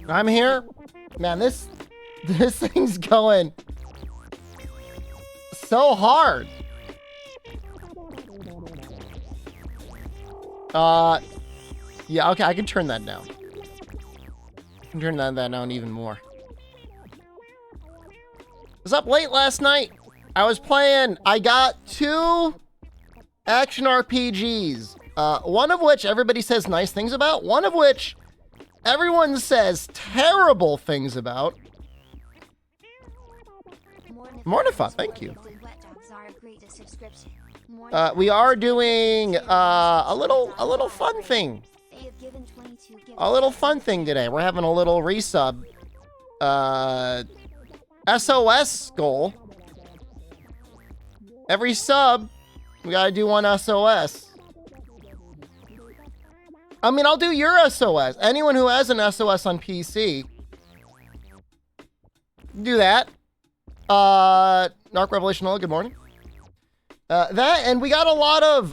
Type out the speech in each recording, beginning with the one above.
I'm here. Man, this thing's going so hard. Yeah, okay, I can turn that down. I can turn that down even more. I was up late last night. I was playing, I got 2 action RPGs. One of which everybody says nice things about. One of which everyone says terrible things about. Mortifa, thank you. We are doing a little fun thing. A little fun thing today. We're having a little resub SOS goal. Every sub, we gotta do one SOS. I mean, I'll do your SOS. Anyone who has an SOS on PC, do that. Narc Revelation, good morning. That, and we got a lot of,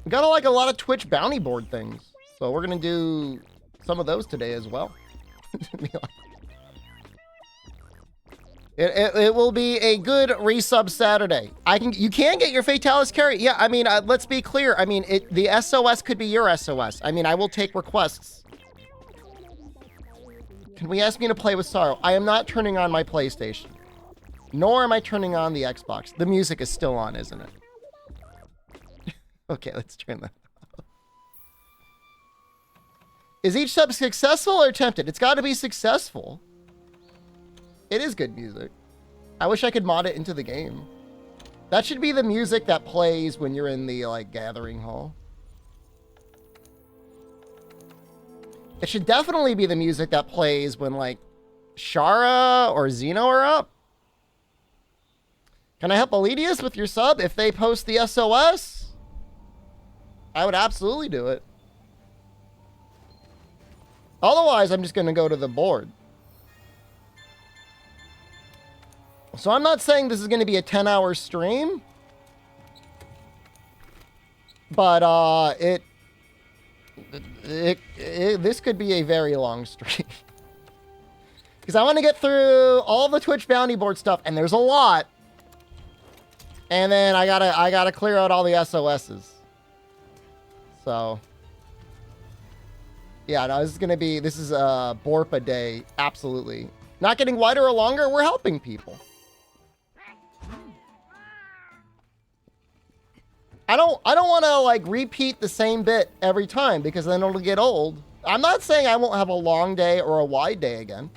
we got like a lot of Twitch bounty board things. So we're gonna do some of those today as well. It will be a good resub Saturday. You can get your Fatalis carry. Yeah, I mean, let's be clear. I mean, the SOS could be your SOS. I mean, I will take requests. Can we ask me to play with Sorrow? I am not turning on my PlayStation. Nor am I turning on the Xbox. The music is still on, isn't it? Okay, let's turn that off. Is each sub successful or attempted? It's got to be successful. It is good music. I wish I could mod it into the game. That should be the music that plays when you're in the, like, gathering hall. It should definitely be the music that plays when, like, Shara or Zeno are up. Can I help Elidius with your sub if they post the SOS? I would absolutely do it. Otherwise, I'm just going to go to the board. So I'm not saying this is going to be a 10-hour stream. But, this could be a very long stream. Because I want to get through all the Twitch bounty board stuff, and there's a lot. And then I gotta clear out all the SOSs. So, yeah, no, this is a Borpa day, absolutely. Not getting wider or longer, we're helping people. I don't want to, like, repeat the same bit every time because then it'll get old. I'm not saying I won't have a long day or a wide day again.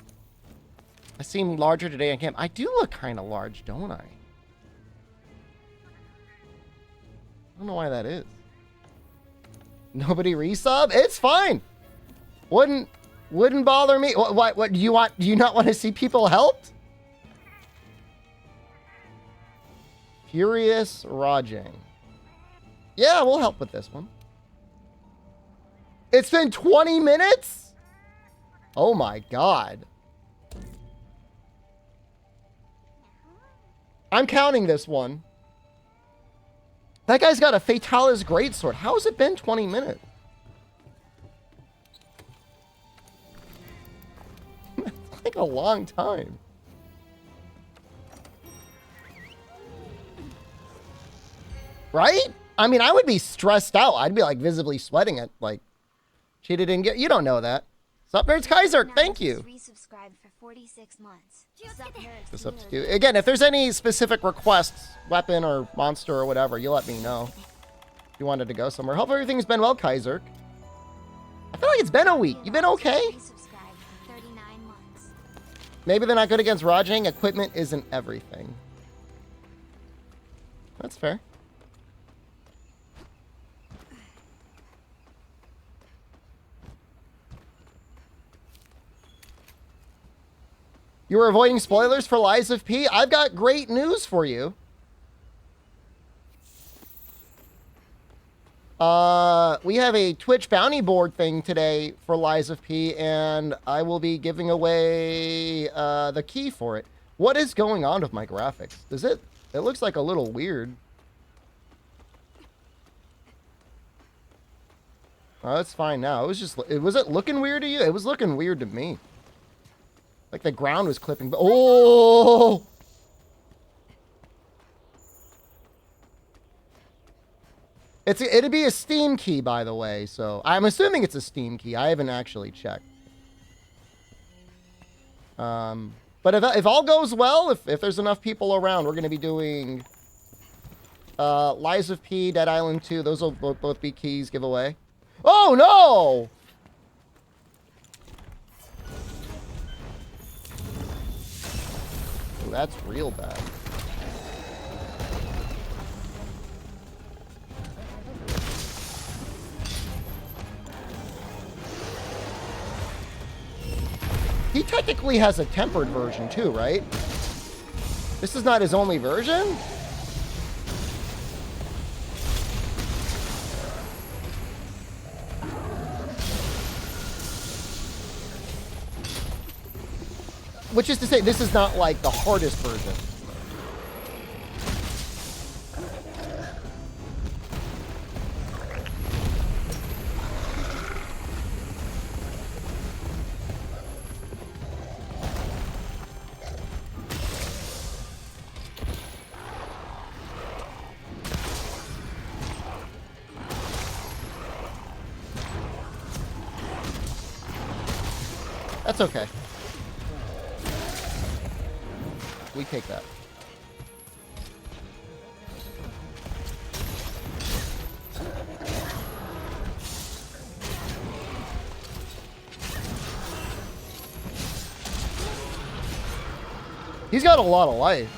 I seem larger today on camp. I do look kind of large, don't I? I don't know why that is. Nobody resub? It's fine. Wouldn't bother me. What do you want? Do you not want to see people helped? Furious Rajang. Yeah, we'll help with this one. It's been 20 minutes? Oh my god. I'm counting this one. That guy's got a Fatalis greatsword. How has it been 20 minutes? It's like a long time. Right? I mean, I would be stressed out. I'd be like visibly sweating it. Like, cheated didn't get. You don't know that. Sup, Nerds Kaiser? Thank you. Resubscribed for 46 months. What's up, Stu? Again, if there's any specific requests, weapon or monster or whatever, you let me know. If you wanted to go somewhere. Hope everything's been well, Kaiser. I feel like it's been a week. You been okay? Maybe they're not good against Rajang. Equipment isn't everything. That's fair. You were avoiding spoilers for Lies of P? I've got great news for you. We have a Twitch bounty board thing today for Lies of P, and I will be giving away the key for it. What is going on with my graphics? It looks like a little weird. Oh, that's fine now. It was just, was it looking weird to you? It was looking weird to me. Like the ground was clipping. Oh! It'd be a Steam key, by the way. So I'm assuming it's a Steam key. I haven't actually checked. But if all goes well, if there's enough people around, we're going to be doing Lies of P, Dead Island 2. Those will both be keys giveaway. Oh, no! Ooh, that's real bad. He technically has a tempered version too, right? This is not his only version? Which is to say, this is not like the hardest version. That's okay. We take that. He's got a lot of life.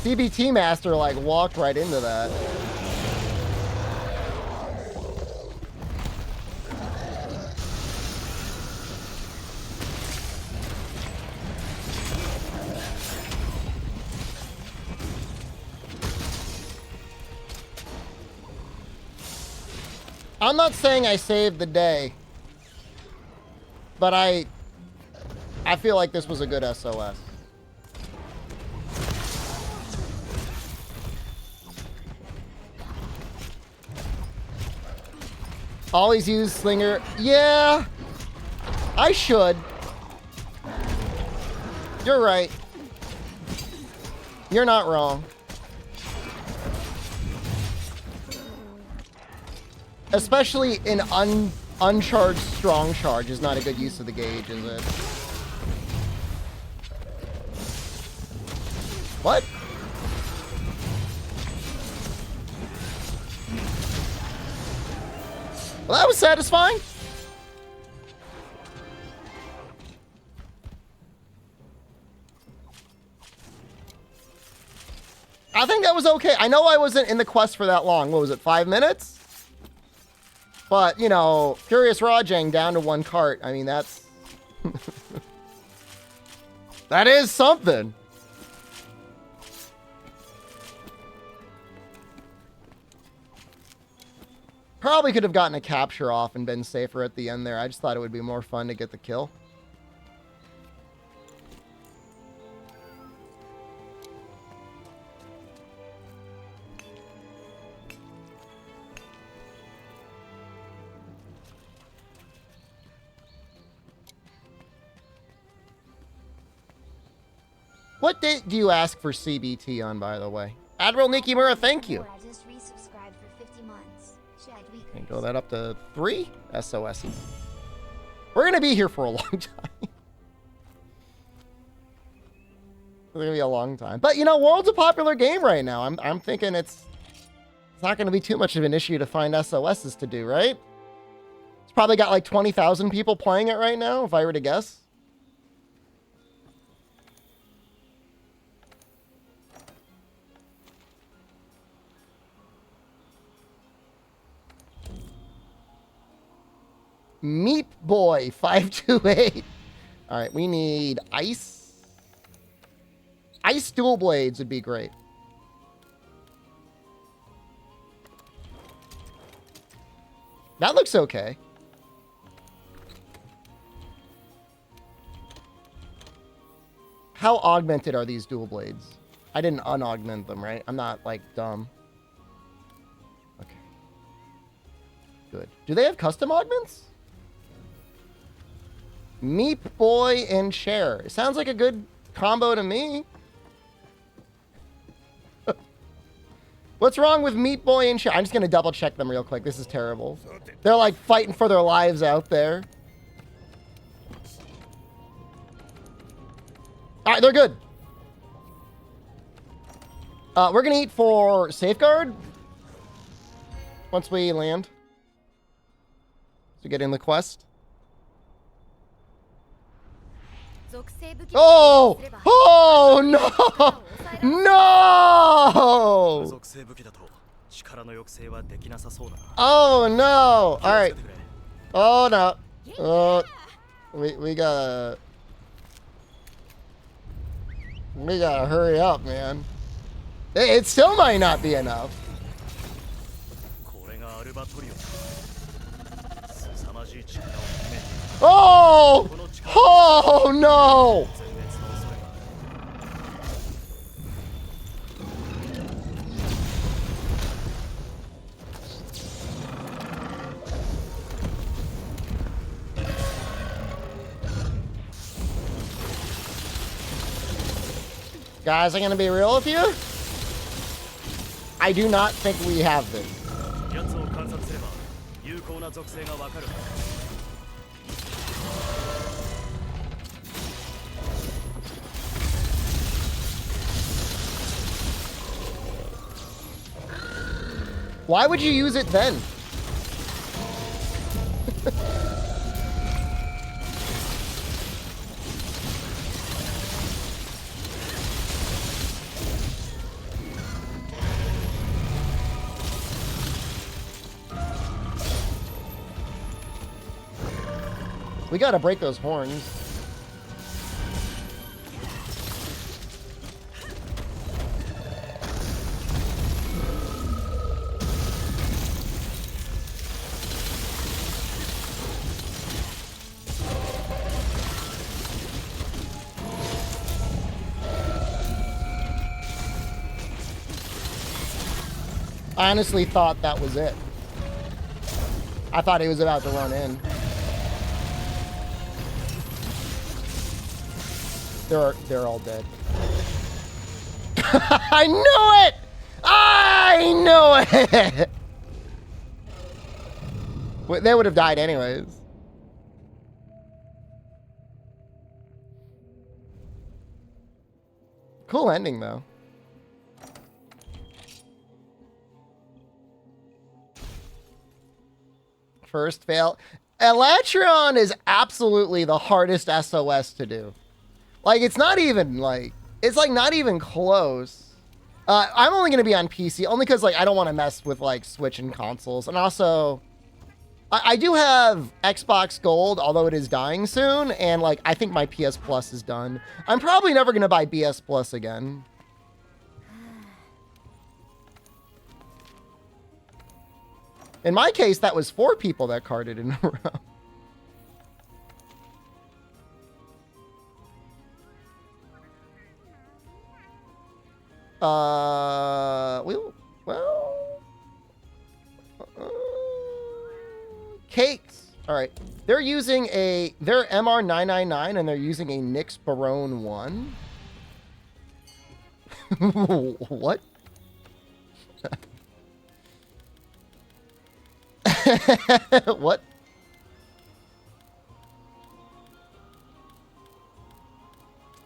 CBT Master like walked right into that. I'm not saying I saved the day, but I feel like this was a good SOS. Always use Slinger. Yeah, I should. You're right. You're not wrong. Especially in uncharged strong charge is not a good use of the gauge, is it? What? Well, that was satisfying. I think that was okay. I know I wasn't in the quest for that long. What was it, 5 minutes? But, you know, Furious Rajang down to 1 cart. I mean, that's... that is something. Probably could have gotten a capture off and been safer at the end there. I just thought it would be more fun to get the kill. What date do you ask for CBT on, by the way? Admiral Nikimura, thank you. I just resubscribed for 50 months. And go that up to 3 SOSs. We're going to be here for a long time. It's going to be a long time. But, you know, World's a popular game right now. I'm thinking it's not going to be too much of an issue to find SOSs to do, right? It's probably got like 20,000 people playing it right now, if I were to guess. Meat Boy 528. All right, we need ice. Ice dual blades would be great. That looks okay. How augmented are these dual blades? I didn't unaugment them, right? I'm not, like, dumb. Okay. Good. Do they have custom augments? Meep Boy and Chair. It sounds like a good combo to me. What's wrong with Meat Boy and Chair? I'm just going to double check them real quick. This is terrible. They're like fighting for their lives out there. All right, they're good. We're going to eat for Safeguard once we land. To get in the quest. Oh! Oh, no! No! Oh, no! Alright. Oh, no. Oh, we gotta hurry up, man. It still might not be enough. Oh! Oh, no! Guys, I'm gonna be real with you. I do not think we have this. Why would you use it then? We gotta break those horns. I honestly thought that was it. I thought he was about to run in. They're all dead. I knew it! I knew it! Well, they would have died anyways. Cool ending though. First fail. Elatron is absolutely the hardest SOS to do. Like, it's not even, like, it's, like, not even close. I'm only going to be on PC, only because, like, I don't want to mess with, like, Switch and consoles. And also, I do have Xbox Gold, although it is dying soon. And, like, I think my PS Plus is done. I'm probably never going to buy PS Plus again. In my case, that was 4 people that carded in a row. Cakes. All right. They're using they're MR999 and they're using a Nyx Barone 1. What? What?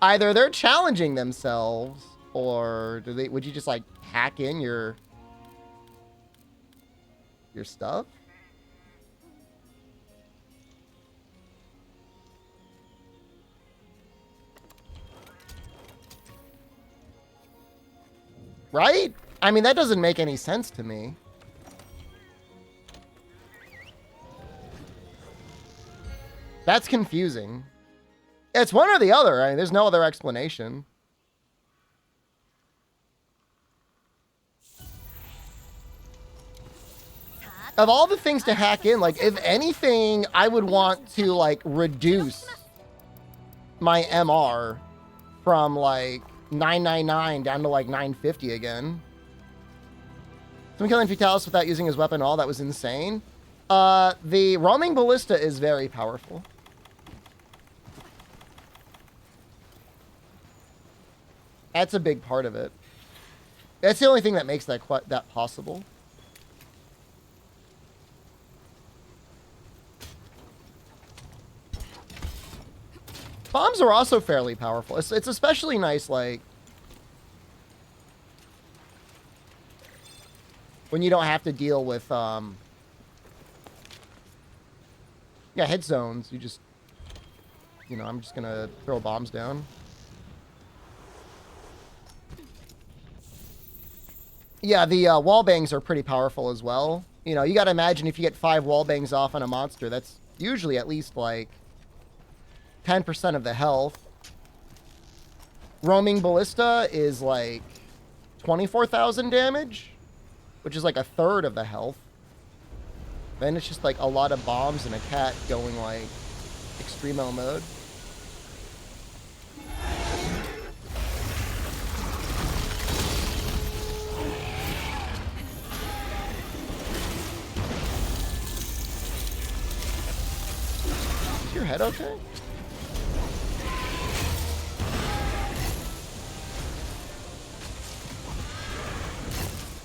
Either they're challenging themselves, or would you just like hack in your stuff? Right? I mean, that doesn't make any sense to me. That's confusing. It's one or the other. I mean, there's no other explanation. Of all the things to hack in, like, if anything, I would want to, like, reduce my MR from, like, 999 down to, like, 950 again. Someone killing Fatalis without using his weapon at all, that was insane. The roaming ballista is very powerful. That's a big part of it. That's the only thing that makes that possible. Bombs are also fairly powerful. It's especially nice, like, when you don't have to deal with, yeah, hit zones. You just, you know, I'm just gonna throw bombs down. Yeah, the wall bangs are pretty powerful as well. You know, you gotta imagine if you get 5 wall bangs off on a monster, that's usually at least, like, 10% of the health. Roaming ballista is like 24,000 damage, which is like a third of the health. Then it's just like a lot of bombs and a cat going like extremo mode. Is your head okay?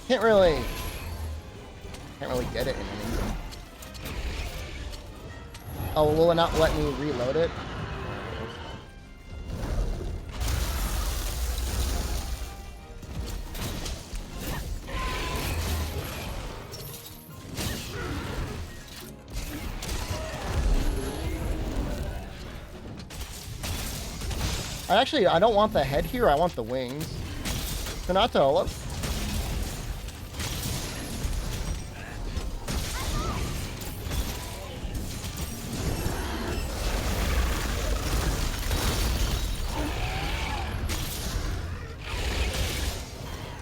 Can't really get it in anything. Oh, will it not let me reload it? I don't want the head here, I want the wings. Renato, look.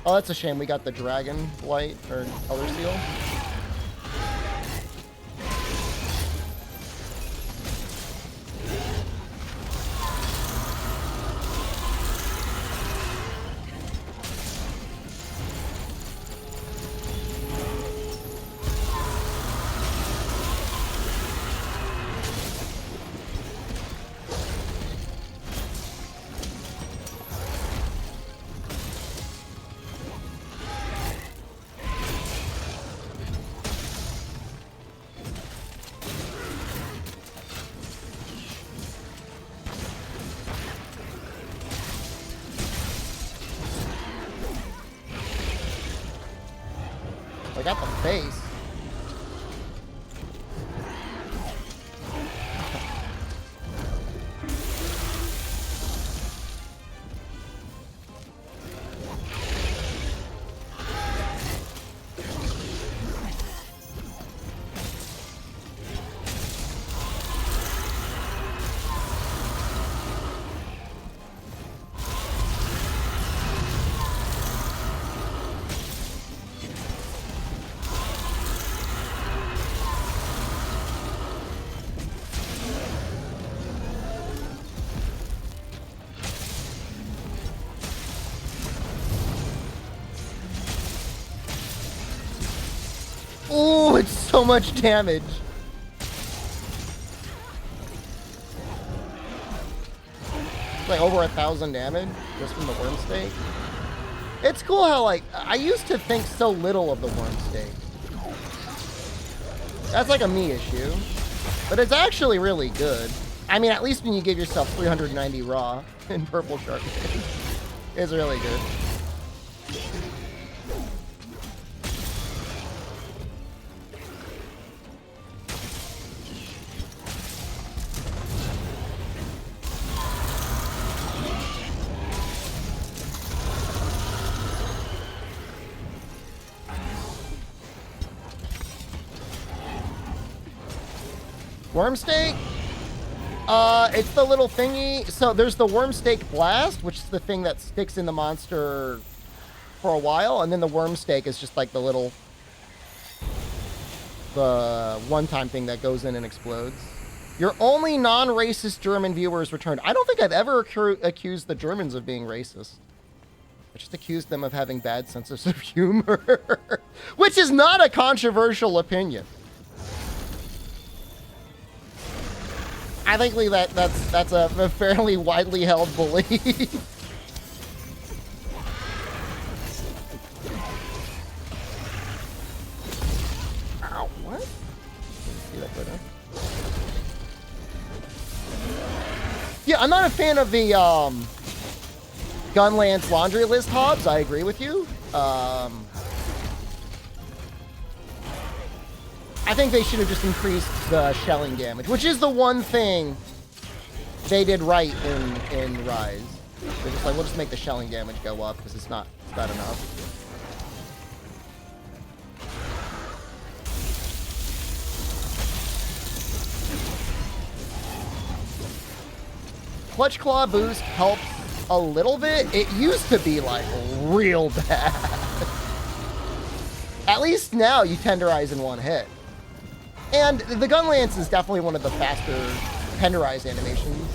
Oh, that's a shame. We got the dragon light or color seal. I got the face. Oh, it's so much damage. It's like over 1,000 damage just from the worm stake. It's cool how, like, I used to think so little of the worm stake. That's like a me issue. But it's actually really good. I mean, at least when you give yourself 390 raw in purple shark. It's really good. Worm stake? It's the little thingy. So there's the worm stake blast, which is the thing that sticks in the monster for a while, and then the worm stake is just like the little the one-time thing that goes in and explodes. Your only non-racist German viewers returned. I don't think I've ever accused the Germans of being racist. I just accused them of having bad senses of humor, which is not a controversial opinion. I think that's a fairly widely held belief. Ow, what? See that go down? Yeah, I'm not a fan of the Gunlance laundry list hobs. I agree with you. I think they should have just increased the shelling damage, which is the one thing they did right in Rise. They're just like, we'll just make the shelling damage go up because it's not enough. Clutch Claw boost helps a little bit. It used to be like real bad. At least now you tenderize in one hit. And the Gunlance is definitely one of the faster tenderize animations.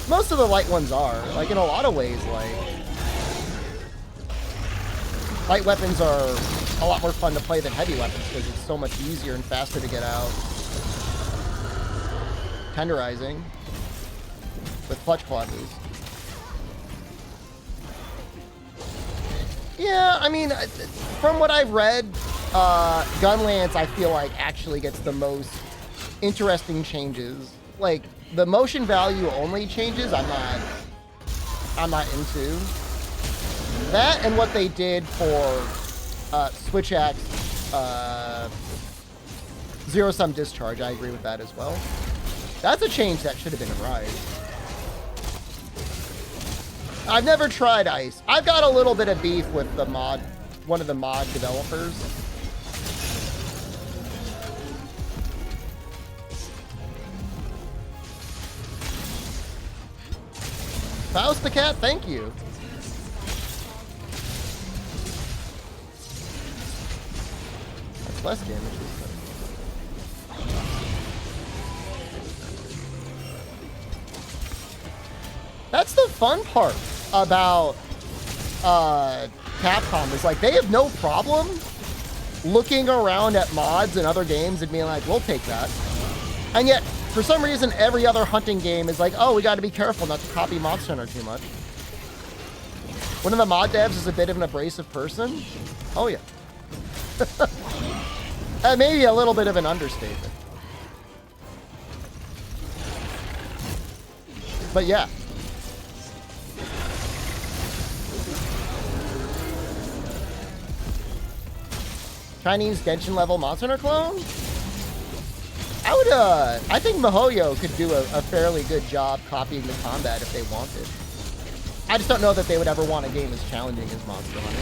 Most of the light ones are. Like, in a lot of ways, like, light weapons are a lot more fun to play than heavy weapons because it's so much easier and faster to get out. Tenderizing with Clutch Claw boost. Yeah, I mean, from what I've read, Gunlance, I feel like, actually gets the most interesting changes. Like, the motion value only changes, I'm not into. That and what they did for Switch Axe zero-sum discharge, I agree with that as well. That's a change that should have been in Rise. I've never tried Ice. I've got a little bit of beef with the one of the mod developers. Faust the Cat, thank you. That's less damage this time. That's the fun part about Capcom is like they have no problem looking around at mods in other games and being like, we'll take that. And yet, for some reason, every other hunting game is like, oh, we got to be careful not to copy Monster Hunter too much. One of the mod devs is a bit of an abrasive person. Oh, yeah. That may be a little bit of an understatement. But yeah. Chinese Genshin level Monster Hunter clone? I think MiHoYo could do a fairly good job copying the combat if they wanted. I just don't know that they would ever want a game as challenging as Monster Hunter.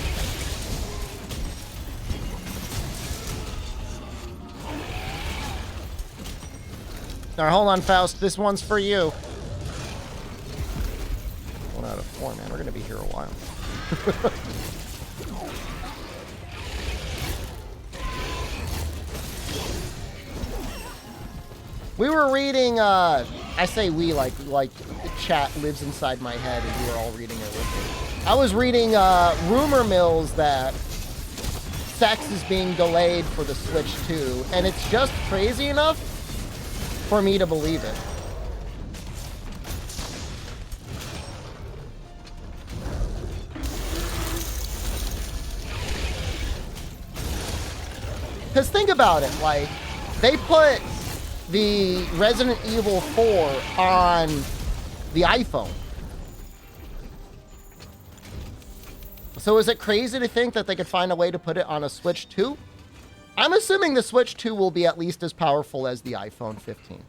Alright, hold on, Faust. This one's for you. 1 out of 4, man. We're gonna be here a while. We were reading, I say we, like chat lives inside my head and we were all reading it with me. I was reading rumor mills that sex is being delayed for the Switch 2, and it's just crazy enough for me to believe it. Because think about it, like, they put the Resident Evil 4 on the iPhone. So is it crazy to think that they could find a way to put it on a Switch 2? I'm assuming the Switch 2 will be at least as powerful as the iPhone 15.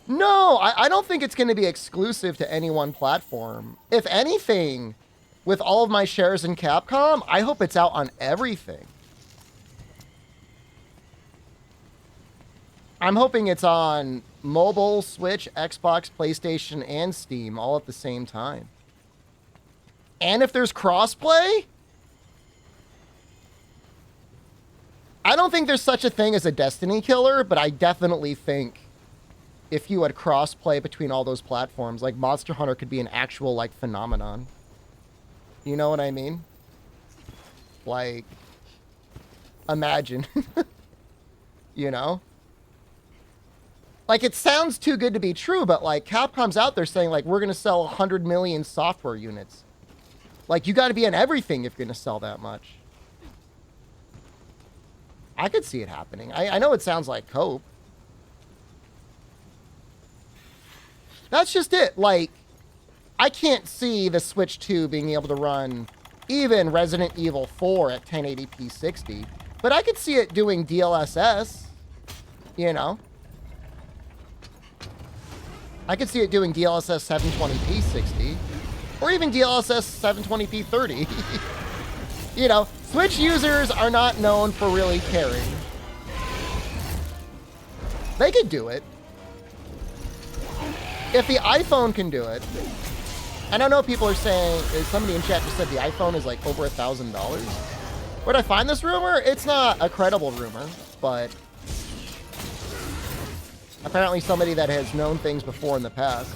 No, I don't think it's going to be exclusive to any one platform. If anything, with all of my shares in Capcom, I hope it's out on everything. I'm hoping it's on mobile, Switch, Xbox, PlayStation, and Steam all at the same time. And if there's crossplay, I don't think there's such a thing as a Destiny killer, but I definitely think if you had cross-play between all those platforms, like Monster Hunter could be an actual, like, phenomenon. You know what I mean? Like, imagine. You know? Like, it sounds too good to be true, but, like, Capcom's out there saying, like, we're going to sell 100 million software units. Like, you got to be in everything if you're going to sell that much. I could see it happening. I know it sounds like cope. That's just it. Like, I can't see the Switch 2 being able to run even Resident Evil 4 at 1080p 60. But I could see it doing DLSS, you know? I could see it doing DLSS 720p 60. Or even DLSS 720p 30. You know, Switch users are not known for really caring. They could do it. If the iPhone can do it, and I know people are saying, somebody in chat just said the iPhone is like over $1,000. Where'd I find this rumor? It's not a credible rumor, but apparently somebody that has known things before in the past.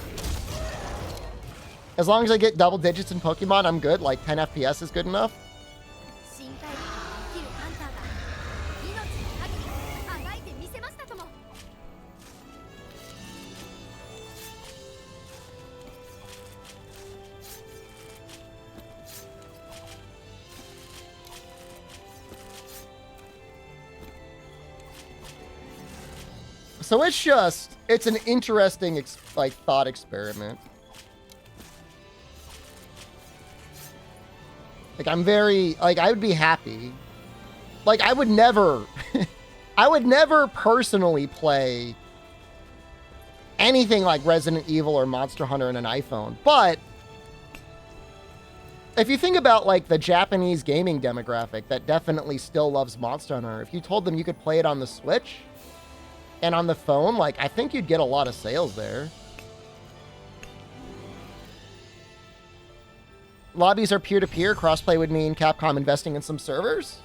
As long as I get double digits in Pokemon, I'm good. Like 10 FPS is good enough. So it's an interesting, like, thought experiment. Like, I'm very, like, I would be happy. Like, I would never, I would never personally play anything like Resident Evil or Monster Hunter in an iPhone. But if you think about, like, the Japanese gaming demographic that definitely still loves Monster Hunter, if you told them you could play it on the Switch and on the phone, like, I think you'd get a lot of sales there. Lobbies are peer-to-peer. Crossplay would mean Capcom investing in some servers?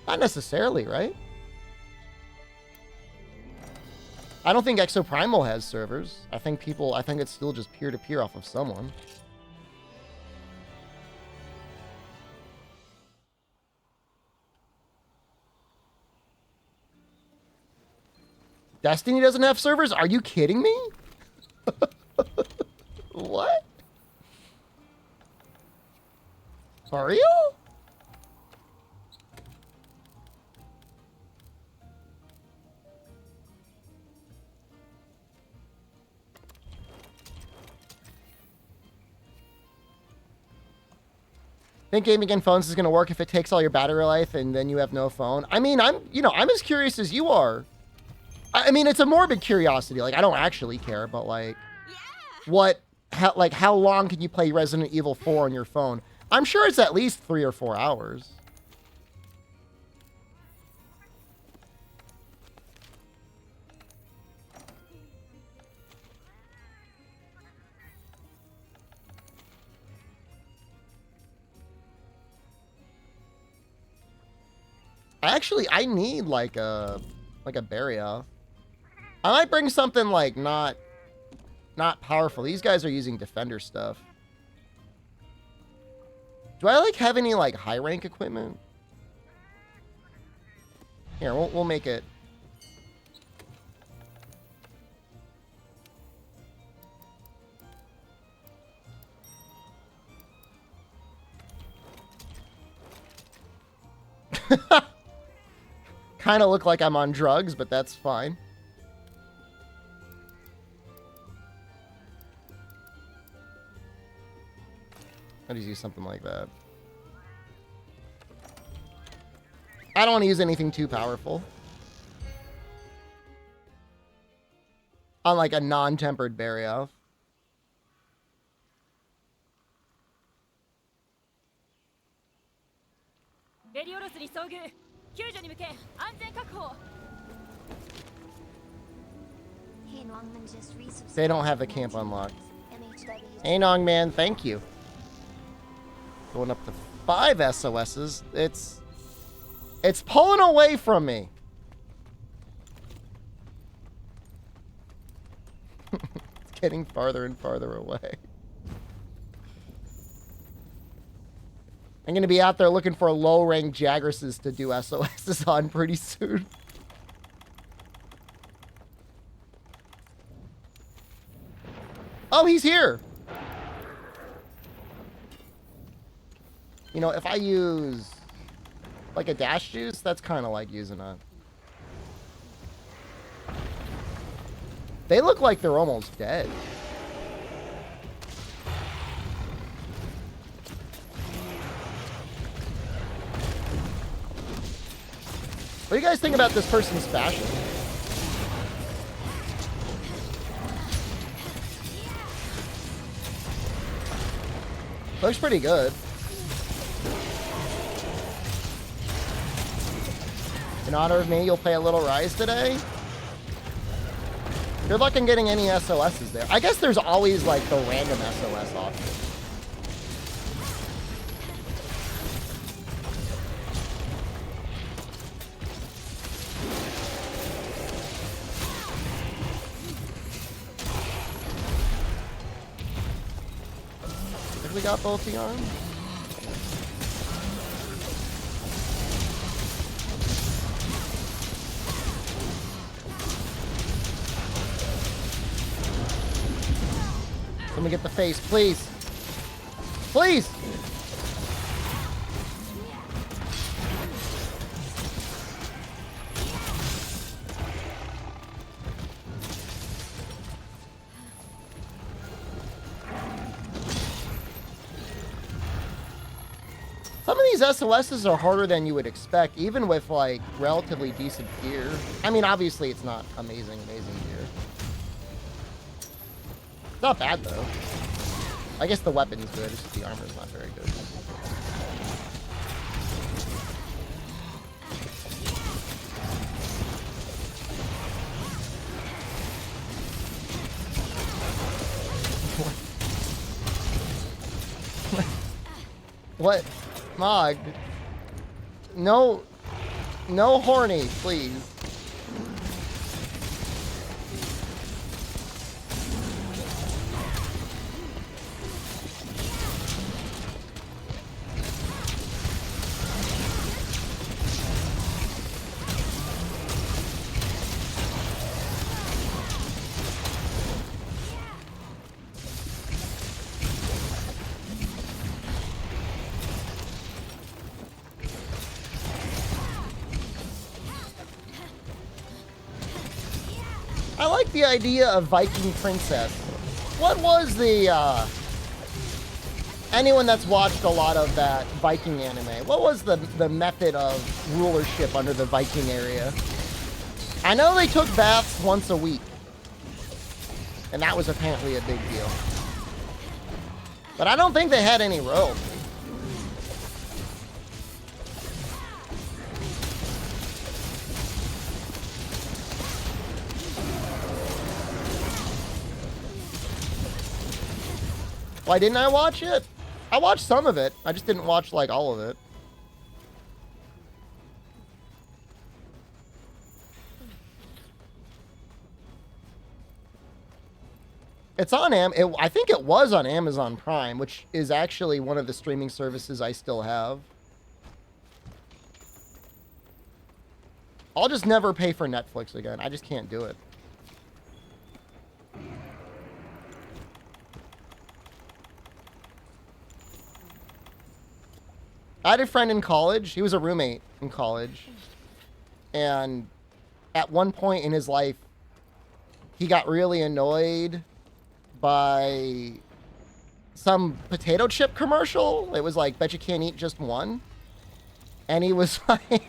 Not necessarily, right? I don't think Exoprimal has servers. I think it's still just peer-to-peer off of someone. Destiny doesn't have servers? Are you kidding me? What? For real? Think gaming on phones is going to work if it takes all your battery life and then you have no phone? I mean, I'm as curious as you are. I mean, it's a morbid curiosity. Like, I don't actually care, but, like, how long can you play Resident Evil 4 on your phone? I'm sure it's at least 3 or 4 hours. I need, like a berry off. I might bring something, like, not powerful. These guys are using defender stuff. Do I, like, have any, like, high rank equipment? Here, we'll make it. Kind of look like I'm on drugs, but that's fine. I'll just use something like that. I don't want to use anything too powerful. On, like, a non-tempered berry off. They don't have the camp unlocked. Hey, Nong Man, thank you. Going up to 5 SOSs. It's It's pulling away from me. It's getting farther and farther away. I'm going to be out there looking for low-ranked Jagresses to do SOSs on pretty soon. Oh, he's here. You know, if I use like a dash juice, that's kind of like using a... They look like they're almost dead. What do you guys think about this person's fashion? Looks pretty good. In honor of me, you'll play a little Rise today? Good luck in getting any SOSs there. I guess there's always like the random SOS option. Have we got both the arms? Let me get the face, please. Please! Some of these SOSs are harder than you would expect, even with, like, relatively decent gear. I mean, obviously it's not amazing gear. Not bad, though. I guess the weapon's good, it's just the armor's not very good. What? Mog. No. No horny, please. I like the idea of Viking Princess. What was the, anyone that's watched a lot of that Viking anime, what was the method of rulership under the Viking area? I know they took baths once a week. And that was apparently a big deal. But I don't think they had any royalty. Why didn't I watch it? I watched some of it. I just didn't watch, like, all of it. It's on I think it was on Amazon Prime, which is actually one of the streaming services I still have. I'll just never pay for Netflix again. I just can't do it. I had a friend in college. He was a roommate in college. And at one point in his life, he got really annoyed by some potato chip commercial. It was like, bet you can't eat just one. And he was like,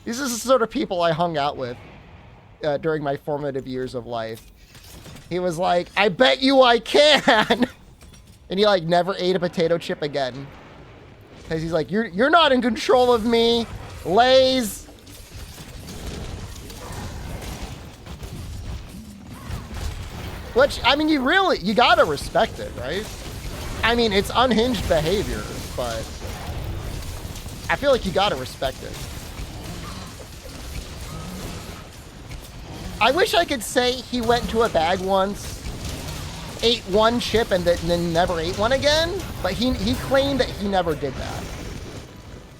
these are the sort of people I hung out with during my formative years of life. He was like, I bet you I can. And he like never ate a potato chip again. Because he's like, you're not in control of me, Lays. Which, I mean, you gotta respect it, right? I mean, it's unhinged behavior, but I feel like you gotta respect it. I wish I could say he went to a bag once, ate one chip, and then never ate one again, but he claimed that he never did that.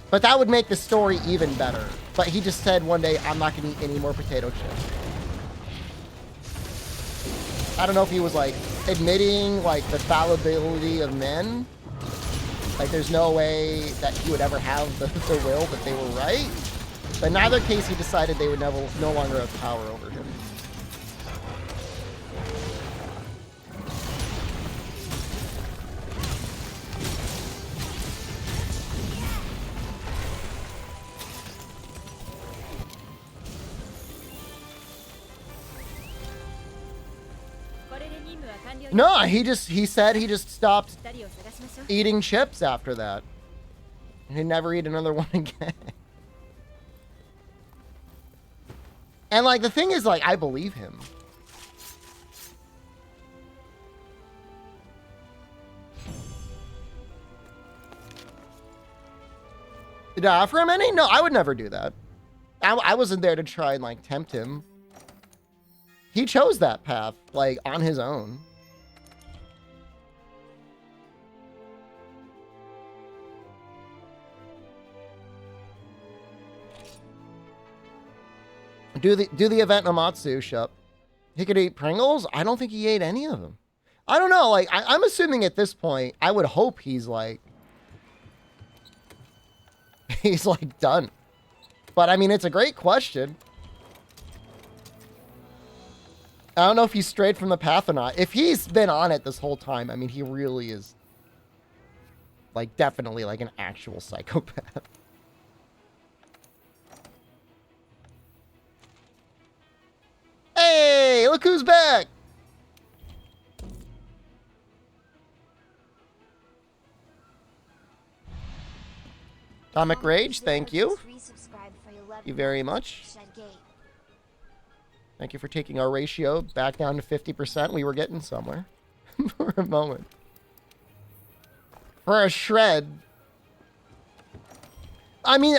But that would make the story even better. But he just said one day, I'm not going to eat any more potato chips. I don't know if he was, like, admitting, like, the fallibility of men. Like, there's no way that he would ever have the will that they were right. But in either case, he decided they would no longer have power over him. No, he said he just stopped eating chips after that. He'd never eat another one again. And like the thing is, like, I believe him. Did I offer him any? No, I would never do that. I wasn't there to try and like tempt him. He chose that path, like, on his own. Do the event Namatsu, Shup. He could eat Pringles? I don't think he ate any of them. I don't know, like, I'm assuming at this point, I would hope he's like done. But I mean, it's a great question. I don't know if he's strayed from the path or not. If he's been on it this whole time, I mean, he really is, like, definitely, like, an actual psychopath. Hey, look who's back! Atomic Rage, thank you. Thank you very much. Thank you for taking our ratio back down to 50%. We were getting somewhere for a moment. For a shred. I mean,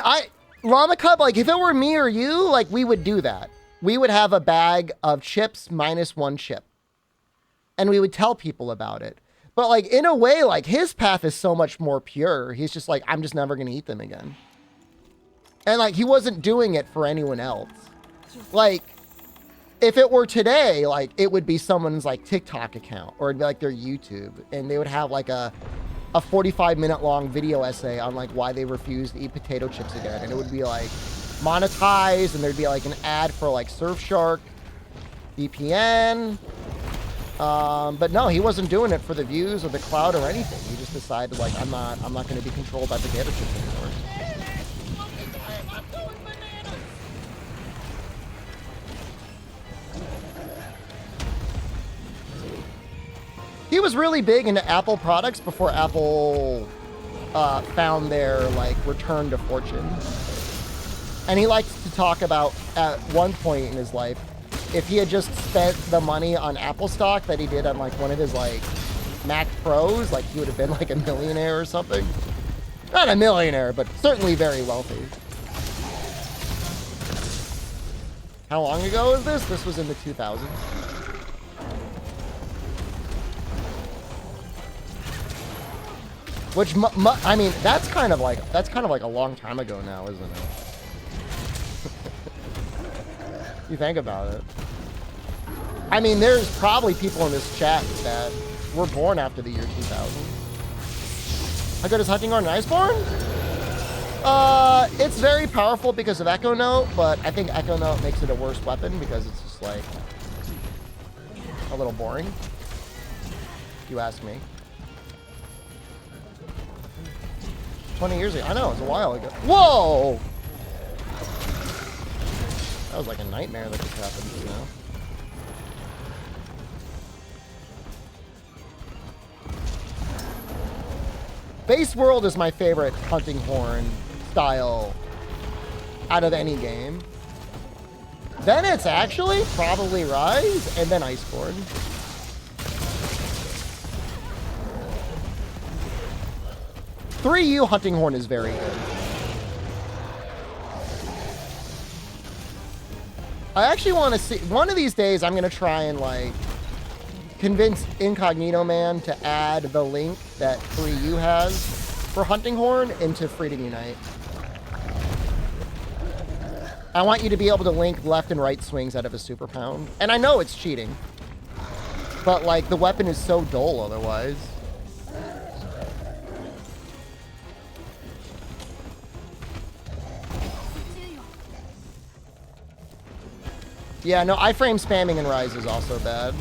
Llama Cub, like, if it were me or you, like, we would do that. We would have a bag of chips minus one chip. And we would tell people about it. But, like, in a way, like, his path is so much more pure. He's just like, I'm just never going to eat them again. And, like, he wasn't doing it for anyone else. Like, if it were today, like, it would be someone's, like, TikTok account. Or it'd be, like, their YouTube. And they would have, like, a 45-minute long video essay on, like, why they refuse to eat potato chips again. And it would be, like, monetized. And there'd be, like, an ad for, like, Surfshark, VPN. But no, he wasn't doing it for the views or the clout or anything. He just decided, like, I'm not going to be controlled by potato chips anymore. He was really big into Apple products before Apple found their, like, return to fortune. And he likes to talk about, at one point in his life, if he had just spent the money on Apple stock that he did on, like, one of his, like, Mac Pros, like, he would have been, like, a millionaire or something. Not a millionaire, but certainly very wealthy. How long ago was this? This was in the 2000s. Which, I mean, that's kind of like a long time ago now, isn't it? You think about it. I mean, there's probably people in this chat that were born after the year 2000. How good is Hunting Horn and Iceborne? It's very powerful because of Echo Note, but I think Echo Note makes it a worse weapon because it's just, like, a little boring, if you ask me. 20 years ago. I know, it was a while ago. Whoa! That was like a nightmare that just happened, you know? Base World is my favorite Hunting Horn style out of any game. Then it's actually probably Rise and then Iceborne. .3U Hunting Horn is very good. I actually want to see, one of these days I'm going to try and like convince Incognito Man to add the link that Free U has for Hunting Horn into Freedom Unite. I want you to be able to link left and right swings out of a Super Pound. And I know it's cheating, but like the weapon is so dull otherwise. Yeah, no, iframe spamming in Rise is also bad.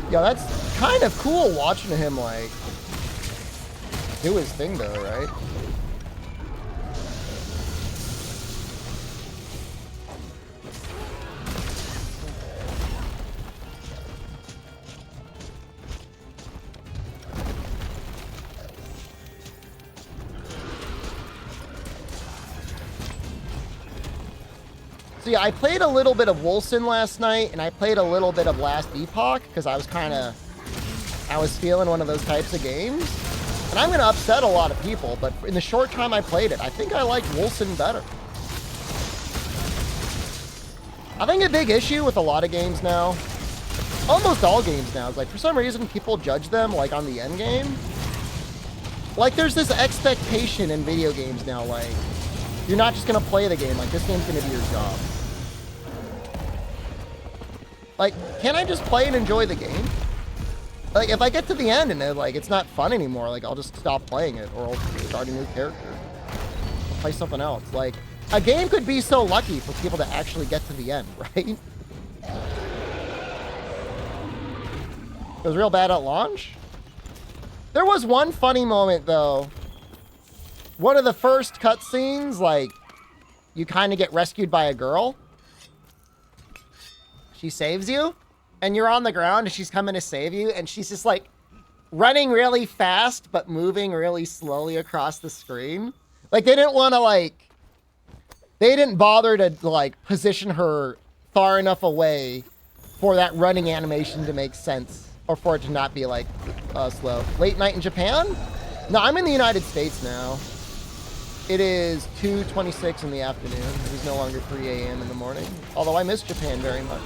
Yeah, that's kind of cool watching him, like, do his thing, though, right? So yeah, I played a little bit of Wolcen last night, and I played a little bit of Last Epoch, because I was feeling one of those types of games. And I'm going to upset a lot of people, but in the short time I played it, I think I liked Wolcen better. I think a big issue with a lot of games now, almost all games now, is like for some reason people judge them like on the end game. Like there's this expectation in video games now, like you're not just going to play the game, like this game's going to be your job. Like, can I just play and enjoy the game? Like, if I get to the end and it's not fun anymore, like, I'll just stop playing it, or I'll start a new character. I'll play something else. Like, a game could be so lucky for people to actually get to the end, right? It was real bad at launch. There was one funny moment, though. One of the first cutscenes, like, you kind of get rescued by a girl. She saves you, and you're on the ground, and she's coming to save you, and she's just, like, running really fast, but moving really slowly across the screen. Like, they didn't want to, like... They didn't bother to, like, position her far enough away for that running animation to make sense, or for it to not be, like, slow. Late night in Japan? No, I'm in the United States now. It is 2:26 in the afternoon. It is no longer 3 a.m. in the morning. Although I miss Japan very much.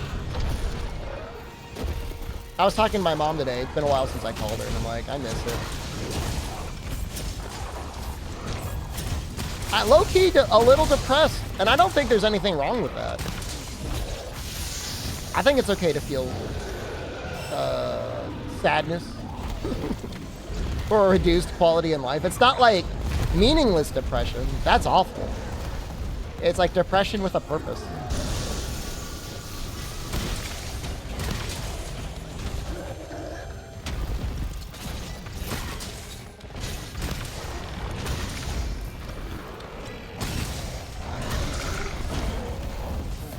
I was talking to my mom today. It's been a while since I called her, and I'm like, I miss her. Low-key, a little depressed, and I don't think there's anything wrong with that. I think it's okay to feel sadness or a reduced quality in life. It's not like meaningless depression. That's awful. It's like depression with a purpose.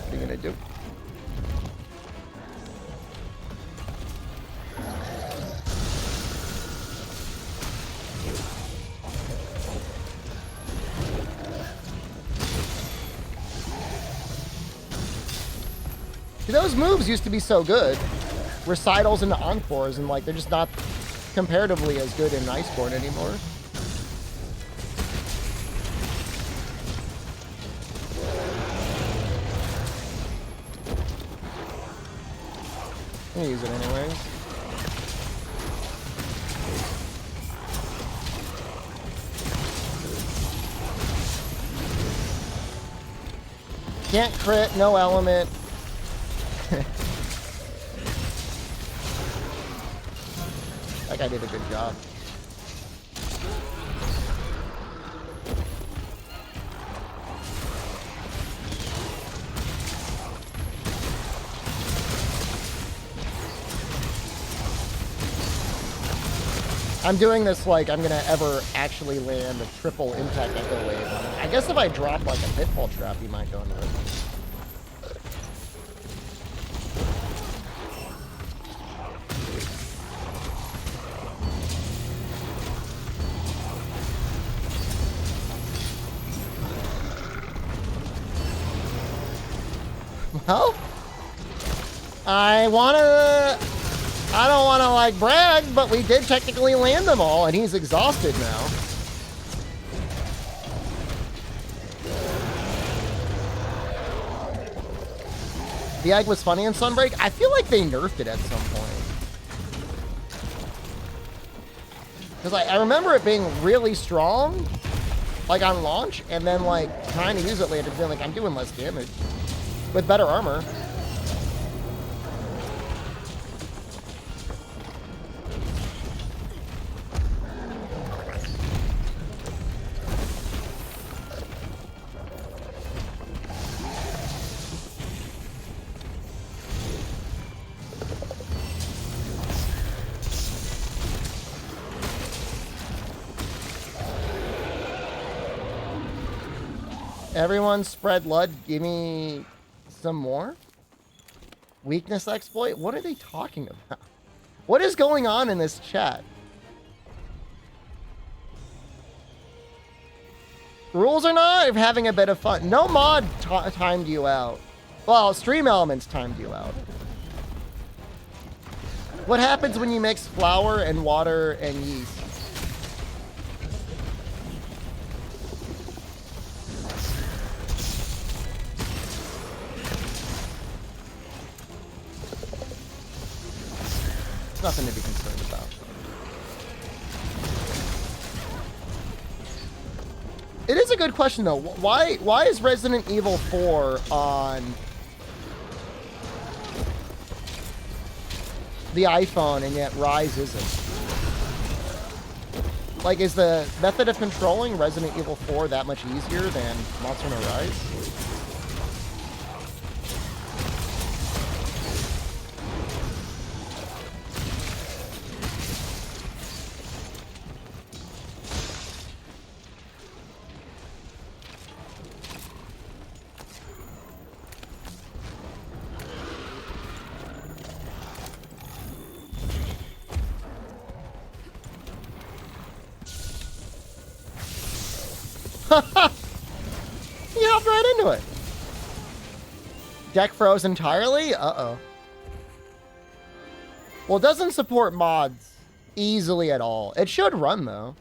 What are you gonna do? Those moves used to be so good. Recitals and encores, and like they're just not comparatively as good in Iceborne anymore. I'm gonna use it anyways. Can't crit, no element. That guy did a good job. I'm doing this like I'm gonna ever actually land a triple impact echo wave on him. I guess if I drop like a pitfall trap, he might go into it. Oh? I don't wanna like brag, but we did technically land them all, and he's exhausted now. The egg was funny in Sunbreak. I feel like they nerfed it at some point. Because I remember it being really strong, like on launch, and then like trying to use it later, being like, I'm doing less damage with better armor. Everyone spread LUD. Give me some more. Weakness exploit? What are they talking about? What is going on in this chat? Rules or not, having a bit of fun. No mod timed you out. Well, Stream Elements timed you out. What happens when you mix flour and water and yeast? Nothing to be concerned about. It is a good question though. Why is Resident Evil 4 on the iPhone and yet Rise isn't? Like, is the method of controlling Resident Evil 4 that much easier than Monster Hunter Rise? He hopped right into it. Deck froze entirely? Uh-oh. Well, it doesn't support mods easily at all. It should run, though.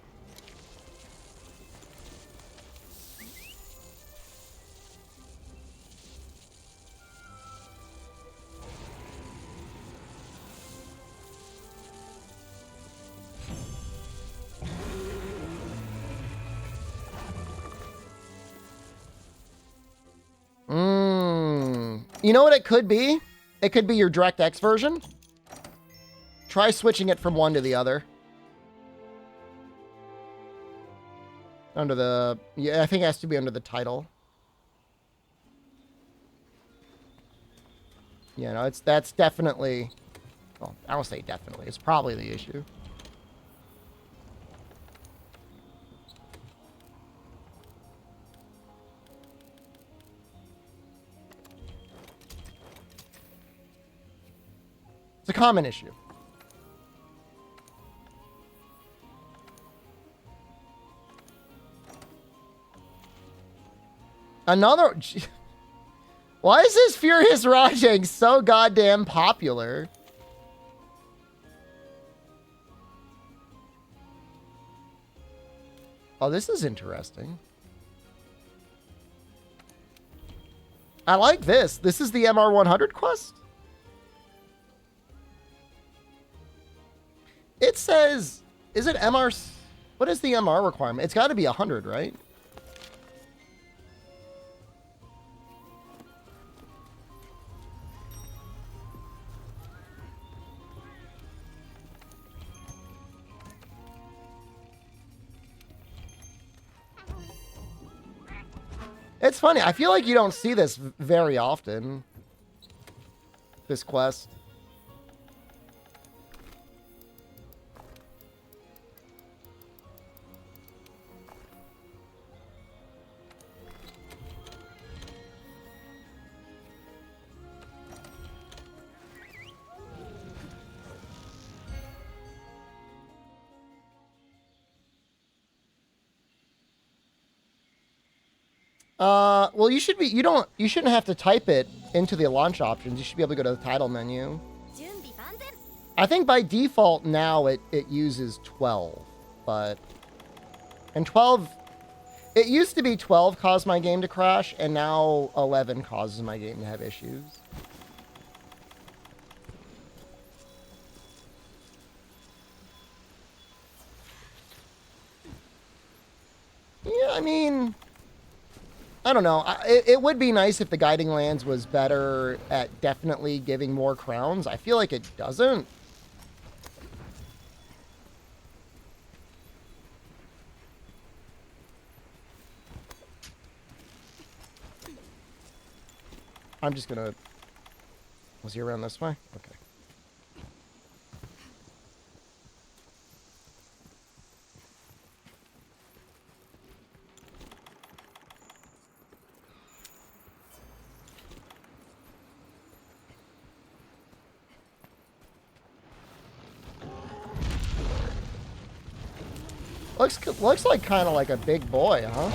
You know what it could be? It could be your DirectX version. Try switching it from one to the other. Under the... Yeah, I think it has to be under the title. Yeah, no, that's definitely... Well, I don't say definitely. It's probably the issue. It's a common issue. Another... Why is this Furious Rajang so goddamn popular? Oh, this is interesting. I like this. This is the MR100 quest? It says, is it MR? What is the MR requirement? It's got to be 100, right? It's funny. I feel like you don't see this very often. This quest. Well, you shouldn't have to type it into the launch options, you should be able to go to the title menu. I think by default now it uses 12, but... And 12... It used to be 12 caused my game to crash, and now 11 causes my game to have issues. Yeah, I mean... I don't know. It would be nice if the Guiding Lands was better at definitely giving more crowns. I feel like it doesn't. I'm just gonna... Was he around this way? Okay. Looks like kind of like a big boy, huh?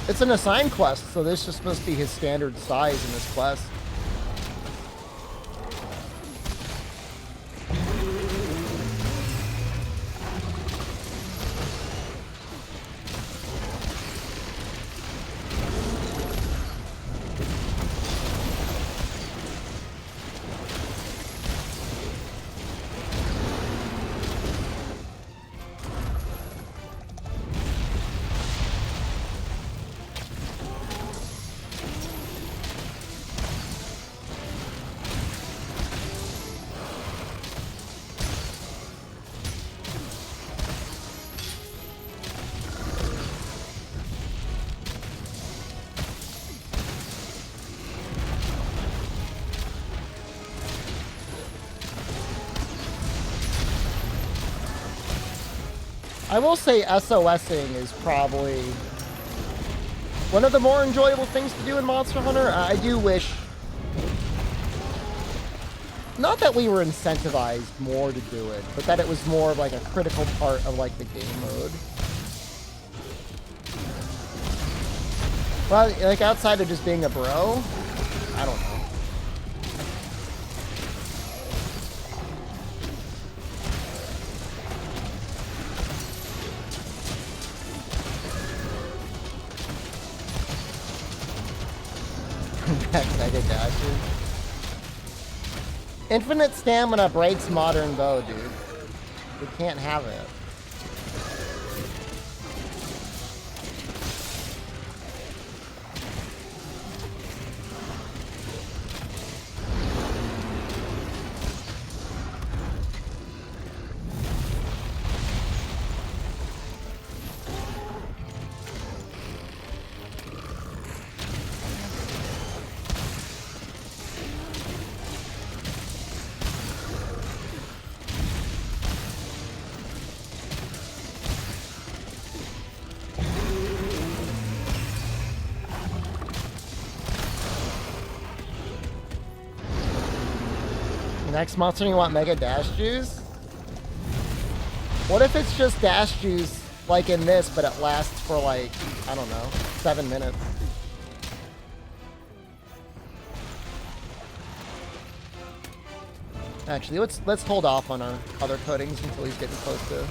It's an assigned quest, so this is supposed to be his standard size in this quest. I will say SOSing is probably one of the more enjoyable things to do in Monster Hunter. I do wish... Not that we were incentivized more to do it, but that it was more of like a critical part of like the game mode. Well, like outside of just being a bro, I don't know. Mega dashes. Infinite stamina breaks modern bow, dude. We can't have it. Next monster, you want Mega Dash Juice? What if it's just Dash Juice like in this, but it lasts for like, I don't know, 7 minutes? Actually, let's hold off on our other coatings until he's getting close to...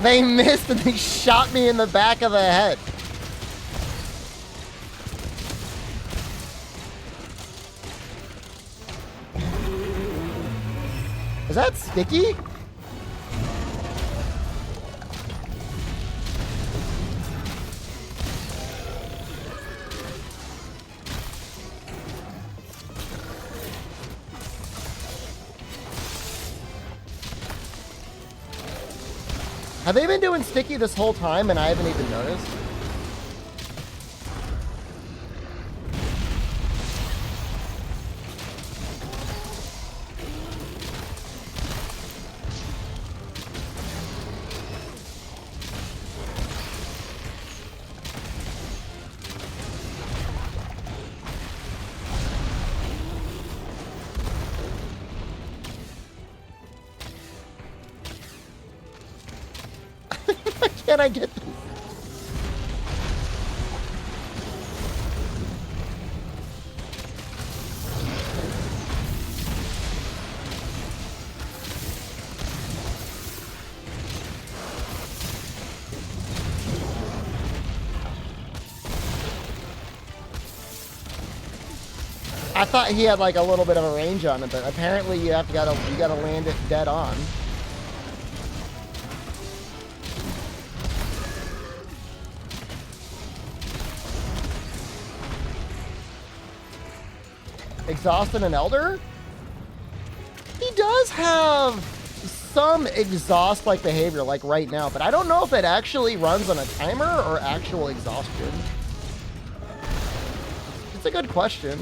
They missed and they shot me in the back of the head. Is that sticky? Have they been doing sticky this whole time and I haven't even noticed? Why can't I get this? I thought he had like a little bit of a range on it, but apparently you gotta land it dead on. Exhausted an elder? He does have some exhaust-like behavior, like right now, but I don't know if it actually runs on a timer or actual exhaustion. It's a good question.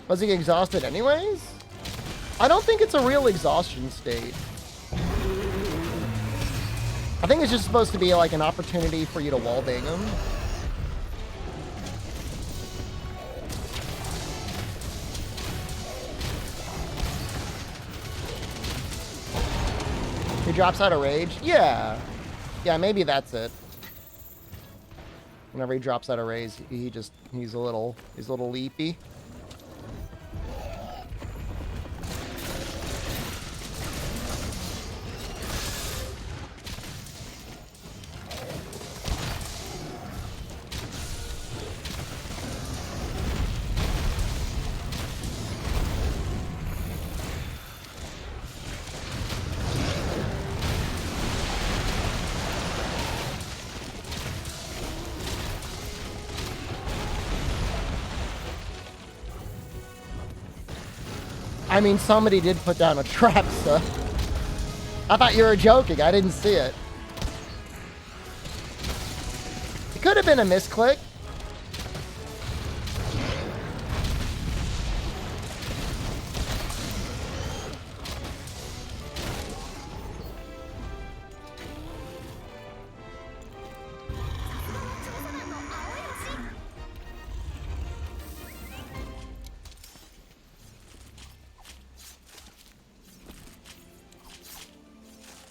Was he exhausted anyways? I don't think it's a real exhaustion state. I think it's just supposed to be like an opportunity for you to wallbang him. He drops out of rage? Yeah. Yeah, maybe that's it. Whenever he drops out of rage, he's a little leapy. I mean, somebody did put down a trap, so... I thought you were joking. I didn't see it. It could have been a misclick.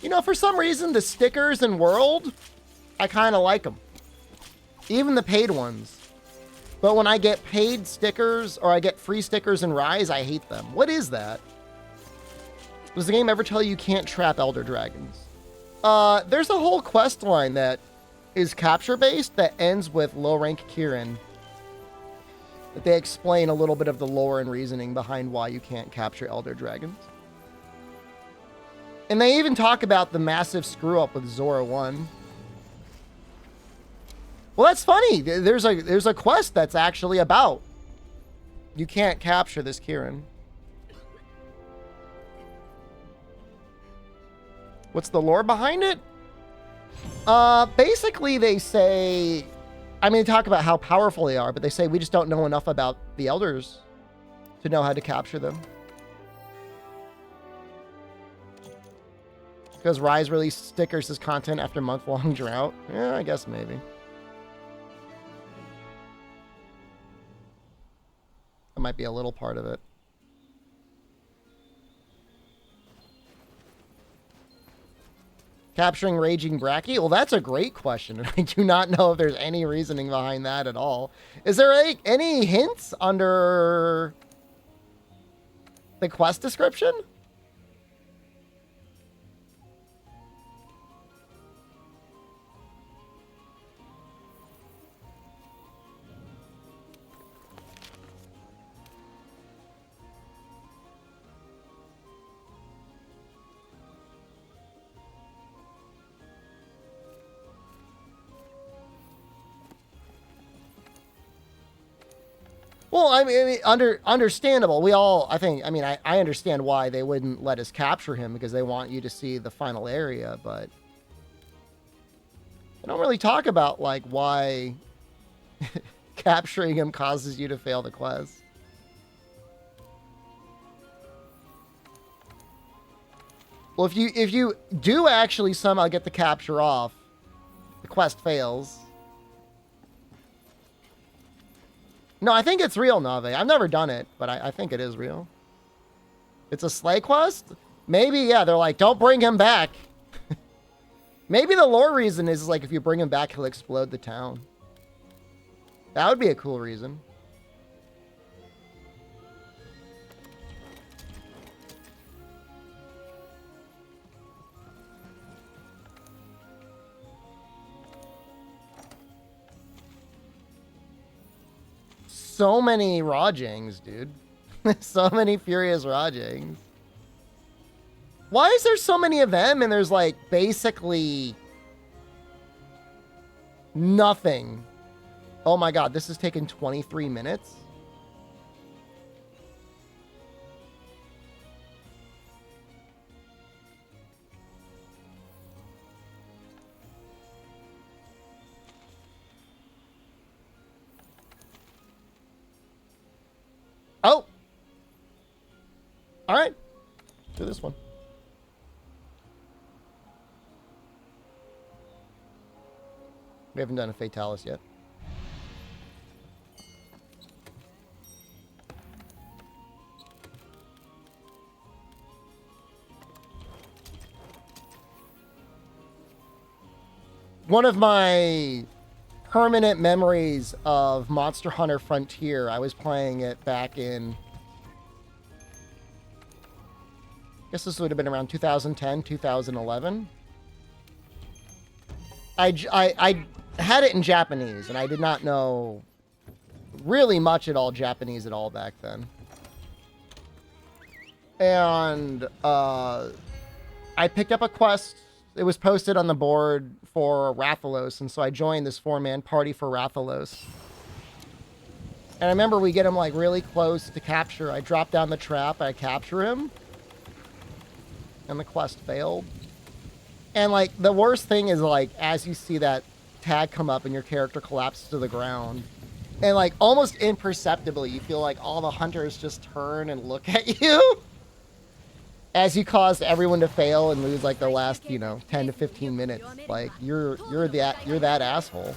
You know, for some reason, the stickers in World, I kind of like them. Even the paid ones. But when I get paid stickers, or I get free stickers in Rise, I hate them. What is that? Does the game ever tell you can't trap Elder Dragons? There's a whole quest line that is capture-based that ends with low-rank Kieran. That they explain a little bit of the lore and reasoning behind why you can't capture Elder Dragons. And they even talk about the massive screw-up with Zora 1. Well, that's funny. There's a quest that's actually about you can't capture this Kieran. What's the lore behind it? Basically, they say... I mean, they talk about how powerful they are, but they say we just don't know enough about the Elders to know how to capture them. Because Rise released stickers as content after month-long drought? Yeah, I guess maybe. That might be a little part of it. Capturing Raging Bracky? Well, that's a great question, and I do not know if there's any reasoning behind that at all. Is there any hints under the quest description? Well, I mean, understandable. We all, I think, I mean, I understand why they wouldn't let us capture him because they want you to see the final area, but they don't really talk about, like, why capturing him causes you to fail the quest. Well, if you do actually somehow get the capture off, the quest fails. No, I think it's real, Nave. I've never done it, but I think it is real. It's a sleigh quest? Maybe, yeah, they're like, don't bring him back. Maybe the lore reason is like, if you bring him back, he'll explode the town. That would be a cool reason. So many Rajings, dude. So many furious Rajings. Why is there so many of them and there's like basically nothing? Oh my god, this has taken 23 minutes. Oh! Alright. Do this one. We haven't done a Fatalis yet. One of my permanent memories of Monster Hunter Frontier, I was playing it back in, I guess this would have been around 2010, 2011. I had it in Japanese, and I did not know really much at all Japanese at all back then. And I picked up a quest. It was posted on the board for Rathalos, and so I joined this 4-man party for Rathalos. And I remember we get him like really close to capture. I drop down the trap, I capture him, and the quest failed. And like the worst thing is like as you see that tag come up and your character collapses to the ground, and like almost imperceptibly you feel like all the hunters just turn and look at you as you caused everyone to fail and lose like the last, you know, 10 to 15 minutes. Like you're that asshole.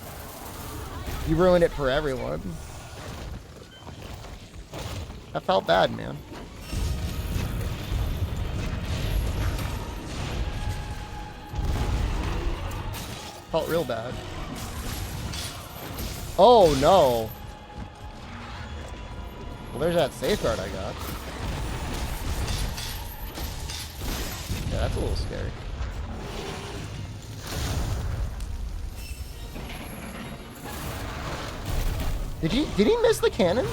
You ruined it for everyone. I felt bad, man. Felt real bad. Oh no. Well, there's that safeguard I got. Yeah, that's a little scary. Did he miss the cannons?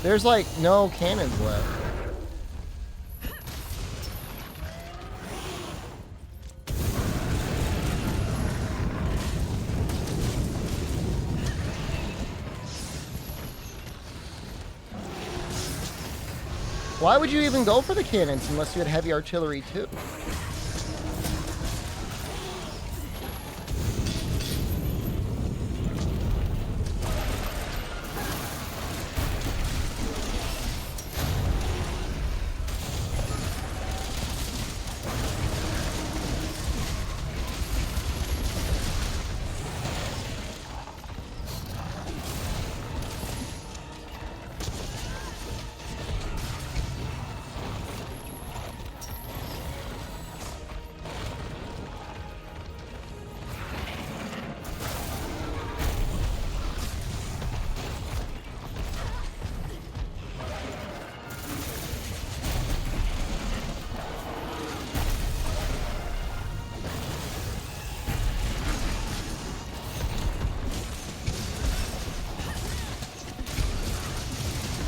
There's like no cannons left. Why would you even go for the cannons unless you had heavy artillery too?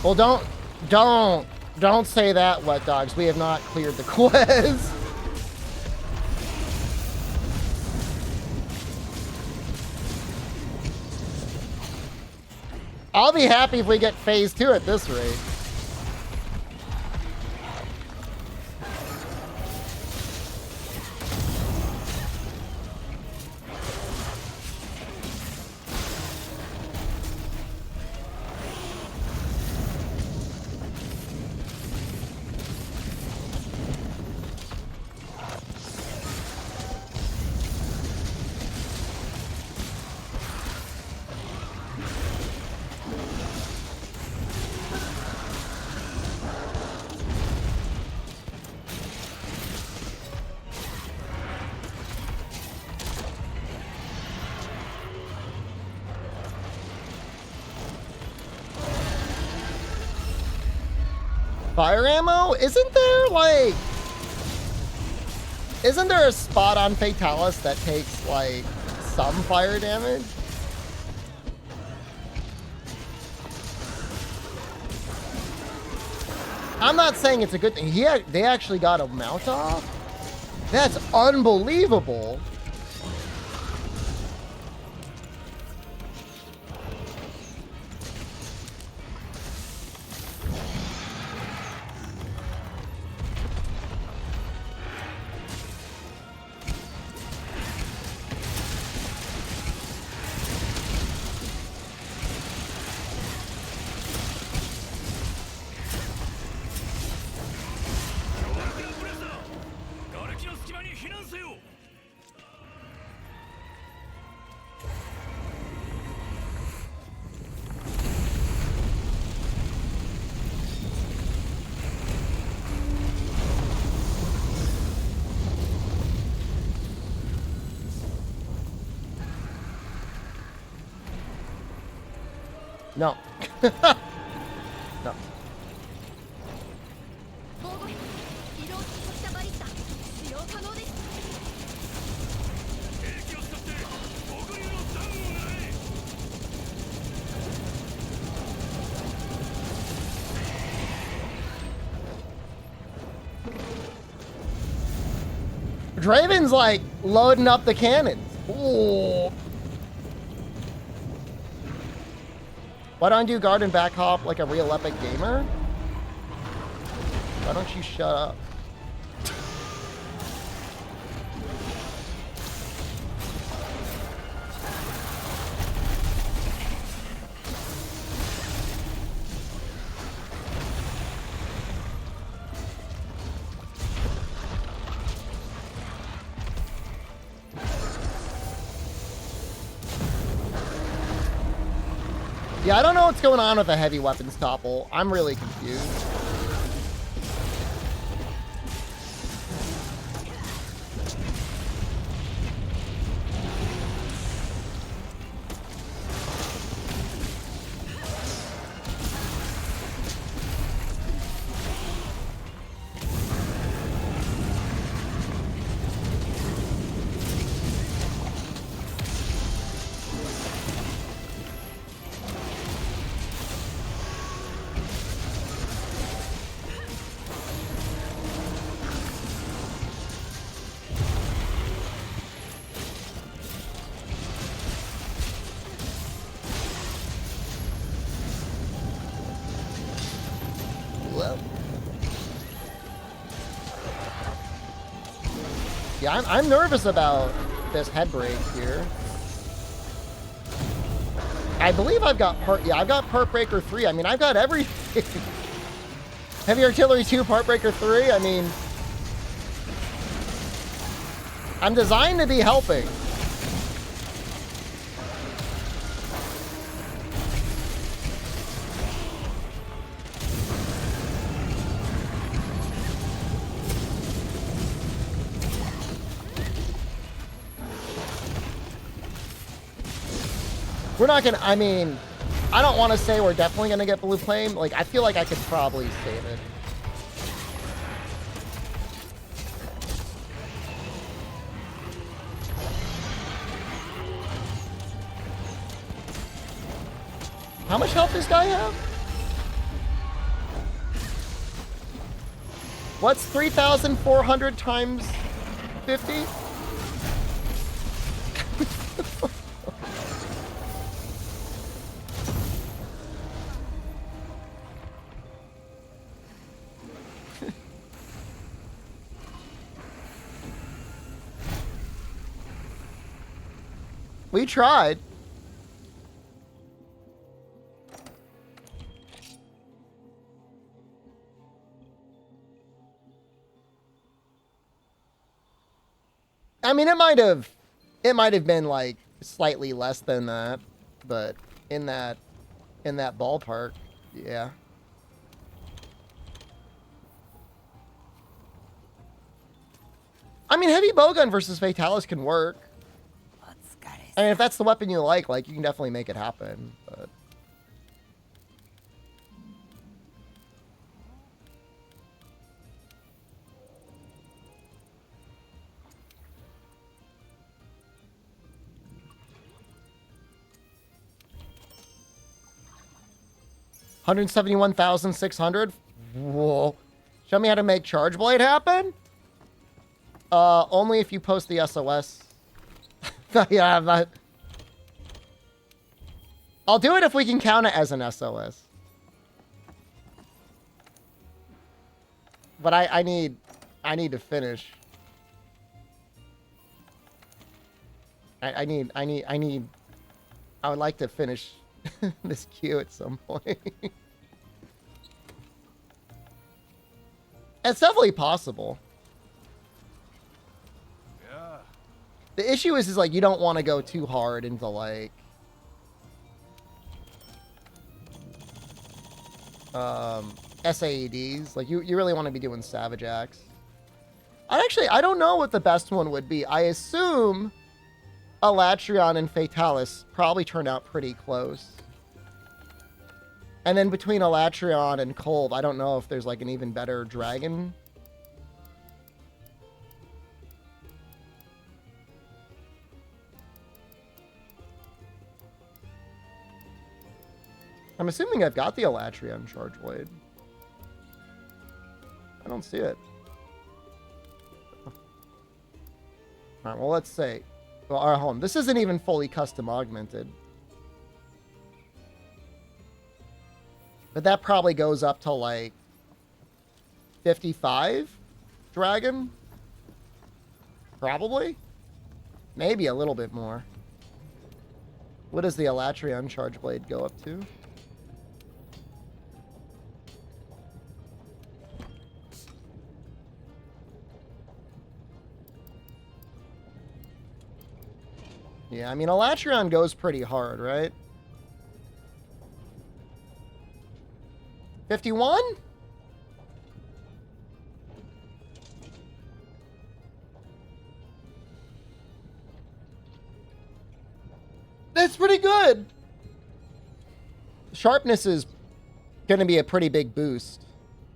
Well, don't say that, Wet Dogs. We have not cleared the quest. I'll be happy if we get phase 2 at this rate. Fire ammo? Isn't there a spot on Fatalis that takes, like, some fire damage? I'm not saying it's a good thing. They actually got a mount off? That's unbelievable. No. No. Draven's like loading up the cannons. Ooh. Why don't I do guard and back hop like a real epic gamer? Why don't you shut up? Yeah, I don't know what's going on with the heavy weapons topple. I'm really confused. Yeah, I'm nervous about this head break here. I believe I've got I've got Part Breaker 3. I mean, I've got everything. Heavy Artillery 2, Part Breaker 3. I mean, I'm designed to be helping. We're not gonna, I mean, I don't want to say we're definitely gonna get blue flame. Like, I feel like I could probably save it. How much health does this guy have? What's 3,400 times 50? We tried. I mean, it might have been like slightly less than that, but in that ballpark, yeah. I mean, heavy bowgun versus Fatalis can work. I mean, if that's the weapon you like you can definitely make it happen, but... $171,600? Whoa. Show me how to make Charge Blade happen? Only if you post the SOS. Yeah, but... I'll do it if we can count it as an SOS. But I need to finish. I would like to finish this queue at some point. It's definitely possible. Yeah. The issue is like you don't want to go too hard into like SAEDs. Like you really want to be doing Savage Axe. I don't know what the best one would be. I assume Alatreon and Fatalis probably turned out pretty close. And then between Alatreon and Kolb, I don't know if there's like an even better dragon. I'm assuming I've got the Alatreon Charge Blade. I don't see it. Alright, well, let's say... Well, our home. This isn't even fully custom augmented. But that probably goes up to, like, 55 dragon? Probably? Maybe a little bit more. What does the Alatreon Charge Blade go up to? Yeah, I mean, Alatreon goes pretty hard, right? 51? That's pretty good. Sharpness is going to be a pretty big boost.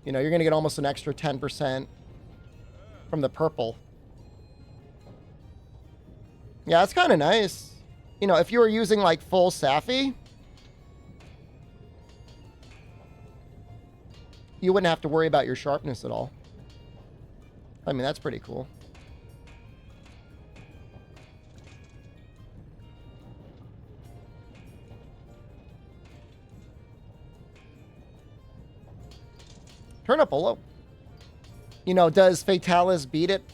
You know, you're going to get almost an extra 10% from the purple. Yeah, it's kind of nice. You know, if you were using, like, full Safi, you wouldn't have to worry about your sharpness at all. I mean, that's pretty cool. Turn up below. You know, does Fatalis beat it?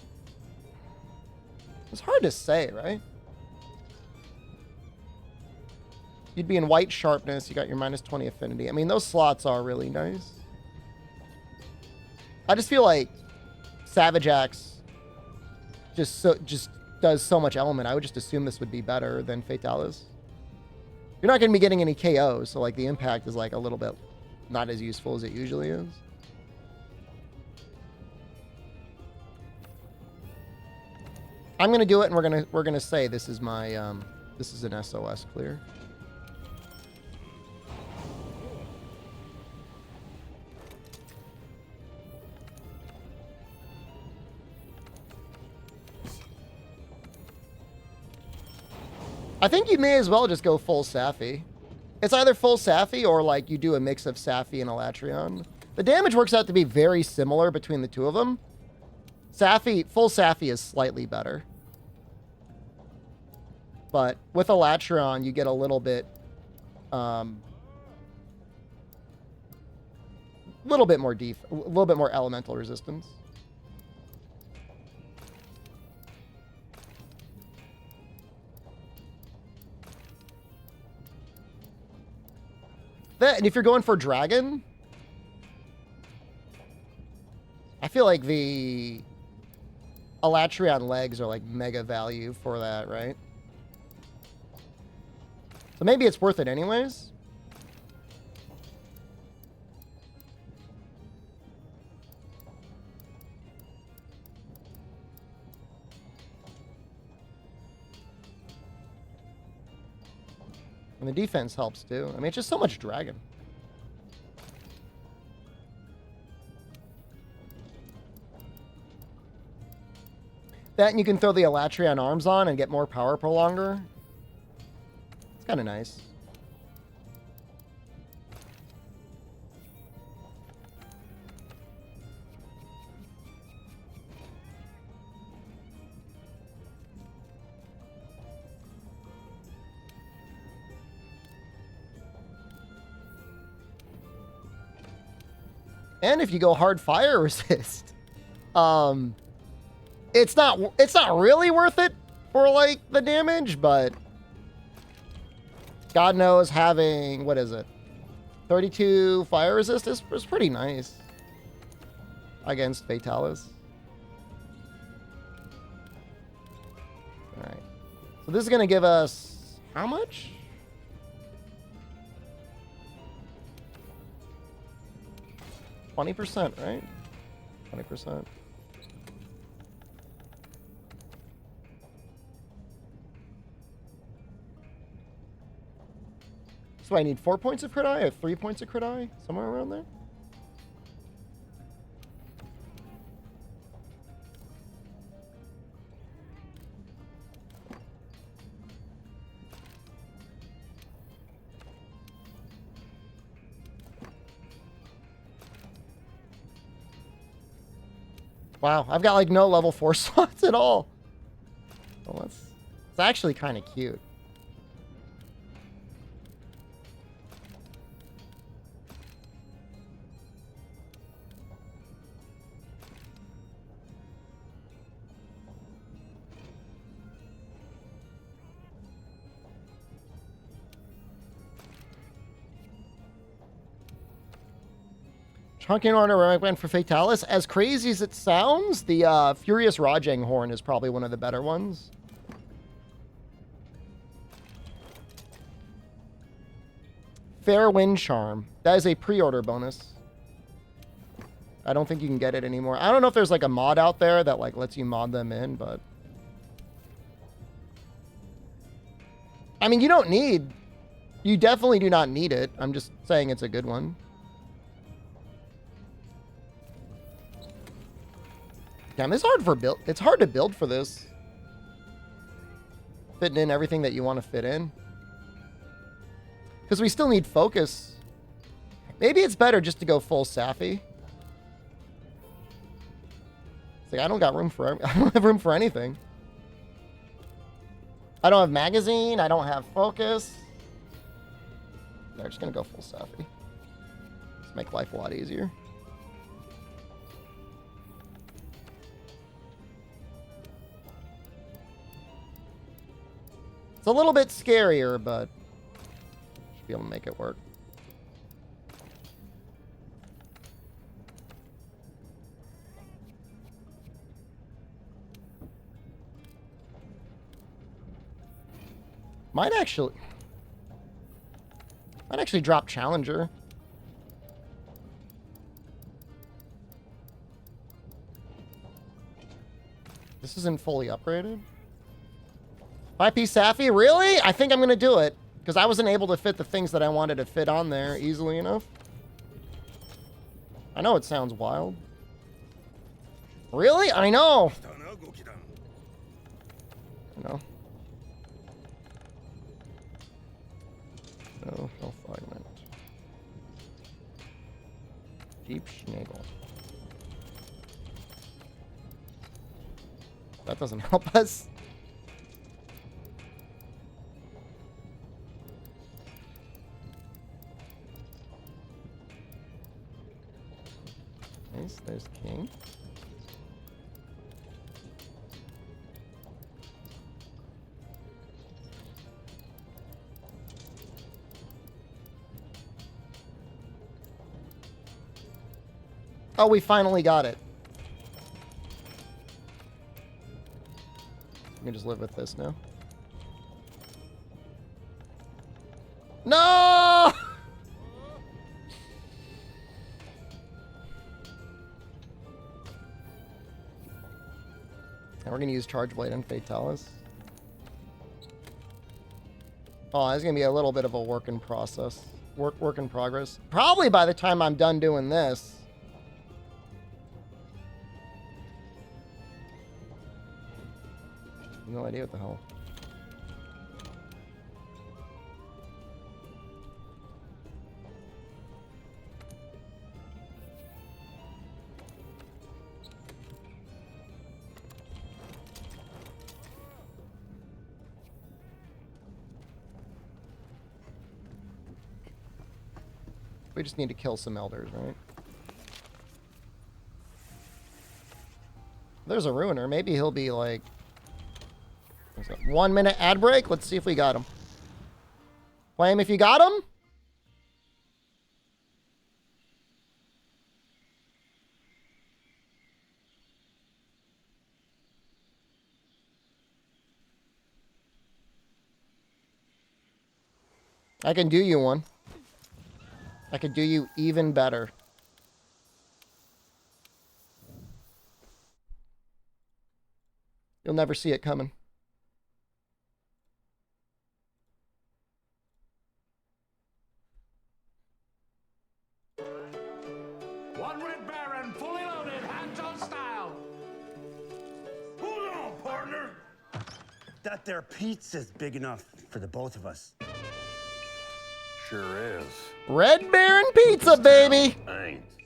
It's hard to say, right? You'd be in white sharpness. You got your -20 affinity. I mean, those slots are really nice. I just feel like Savage Axe just does so much element. I would just assume this would be better than Fatalis. You're not going to be getting any KOs, so like the impact is like a little bit not as useful as it usually is. I'm gonna do it, and we're gonna say this is my this is an SOS clear. I think you may as well just go full Safi. It's either full Safi or like you do a mix of Safi and Alatreon. The damage works out to be very similar between the two of them. Safi, full Safi is slightly better. But with Alatreon, you get a little bit more a little bit more elemental resistance. And if you're going for dragon, I feel like the Elatrion legs are like mega value for that, right? So maybe it's worth it anyways. And the defense helps too. I mean, it's just so much dragon. That and you can throw the Elatrion arms on and get more power prolonger. It's kind of nice. And if you go hard fire resist, it's not really worth it for like the damage, but God knows having, what is it, 32 fire resist is pretty nice against Fatalis. All right, so this is gonna give us how much? 20%, right? 20%. So I need 4 points of crit eye or 3 points of crit eye? Somewhere around there? Wow, I've got like no level 4 slots at all. Well, it's actually kind of cute. Trunking order where I went for Fatalis. As crazy as it sounds, the Furious Rajang Horn is probably one of the better ones. Fair Wind Charm. That is a pre-order bonus. I don't think you can get it anymore. I don't know if there's like a mod out there that like lets you mod them in, but I mean, you definitely do not need it. I'm just saying it's a good one. Damn, it's hard for build. It's hard to build for this. Fitting in everything that you want to fit in. Because we still need focus. Maybe it's better just to go full Safi. It's like I don't got room for. I don't have room for anything. I don't have magazine. I don't have focus. They're just gonna go full Safi. Just make life a lot easier. It's a little bit scarier, but should be able to make it work. Might actually drop Challenger. This isn't fully upgraded. 5-piece Safi? Really? I think I'm going to do it. Because I wasn't able to fit the things that I wanted to fit on there easily enough. I know it sounds wild. Really? I know. I know. No fragment. Deep Schnagel. That doesn't help us. Nice, there's King. Oh, we finally got it. We can just live with this now. No! And we're gonna use Charge Blade and Fatalis. Oh, that's gonna be a little bit of a work in process. Work in progress. Probably by the time I'm done doing this. No idea what the hell. We just need to kill some elders, right? There's a ruiner. Maybe he'll be like... 1 minute ad break. Let's see if we got him. Play him if you got him. I can do you one. I could do you even better. You'll never see it coming. One Red Baron, fully loaded, hands-on style. Hold on, partner. That there pizza's big enough for the both of us. Sure is. Red Baron Pizza, baby! Thanks.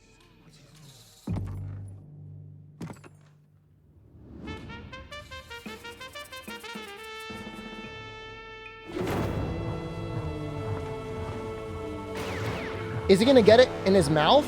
Is he gonna get it in his mouth?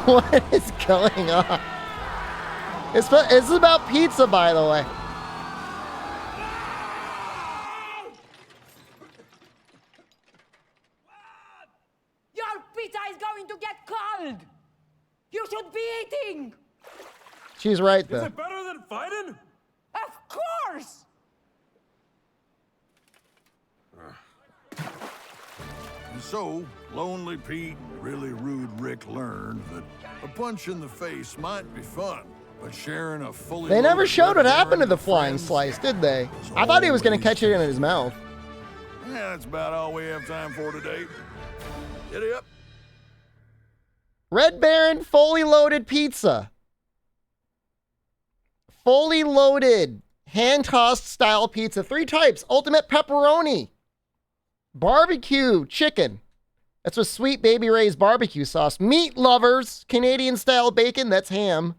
What is going on? It's about pizza, by the way. Your pizza is going to get cold. You should be eating. She's right, Is though. it better than fighting? Of course. So, Lonely Pete and really rude Rick learned that a punch in the face might be fun, but sharing a fully They never loaded showed what Red happened to Baron the with flying friends slice, did they? I thought he was gonna catch it in his mouth. Yeah, that's about all we have time for today. Giddy up. Red Baron fully loaded pizza. Fully loaded, hand-tossed style pizza. 3 types. Ultimate pepperoni. Barbecue chicken. That's with sweet Baby Ray's barbecue sauce. Meat lovers. Canadian style bacon. That's ham.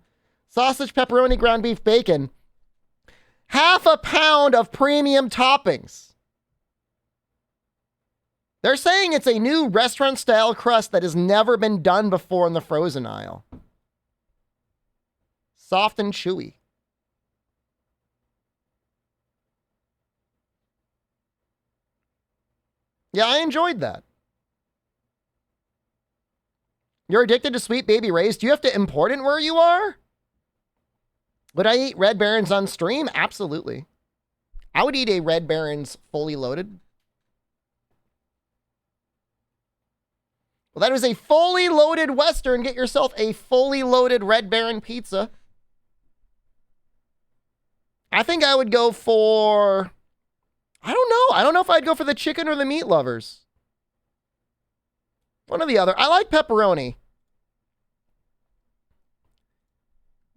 Sausage, pepperoni, ground beef, bacon. Half a pound of premium toppings. They're saying it's a new restaurant-style crust that has never been done before in the frozen aisle. Soft and chewy. Yeah, I enjoyed that. You're addicted to sweet Baby Ray's? Do you have to import it where you are? Would I eat Red Barons on stream? Absolutely. I would eat a Red Barons fully loaded. Well, that is a fully loaded Western. Get yourself a fully loaded Red Baron pizza. I think I would go for... I don't know. I don't know if I'd go for the chicken or the meat lovers. One or the other. I like pepperoni.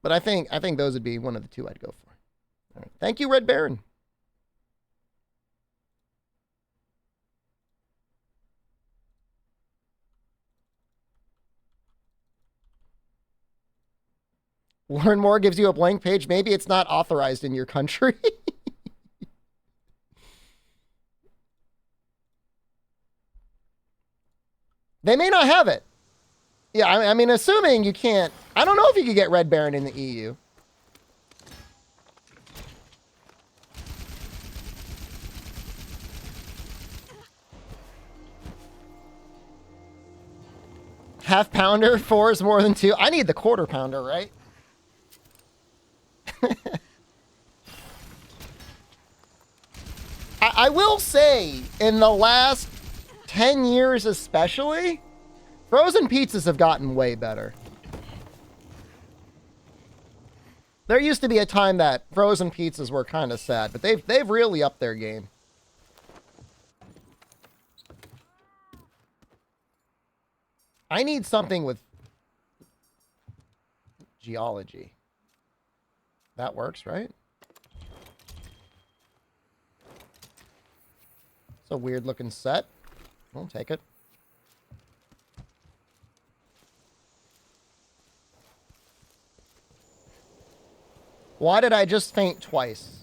But I think those would be one of the two I'd go for. All right. Thank you, Red Baron. Learn more gives you a blank page. Maybe it's not authorized in your country. They may not have it. Yeah, I mean, assuming you can't... I don't know if you could get Red Baron in the EU. Half pounder, 4 is more than 2. I need the quarter pounder, right? I will say, in the last 10 years especially, frozen pizzas have gotten way better. There used to be a time that frozen pizzas were kind of sad, but they've really upped their game. I need something with geology. That works, right? It's a weird looking set. I'll take it. Why did I just faint twice?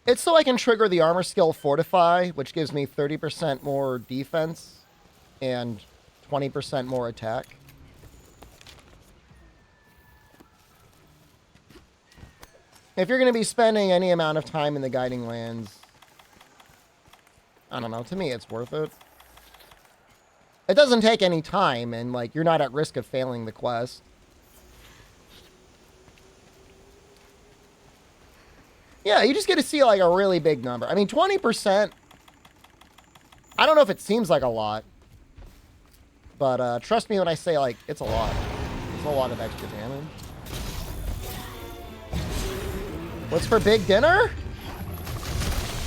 It's so I can trigger the armor skill Fortify, which gives me 30% more defense and 20% more attack. If you're going to be spending any amount of time in the Guiding Lands, I don't know, to me it's worth it. It doesn't take any time, and like you're not at risk of failing the quest. Yeah, you just get to see like a really big number. I mean, 20%, I don't know if it seems like a lot, but trust me when I say like it's a lot. It's a lot of extra damage. What's for big dinner?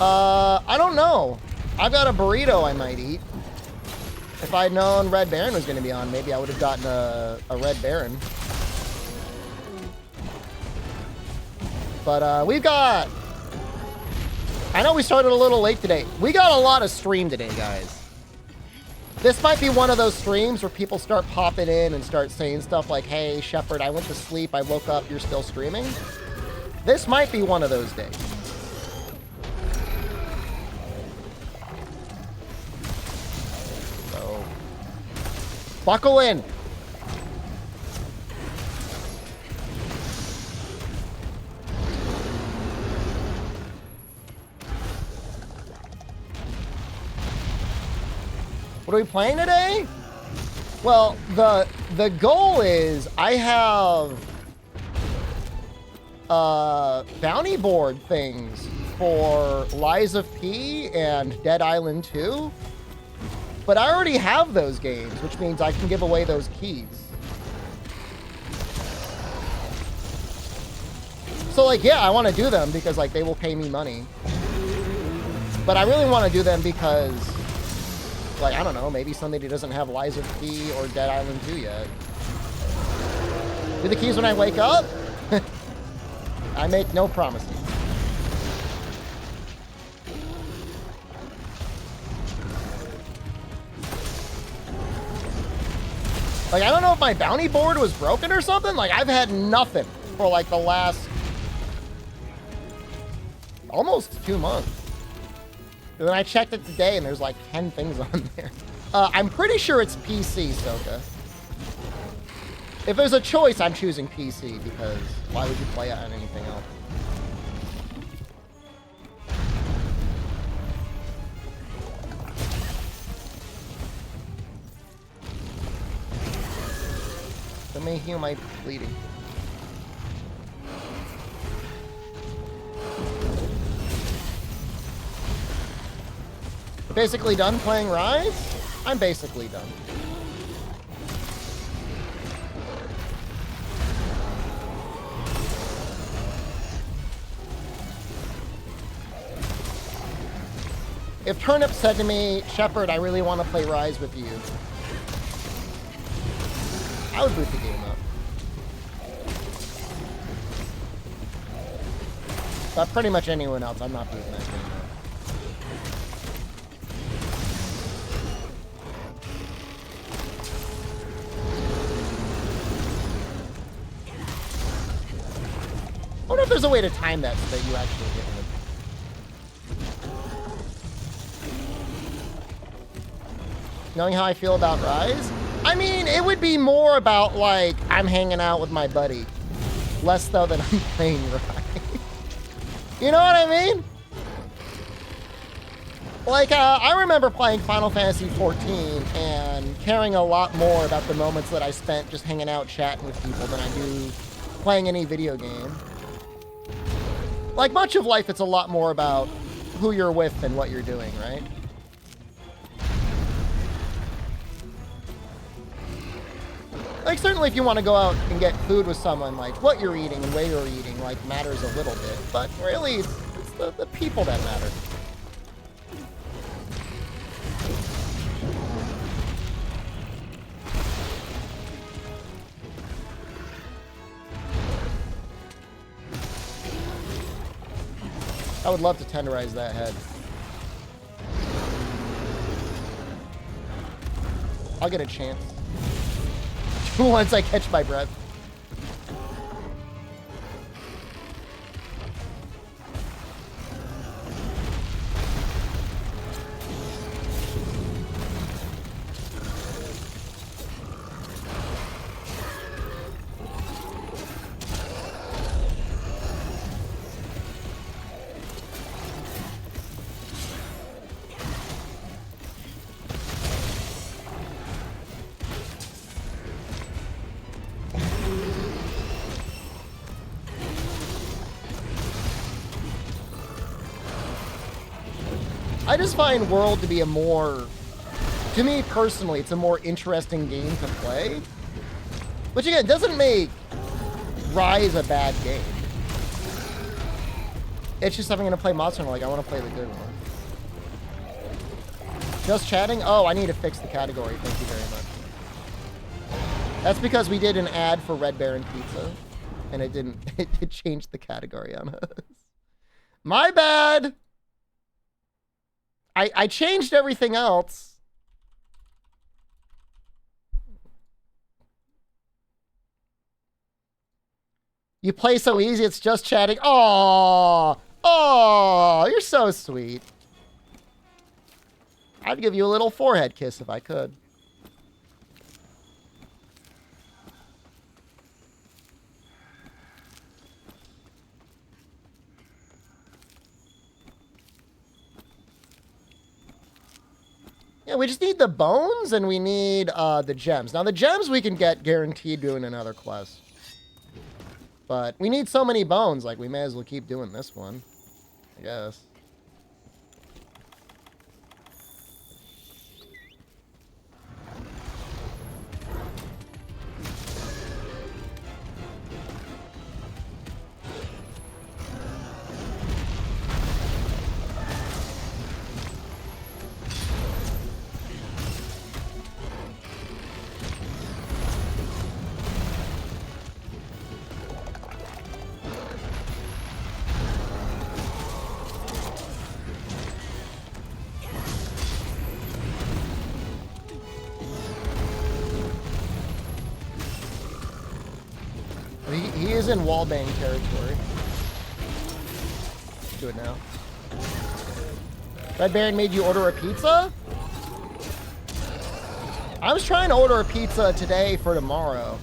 I don't know. I've got a burrito I might eat. If I'd known Red Baron was going to be on, maybe I would have gotten a Red Baron. But we've got... I know we started a little late today. We got a lot of stream today, guys. This might be one of those streams where people start popping in and start saying stuff like, hey, Shepard, I went to sleep, I woke up, you're still streaming. This might be one of those days. So, buckle in. What are we playing today? Well, the goal is I have bounty board things for Lies of P and Dead Island 2. But I already have those games, which means I can give away those keys. So like, yeah, I want to do them because like they will pay me money. But I really want to do them because, like, I don't know, maybe somebody doesn't have Lies of P or Dead Island 2 yet. Do the keys when I wake up? I make no promises. Like, I don't know if my bounty board was broken or something. Like, I've had nothing for, like, the last almost 2 months. And then I checked it today, and there's, like, 10 things on there. I'm pretty sure it's PC, Soka. If there's a choice, I'm choosing PC, because why would you play it on anything else? Let me heal my bleeding. Basically done playing Rise? I'm basically done. If Turnip said to me, Shepard, I really want to play Rise with you, I would boot the game up. But pretty much anyone else, I'm not booting that game up. there's a way to time that so that you actually hit it. Knowing how I feel about Rise? I mean, it would be more about, like, I'm hanging out with my buddy. Less so than I'm playing Rise. You know what I mean? Like, I remember playing Final Fantasy XIV and caring a lot more about the moments that I spent just hanging out chatting with people than I do playing any video game. Like, much of life, it's a lot more about who you're with and what you're doing, right? Like, certainly if you want to go out and get food with someone, like, what you're eating and where you're eating, like, matters a little bit. But really, it's the people that matter. I would love to tenderize that head. I'll get a chance. Once I catch my breath. I just find World to be a more, to me personally, it's a more interesting game to play. Which again, doesn't make Rise a bad game. It's just if I'm going to play Monster Hunter, like, I want to play the good one. Just chatting? Oh, I need to fix the category. Thank you very much. That's because we did an ad for Red Baron Pizza, and it didn't, it changed the category on us. My bad! I changed everything else. You play so easy, it's just chatting. Aww! Aww! You're so sweet. I'd give you a little forehead kiss if I could. Yeah, we just need the bones and we need the gems. Now, the gems we can get guaranteed doing another quest. But we need so many bones, like, we may as well keep doing this one, I guess. He is in wallbang territory. Let's do it now. Red Baron made you order a pizza? I was trying to order a pizza today for tomorrow.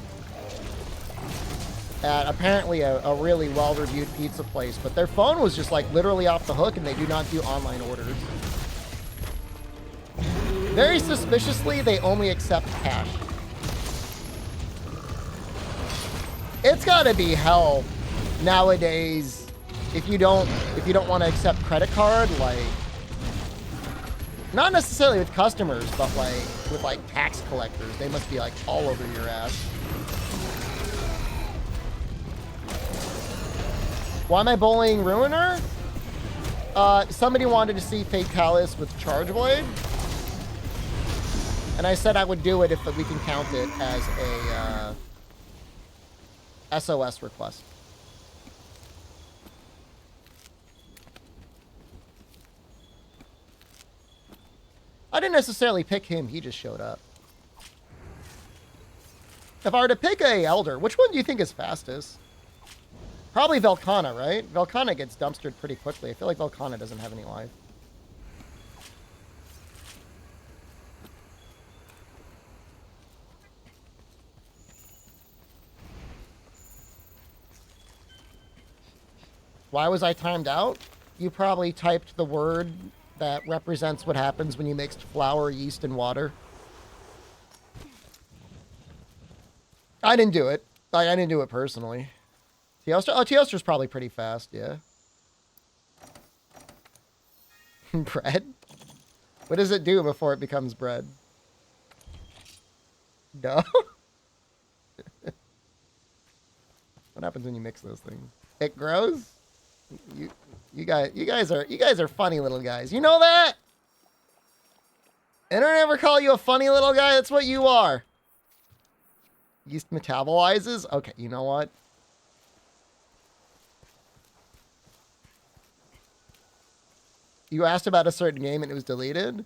At apparently a really well-reviewed pizza place, but their phone was just like literally off the hook and they do not do online orders. Very suspiciously, they only accept cash. It's gotta be hell nowadays if you don't want to accept credit card, like, not necessarily with customers, but like with like tax collectors. They must be like all over your ass. Why am I bullying Ruiner? Somebody wanted to see Fatalis with Charge Blade. And I said I would do it if we can count it as a SOS request. I didn't necessarily pick him, he just showed up. If I were to pick a Elder, which one do you think is fastest? Probably Velkhana, right? Velkhana gets dumpstered pretty quickly. I feel like Velkhana doesn't have any life. Why was I timed out? You probably typed the word that represents what happens when you mixed flour, yeast, and water. I didn't do it. Like, I didn't do it personally. Teostra? Oh, Teostra's probably pretty fast, yeah. Bread? What does it do before it becomes bread? No? What happens when you mix those things? It grows? You guys are funny little guys. You know that? I don't ever call you a funny little guy. That's what you are. Yeast metabolizes? Okay, you know what? You asked about a certain game and it was deleted?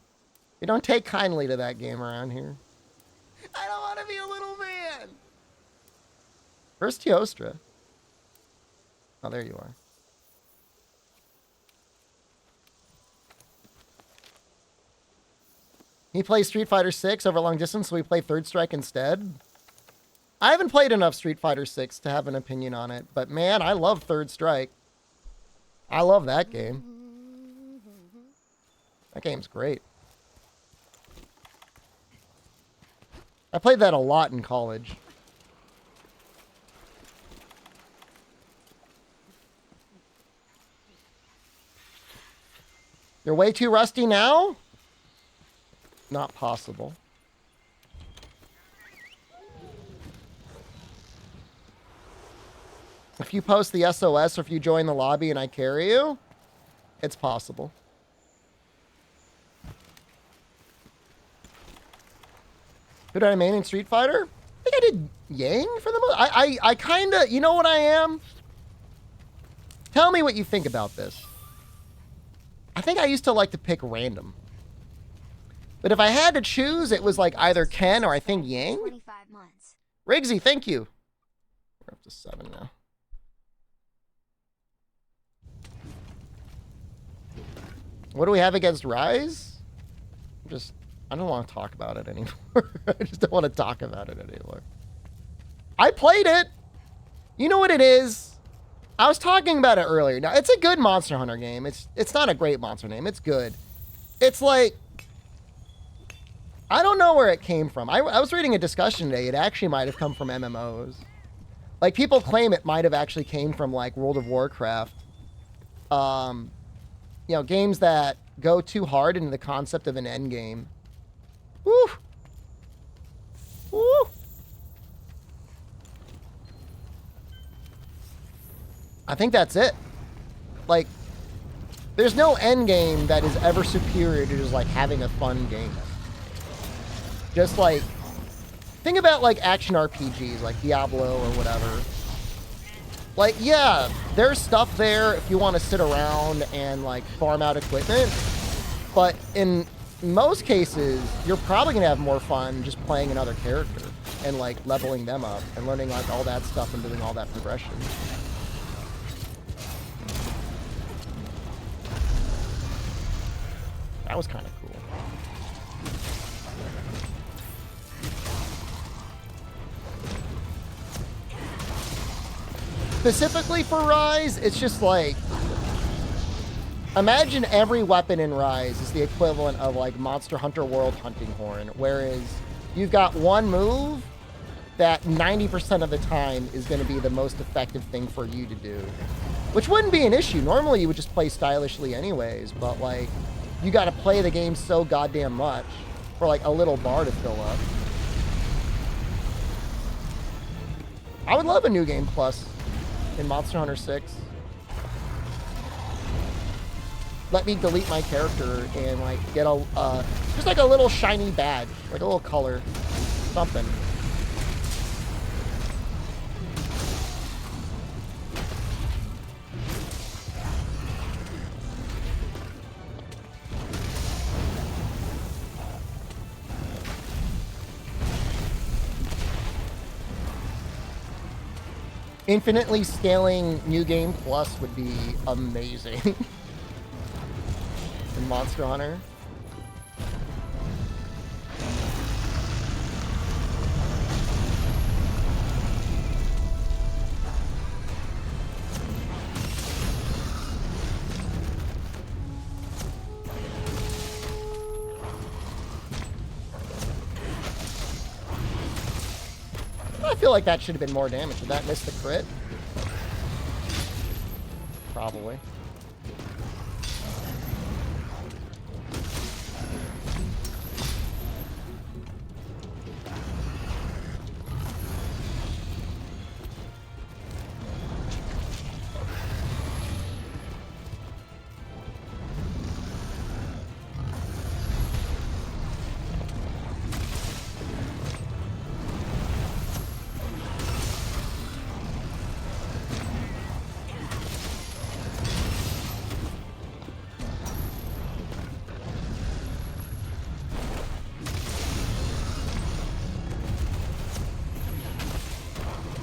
You don't take kindly to that game around here. I don't want to be a little man. Where's Teostra? Oh, there you are. He plays Street Fighter 6 over long distance, so we play Third Strike instead. I haven't played enough Street Fighter 6 to have an opinion on it, but man, I love Third Strike. I love that game. That game's great. I played that a lot in college. You're way too rusty now? Not possible. If you post the SOS or if you join the lobby and I carry you, it's possible. Who did I main in Street Fighter? I think I did Yang for the most. I kind of, you know what I am? Tell me what you think about this. I think I used to like to pick random. But if I had to choose, it was like either Ken or I think Yang. 25 months. Riggsy, thank you. We're up to 7 now. What do we have against Rise? I don't want to talk about it anymore. I just don't want to talk about it anymore. I played it. You know what it is? I was talking about it earlier. Now, it's a good Monster Hunter game. It's not a great Monster name. It's good. It's like, I don't know where it came from. I was reading a discussion today. It actually might have come from MMOs. Like, people claim it might have actually came from, like, World of Warcraft. You know, games that go too hard into the concept of an end game. Woo! Woo! I think that's it. Like, there's no end game that is ever superior to just, like, having a fun game. Just, like, think about, like, action RPGs, like Diablo or whatever. Like, yeah, there's stuff there if you want to sit around and, like, farm out equipment. But in most cases, you're probably going to have more fun just playing another character and, like, leveling them up and learning, like, all that stuff and doing all that progression. That was kind of cool. Specifically for Rise, it's just like, imagine every weapon in Rise is the equivalent of like Monster Hunter World Hunting Horn, whereas you've got one move that 90% of the time is going to be the most effective thing for you to do, which wouldn't be an issue. Normally you would just play stylishly anyways, but like, you got to play the game so goddamn much for like a little bar to fill up. I would love a new game plus in Monster Hunter 6. Let me delete my character and like get a just like a little shiny badge, like a little color, something. Infinitely scaling New Game Plus would be amazing. In Monster Hunter. I feel like that should have been more damage. Did that miss the crit? Probably.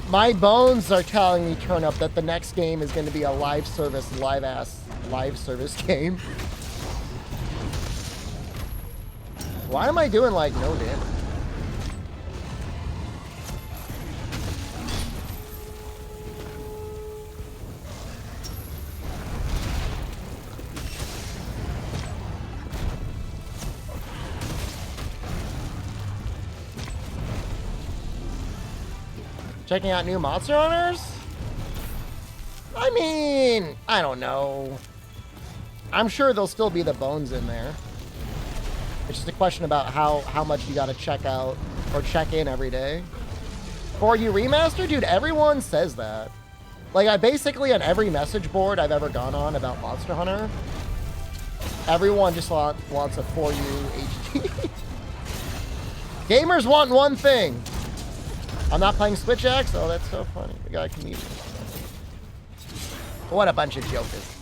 My bones are telling me, Turn Up, that the next game is going to be a live service game. Why am I doing, like, no damage? Checking out new Monster Hunters? I mean, I don't know. I'm sure there'll still be the bones in there. It's just a question about how much you gotta check out or check in every day. For you remaster? Dude, everyone says that. Like, I basically, on every message board I've ever gone on about Monster Hunter, everyone just wants a For You HD. Gamers want one thing. I'm not playing Switch X? Oh, that's so funny. The guy can use it. What a bunch of jokers.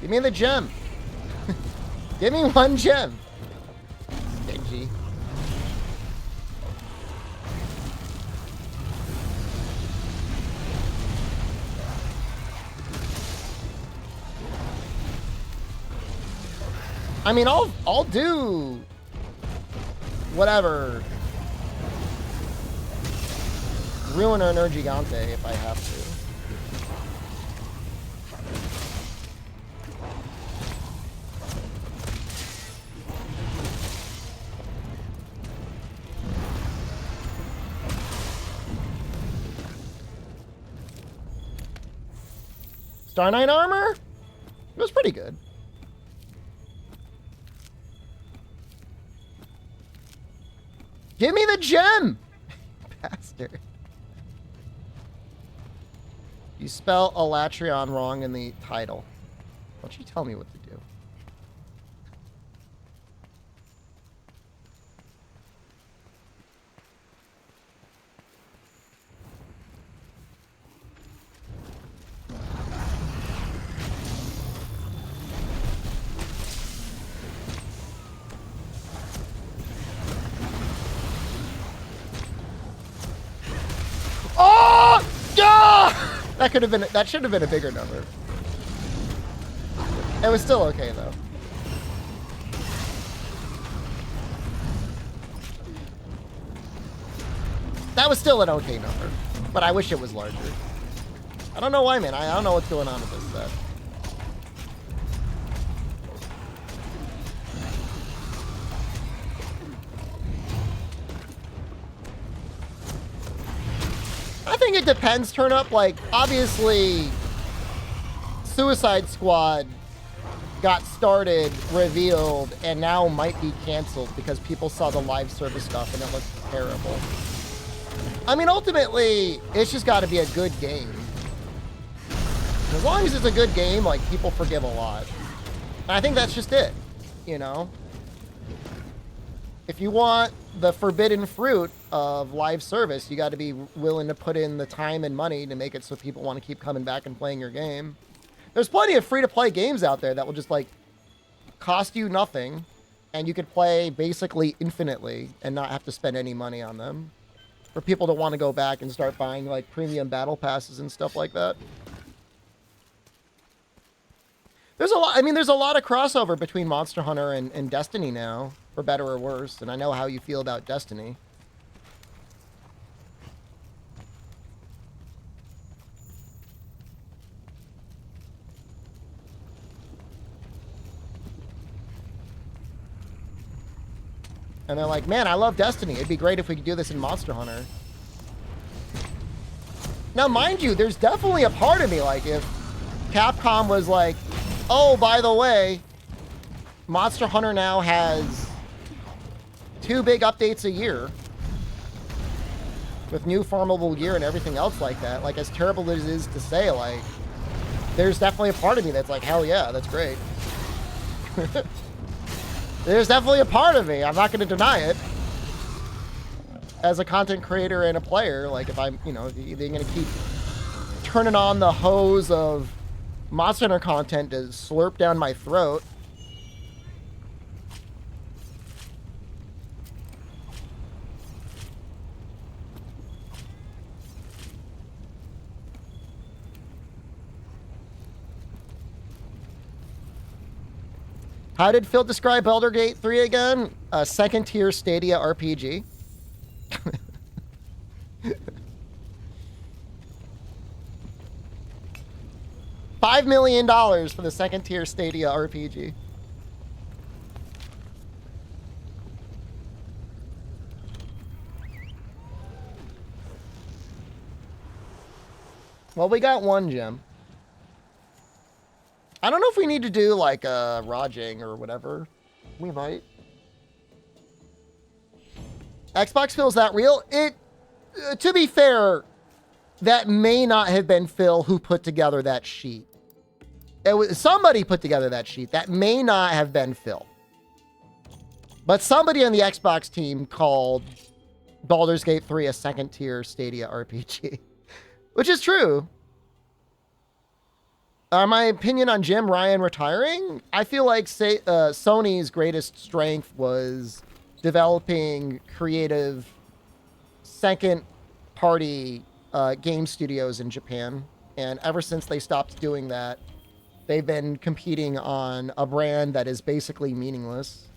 Give me the gem. Give me one gem. Stingy. I mean, I'll do whatever. Ruin or Gigante if I have to. Star Knight armor? It was pretty good. Give me the gem! Bastard. You spell Alatreon wrong in the title. Why don't you tell me what to do? Oh! Ah! That should have been a bigger number. It was still okay though. That was still an okay number, but I wish it was larger. I don't know why, man. I don't know what's going on with this set. I think it depends, Turn Up. Like, obviously, Suicide Squad got started, revealed, and now might be canceled because people saw the live service stuff and it looked terrible. I mean, ultimately, it's just got to be a good game. As long as it's a good game, like, people forgive a lot. And I think that's just it, you know? If you want the forbidden fruit of live service, you got to be willing to put in the time and money to make it so people want to keep coming back and playing your game. There's plenty of free-to-play games out there that will just, like, cost you nothing, and you could play basically infinitely and not have to spend any money on them. For people to want to go back and start buying, like, premium battle passes and stuff like that. There's a lot, I mean, there's a lot of crossover between Monster Hunter and Destiny now, for better or worse, and I know how you feel about Destiny. And they're like, man, I love Destiny. It'd be great if we could do this in Monster Hunter. Now, mind you, there's definitely a part of me, like, if Capcom was like, oh, by the way, Monster Hunter now has 2 big updates a year with new farmable gear and everything else like that. Like, as terrible as it is to say, like, there's definitely a part of me that's like, hell yeah, that's great. There's definitely a part of me. I'm not going to deny it. As a content creator and a player, like, if I'm, you know, they're going to keep turning on the hose of Monster Hunter content to slurp down my throat. How did Phil describe Baldur's Gate 3 again? A second-tier Stadia RPG. $5 million for the second-tier Stadia RPG. Well, we got 1 gem. I don't know if we need to do, like, Rajang or whatever. We might. Xbox feels that real? It, to be fair, that may not have been Phil who put together that sheet. It was somebody put together that sheet. That may not have been Phil. But somebody on the Xbox team called Baldur's Gate 3 a second-tier Stadia RPG. Which is true. My opinion on Jim Ryan retiring? I feel like Sony's greatest strength was developing creative second-party game studios in Japan. And ever since they stopped doing that, they've been competing on a brand that is basically meaningless.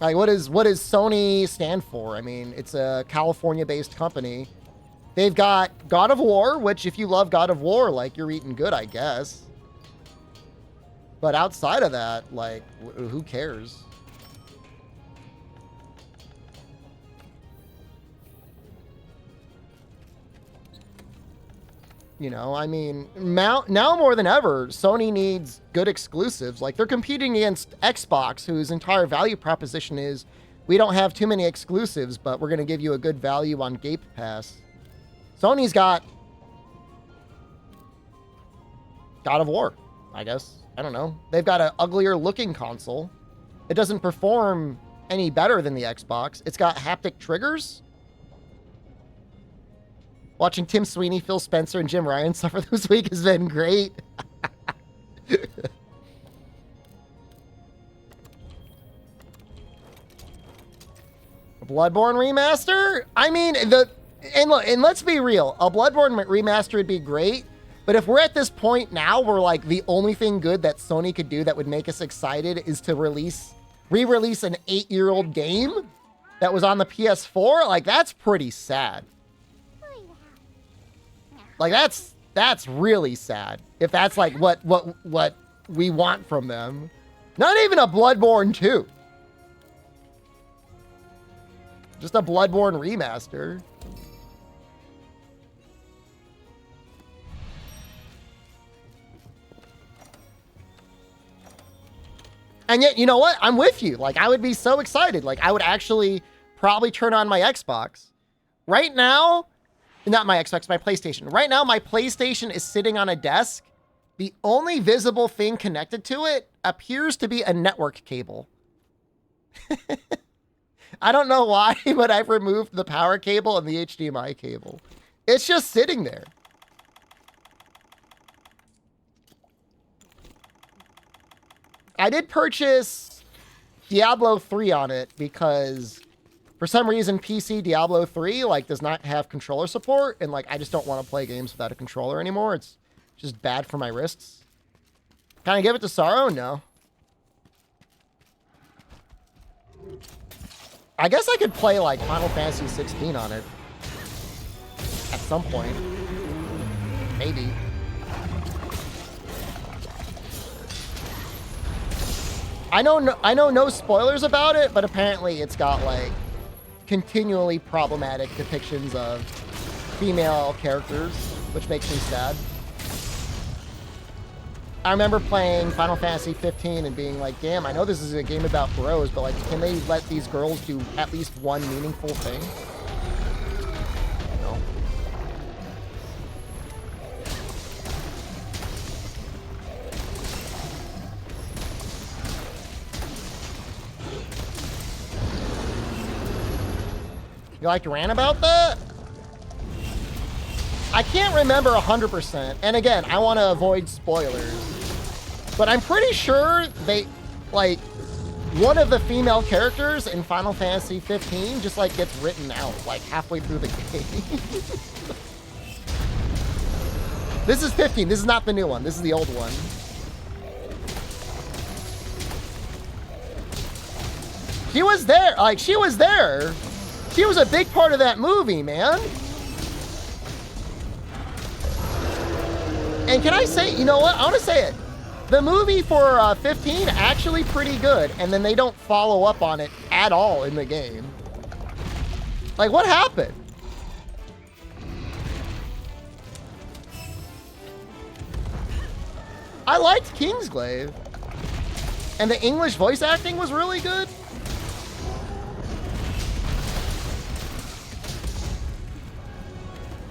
Like, what does Sony stand for? I mean, it's a California-based company. They've got God of War, which if you love God of War, like, you're eating good, I guess. But outside of that, like, who cares? You know, I mean, now more than ever, Sony needs good exclusives. Like, they're competing against Xbox, whose entire value proposition is, we don't have too many exclusives, but we're going to give you a good value on Game Pass. Sony's got God of War, I guess. I don't know. They've got an uglier looking console. It doesn't perform any better than the Xbox. It's got haptic triggers. Watching Tim Sweeney, Phil Spencer, and Jim Ryan suffer this week has been great. A Bloodborne remaster? I mean, and let's be real. A Bloodborne remaster would be great, but if we're at this point now where, like, the only thing good that Sony could do that would make us excited is to re-release an 8-year-old game that was on the PS4, like, that's pretty sad. Like, that's really sad. If that's, like, what we want from them. Not even a Bloodborne 2. Just a Bloodborne remaster. And yet, you know what? I'm with you. Like, I would be so excited. Like, I would actually probably turn on my Xbox. Right now, not my Xbox, my PlayStation. Right now, my PlayStation is sitting on a desk The only visible thing connected to it appears to be a network cable. I don't know why, but I've removed the power cable and the HDMI cable. It's just sitting there. I did purchase Diablo 3 on it because for some reason PC Diablo 3 like does not have controller support, and like I just don't want to play games without a controller anymore. It's just bad for my wrists. Can I give it to Sorrow? No. I guess I could play like Final Fantasy 16 on it at some point. Maybe. I know no spoilers about it, but apparently it's got like continually problematic depictions of female characters, which makes me sad. I remember playing Final Fantasy 15 and being like, damn, I know this is a game about bros, but like, can they let these girls do at least one meaningful thing? No. You like to rant about that? I can't remember 100%. And again, I want to avoid spoilers. But I'm pretty sure they, like, one of the female characters in Final Fantasy 15 just, like, gets written out, like, halfway through the game. This is 15. This is not the new one. This is the old one. She was there. Like, she was there. She was a big part of that movie, man. And can I say, you know what? I want to say it. The movie for 15, actually pretty good. And then they don't follow up on it at all in the game. Like, what happened? I liked Kingsglaive. And the English voice acting was really good.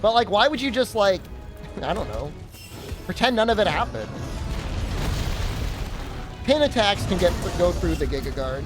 But, like, why would you just, like, I don't know, pretend none of it happened? Pin attacks can go through the Giga Guard.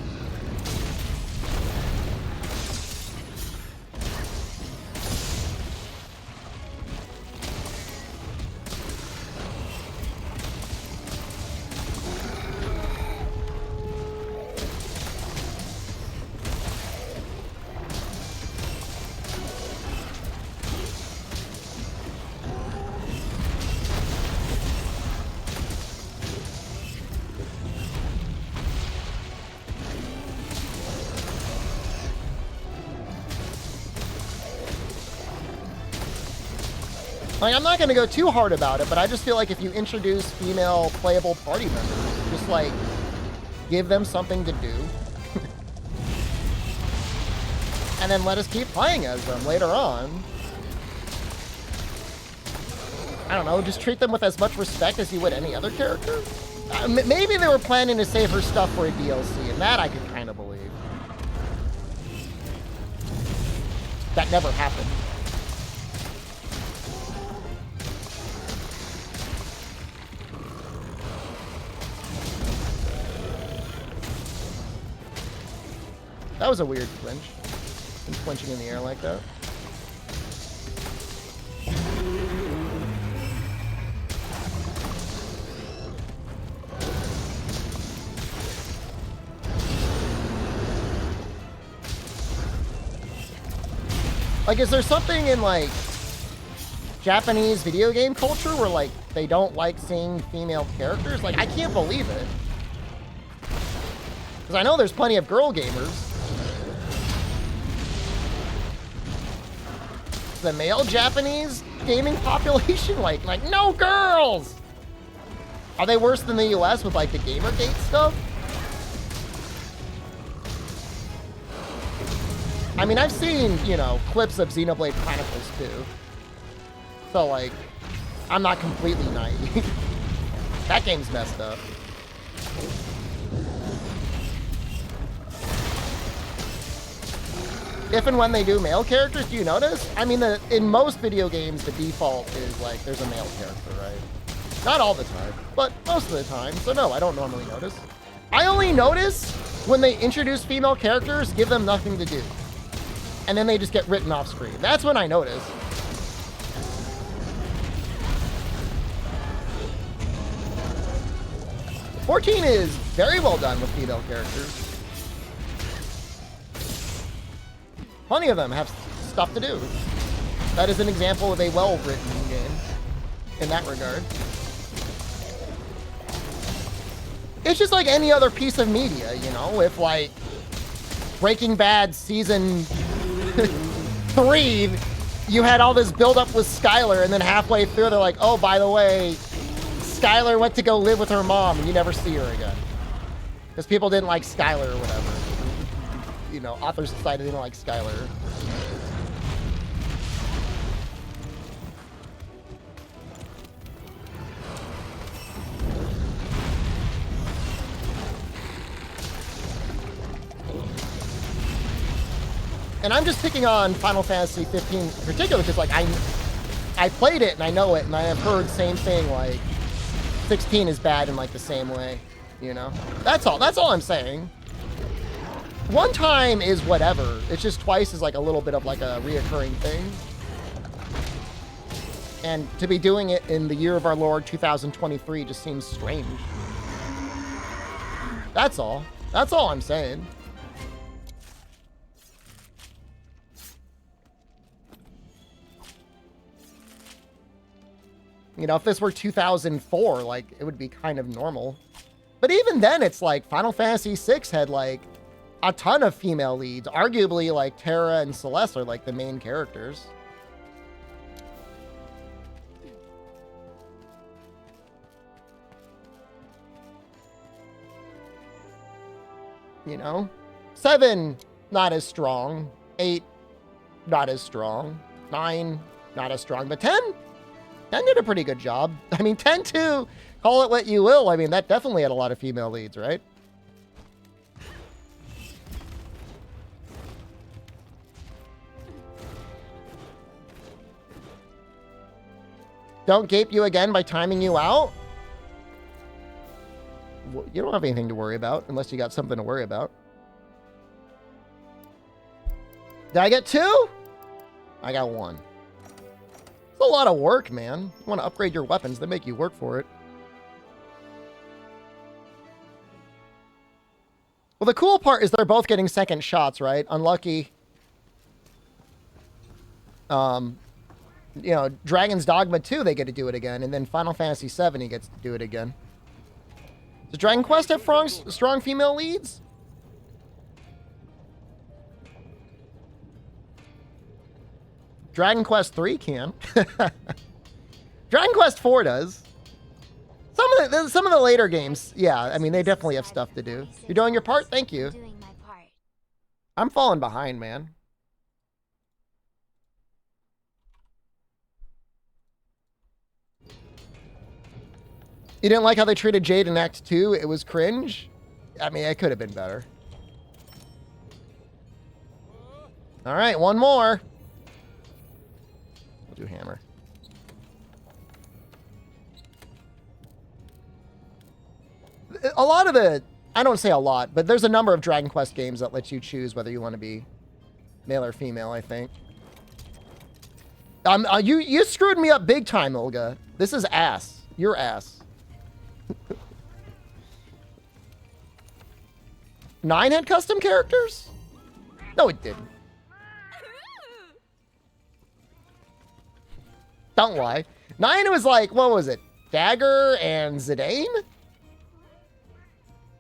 Like, I'm not going to go too hard about it, but I just feel like if you introduce female playable party members, just, like, give them something to do. And then let us keep playing as them later on. I don't know, just treat them with as much respect as you would any other character. Maybe they were planning to save her stuff for a DLC, and that I could kind of believe. That never happened. That was a weird flinch. And flinching in the air like that. Like, is there something in, like, Japanese video game culture where, like, they don't like seeing female characters? Like, I can't believe it. Because I know there's plenty of girl gamers. The male Japanese gaming population, like no girls. Are they worse than the US with like the Gamergate stuff? I mean, I've seen, you know, clips of Xenoblade Chronicles too. So like, I'm not completely naive. That game's messed up. If and when they do male characters, do you notice? I mean, in most video games, the default is like there's a male character, right? Not all the time, but most of the time. So no, I don't normally notice. I only notice when they introduce female characters, give them nothing to do. And then they just get written off screen. That's when I notice. "14 is very well done with female characters. Plenty of them have stuff to do. That is an example of a well-written game in that regard. It's just like any other piece of media, you know? If, like, Breaking Bad season 3, you had all this build-up with Skylar, and then halfway through, they're like, oh, by the way, Skylar went to go live with her mom, and you never see her again. Because people didn't like Skylar or whatever. You know, authors decided they didn't like Skylar. And I'm just picking on Final Fantasy 15 in particular because, like, I played it and I know it, and I have heard the same thing, like, 16 is bad in, like, the same way, you know? That's all I'm saying. One time is whatever. It's just twice is, like, a little bit of, like, a reoccurring thing. And to be doing it in the year of our Lord 2023 just seems strange. That's all. That's all I'm saying. You know, if this were 2004, like, it would be kind of normal. But even then, it's like Final Fantasy VI had, like, a ton of female leads. Arguably, like, Terra and Celeste are, like, the main characters. You know? 7, not as strong. 8, not as strong. 9, not as strong. But 10 did a pretty good job. I mean, 10 too, call it what you will. I mean, that definitely had a lot of female leads, right? Don't gape you again by timing you out? Well, you don't have anything to worry about unless you got something to worry about. Did I get 2? I got 1. It's a lot of work, man. You want to upgrade your weapons, they make you work for it. Well, the cool part is they're both getting second shots, right? Unlucky. You know, Dragon's Dogma 2, they get to do it again. And then Final Fantasy 7, he gets to do it again. Does Dragon Quest have strong female leads? Dragon Quest 3 can. Dragon Quest 4 does. Some of the later games, yeah, I mean, they definitely have stuff to do. You're doing your part? Thank you. Doing my part. I'm falling behind, man. You didn't like how they treated Jade in Act 2? It was cringe? I mean, it could have been better. All right, one more. We'll do hammer. A lot of the, I don't say a lot, but there's a number of Dragon Quest games that let you choose whether you want to be male or female, I think. You screwed me up big time, Olga. This is ass. You're ass. 9 had custom characters? No, it didn't. Don't lie. 9 was like, what was it? Dagger and Zidane?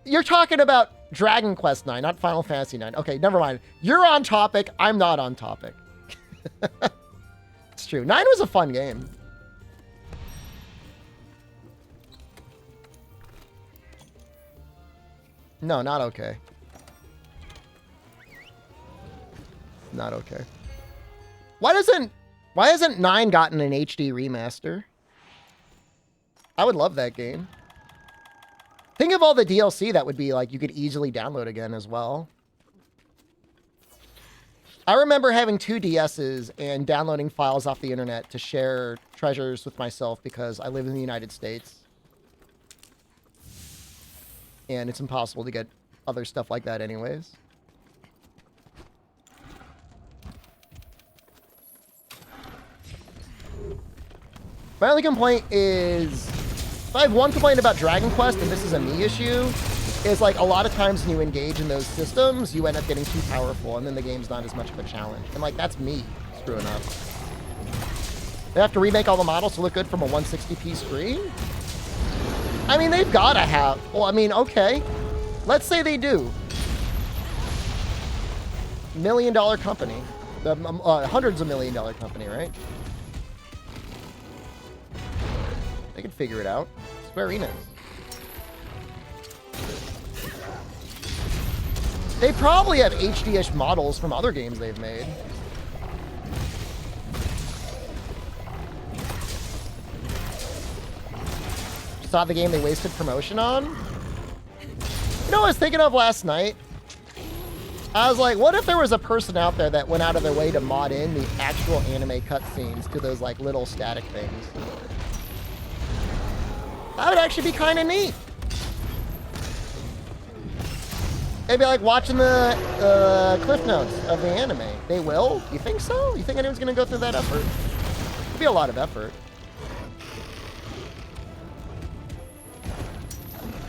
You're talking about Dragon Quest 9, not Final Fantasy 9. Okay, never mind. You're on topic. I'm not on topic. It's true. 9 was a fun game. No, not okay. Not okay. Why hasn't 9 gotten an HD remaster? I would love that game. Think of all the DLC that would be like you could easily download again as well. I remember having 2 DSs and downloading files off the internet to share treasures with myself because I live in the United States. And it's impossible to get other stuff like that anyways. My only complaint is, if I have one complaint about Dragon Quest, and this is a me issue, is like a lot of times when you engage in those systems, you end up getting too powerful, and then the game's not as much of a challenge. And like, that's me screwing up. They have to remake all the models to look good from a 160p screen? I mean, they've got to have, well, I mean, okay. Let's say they do. $1 million company. Hundreds of $1 million company, right? They can figure it out. Square Enix. They probably have HD-ish models from other games they've made. Saw the game they wasted promotion on? You know what I was thinking of last night? I was like, what if there was a person out there that went out of their way to mod in the actual anime cutscenes to those like little static things? That would actually be kind of neat. It'd be like watching the cliff notes of the anime. They will? You think so? You think anyone's going to go through that effort? It'd be a lot of effort.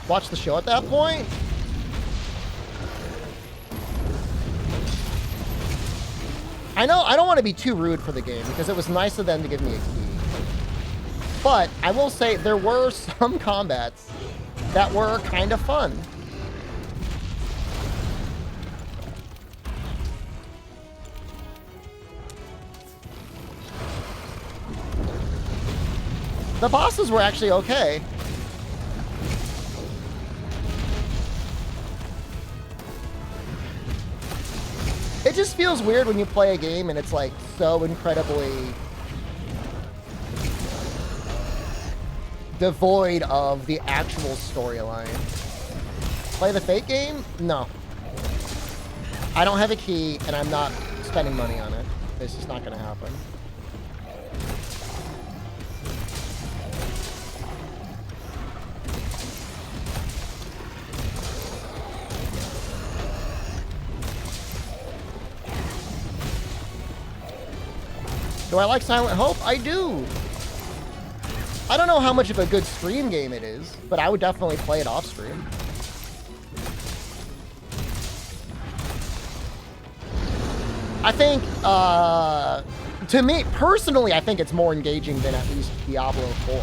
Watch the show at that point? I know, I don't want to be too rude for the game because it was nice of them to give me a key. But I will say there were some combats that were kind of fun. The bosses were actually okay. It just feels weird when you play a game and it's like so incredibly devoid of the actual storyline. Play the Fate game? No. I don't have a key and I'm not spending money on it. It's just not gonna happen. Do I like Silent Hope? I do. I don't know how much of a good stream game it is, but I would definitely play it off stream. I think, to me, personally, I think it's more engaging than at least Diablo 4.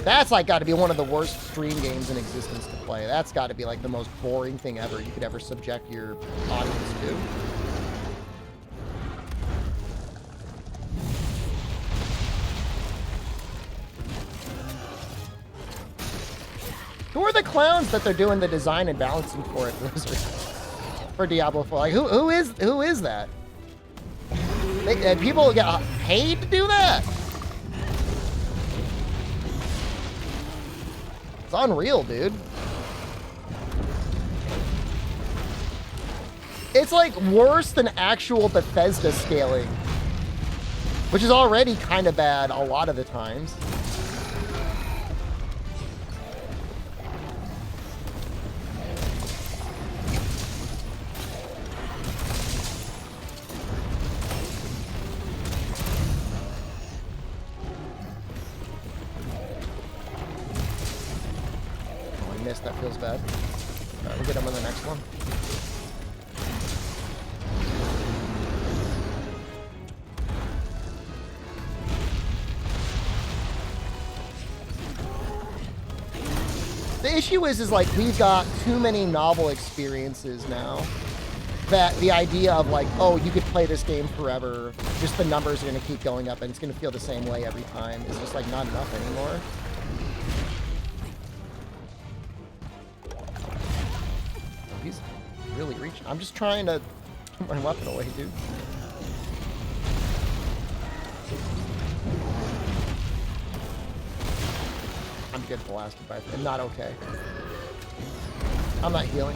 That's like got to be one of the worst stream games in existence to play. That's got to be like the most boring thing ever you could ever subject your audience to. Who are the clowns that they're doing the design and balancing for at Blizzard? For Diablo 4? Like, who is that? People get paid to do that? It's unreal, dude. It's like worse than actual Bethesda scaling, which is already kind of bad a lot of the times. That feels bad. Alright, we'll get him on the next one. The issue is like we've got too many novel experiences now that the idea of like, oh, you could play this game forever, just the numbers are going to keep going up and it's going to feel the same way every time is just like not enough anymore. He's really reaching. I'm just trying to put my weapon away, dude. I'm getting blasted by it. I'm not okay. I'm not healing.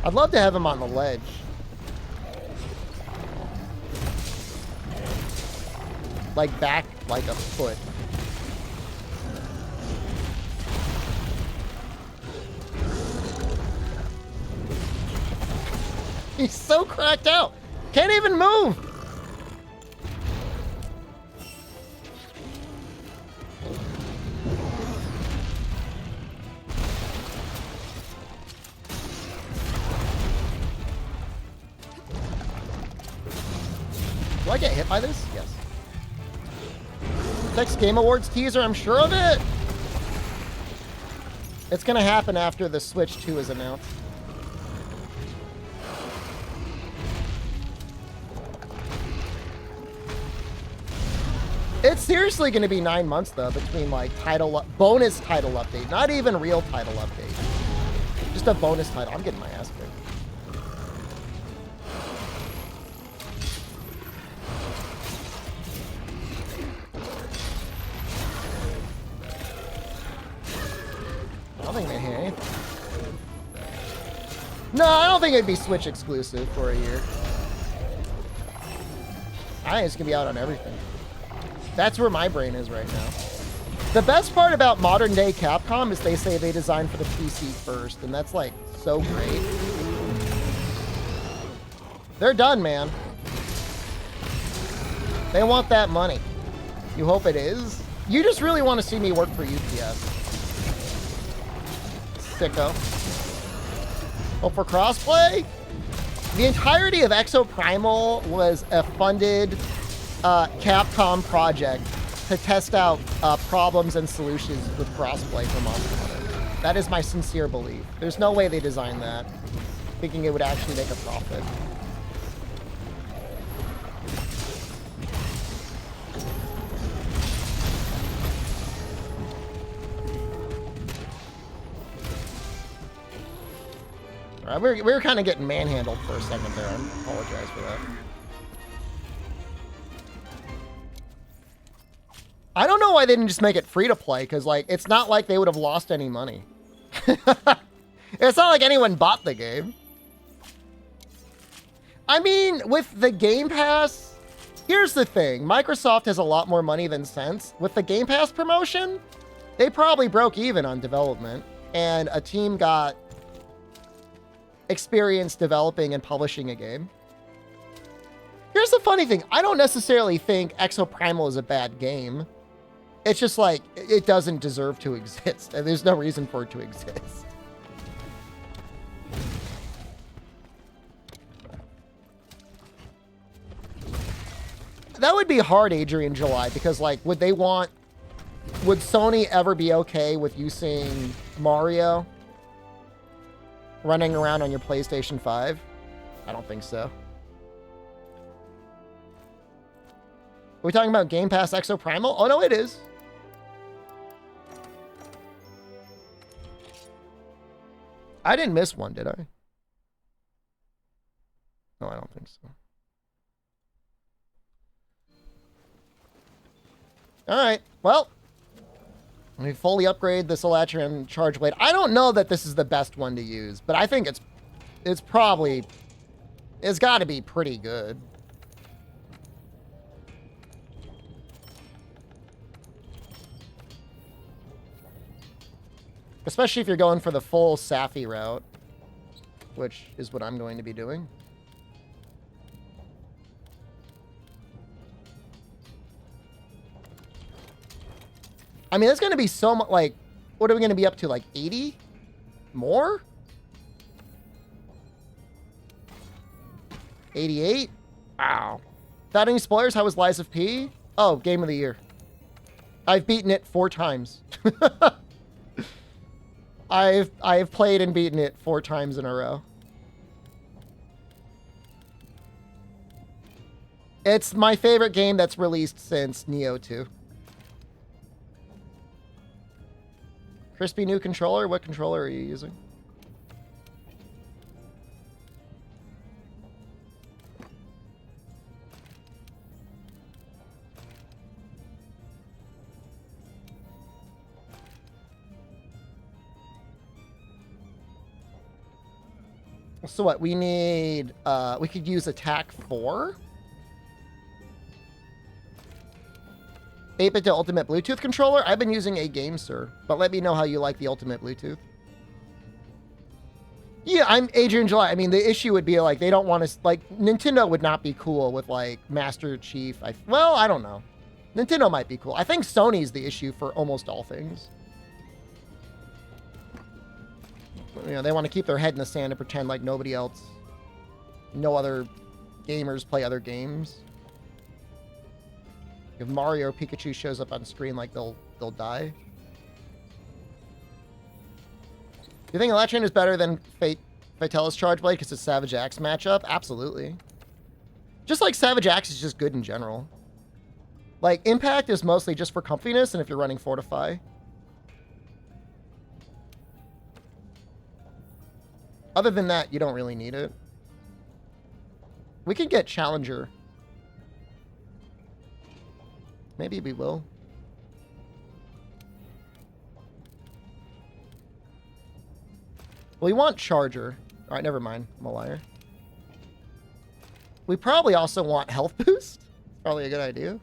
I'd love to have him on the ledge. Like back like a foot. He's so cracked out. Can't even move. Do I get hit by this? Yes. Next Game Awards teaser, I'm sure of it. It's gonna happen after the Switch 2 is announced. It's seriously gonna be 9 months though between like bonus title update, not even real title update. Just a bonus title. I'm getting my ass kicked. I don't think they hit anything. No, I don't think it'd be Switch exclusive for a year. I think it's gonna be out on everything. That's where my brain is right now. The best part about modern day Capcom is they say they designed for the PC first, and that's like so great. They're done, man. They want that money. You hope it is. You just really want to see me work for UPS. Sicko. Hope for crossplay? The entirety of Exoprimal was a funded Capcom project to test out problems and solutions with crossplay for Monster Hunter. That is my sincere belief. There's no way they designed that thinking it would actually make a profit. All right, we were kind of getting manhandled for a second there. I apologize for that. I don't know why they didn't just make it free to play, because like it's not like they would have lost any money. It's not like anyone bought the game. I mean, with the Game Pass, here's the thing. Microsoft has a lot more money than sense. With the Game Pass promotion, they probably broke even on development, and a team got experience developing and publishing a game. Here's the funny thing. I don't necessarily think Exoprimal is a bad game. It's just like, it doesn't deserve to exist, and there's no reason for it to exist. That would be hard, Adrian July, because like, would Sony ever be okay with you seeing Mario running around on your PlayStation 5? I don't think so. Are we talking about Game Pass Exoprimal? Oh, no, it is. I didn't miss one, did I? No, I don't think so. All right, well, let me fully upgrade the Elytron Charge Blade. I don't know that this is the best one to use, but I think it's got to be pretty good. Especially if you're going for the full Safi route, which is what I'm going to be doing. I mean, it's going to be so much, like, what are we going to be up to, like 80? More? 88? Wow. Without any spoilers, how was Lies of P? Oh, Game of the Year. I've beaten it 4 times. I've played and beaten it 4 times in a row. It's my favorite game that's released since Neo 2. Crispy new controller? What controller are you using? So what, we need, we could use attack 4. 8-bit to ultimate Bluetooth controller? I've been using a game, sir. But let me know how you like the ultimate Bluetooth. Yeah, I'm Adrian July. I mean, the issue would be, like, they don't want to, like, Nintendo would not be cool with, like, Master Chief. Well, I don't know. Nintendo might be cool. I think Sony's the issue for almost all things. You know, they want to keep their head in the sand and pretend like nobody else, no other gamers play other games. If Mario or Pikachu shows up on screen, like, they'll die. Do you think Electrian is better than Fatella's Charge Blade because it's Savage Axe matchup? Absolutely. Just like Savage Axe is just good in general. Like, Impact is mostly just for comfiness and if you're running Fortify. Other than that, you don't really need it. We could get Challenger. Maybe we will. We want Charger. All right, never mind. I'm a liar. We probably also want health boost. Probably a good idea.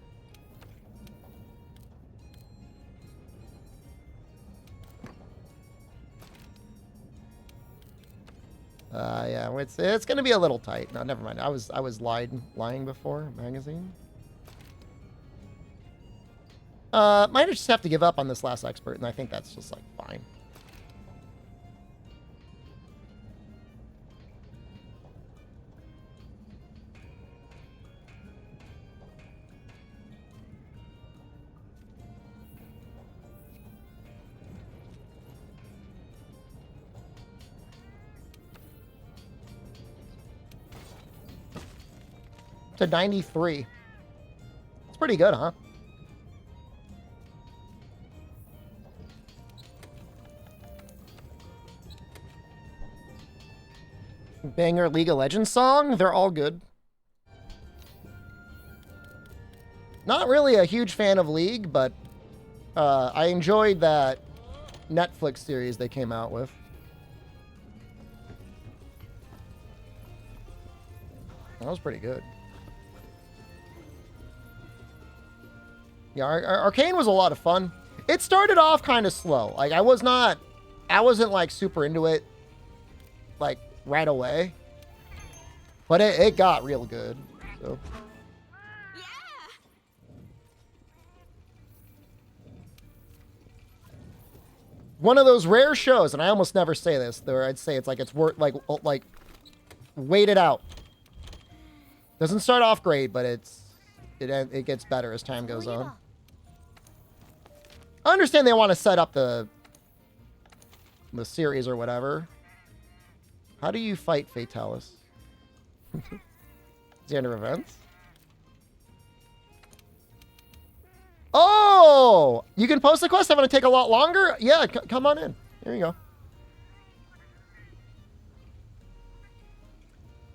Yeah, it's gonna be a little tight. No, never mind. I was lying before. Magazine. Might just have to give up on this last expert, and I think that's just like fine. To 93. It's pretty good, huh? Banger League of Legends song? They're all good. Not really a huge fan of League, but I enjoyed that Netflix series they came out with. That was pretty good. Yeah, Arcane was a lot of fun. It started off kind of slow. Like, I wasn't like super into it, like, right away. But it got real good. So. Yeah. One of those rare shows, and I almost never say this, where I'd say it's like it's worth like wait it out. Doesn't start off great, but it gets better as time goes on. I understand they want to set up the series or whatever. How do you fight Fatalis? Is he under events? Oh! You can post the quest. I'm going to take a lot longer? Yeah, come on in. Here you go.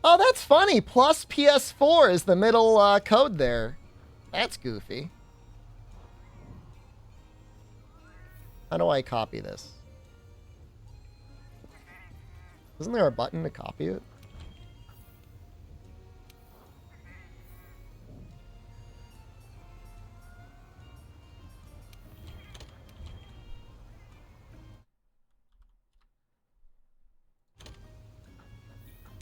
Oh, that's funny. Plus PS4 is the middle code there. That's goofy. How do I copy this? Isn't there a button to copy it?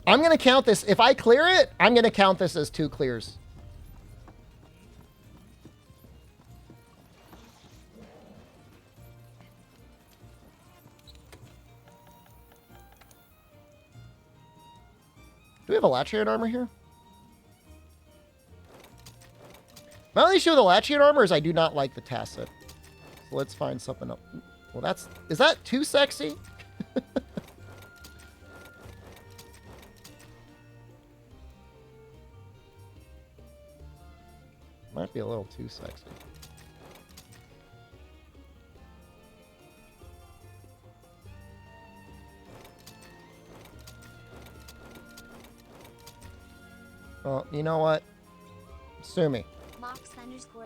I'm going to count this. If I clear it, I'm going to count this as 2 clears. Do we have a Latrian armor here? My only issue with the Latrian armor is I do not like the tacit. So let's find something up. Well, is that too sexy? Might be a little too sexy. Well, you know what? Sue me.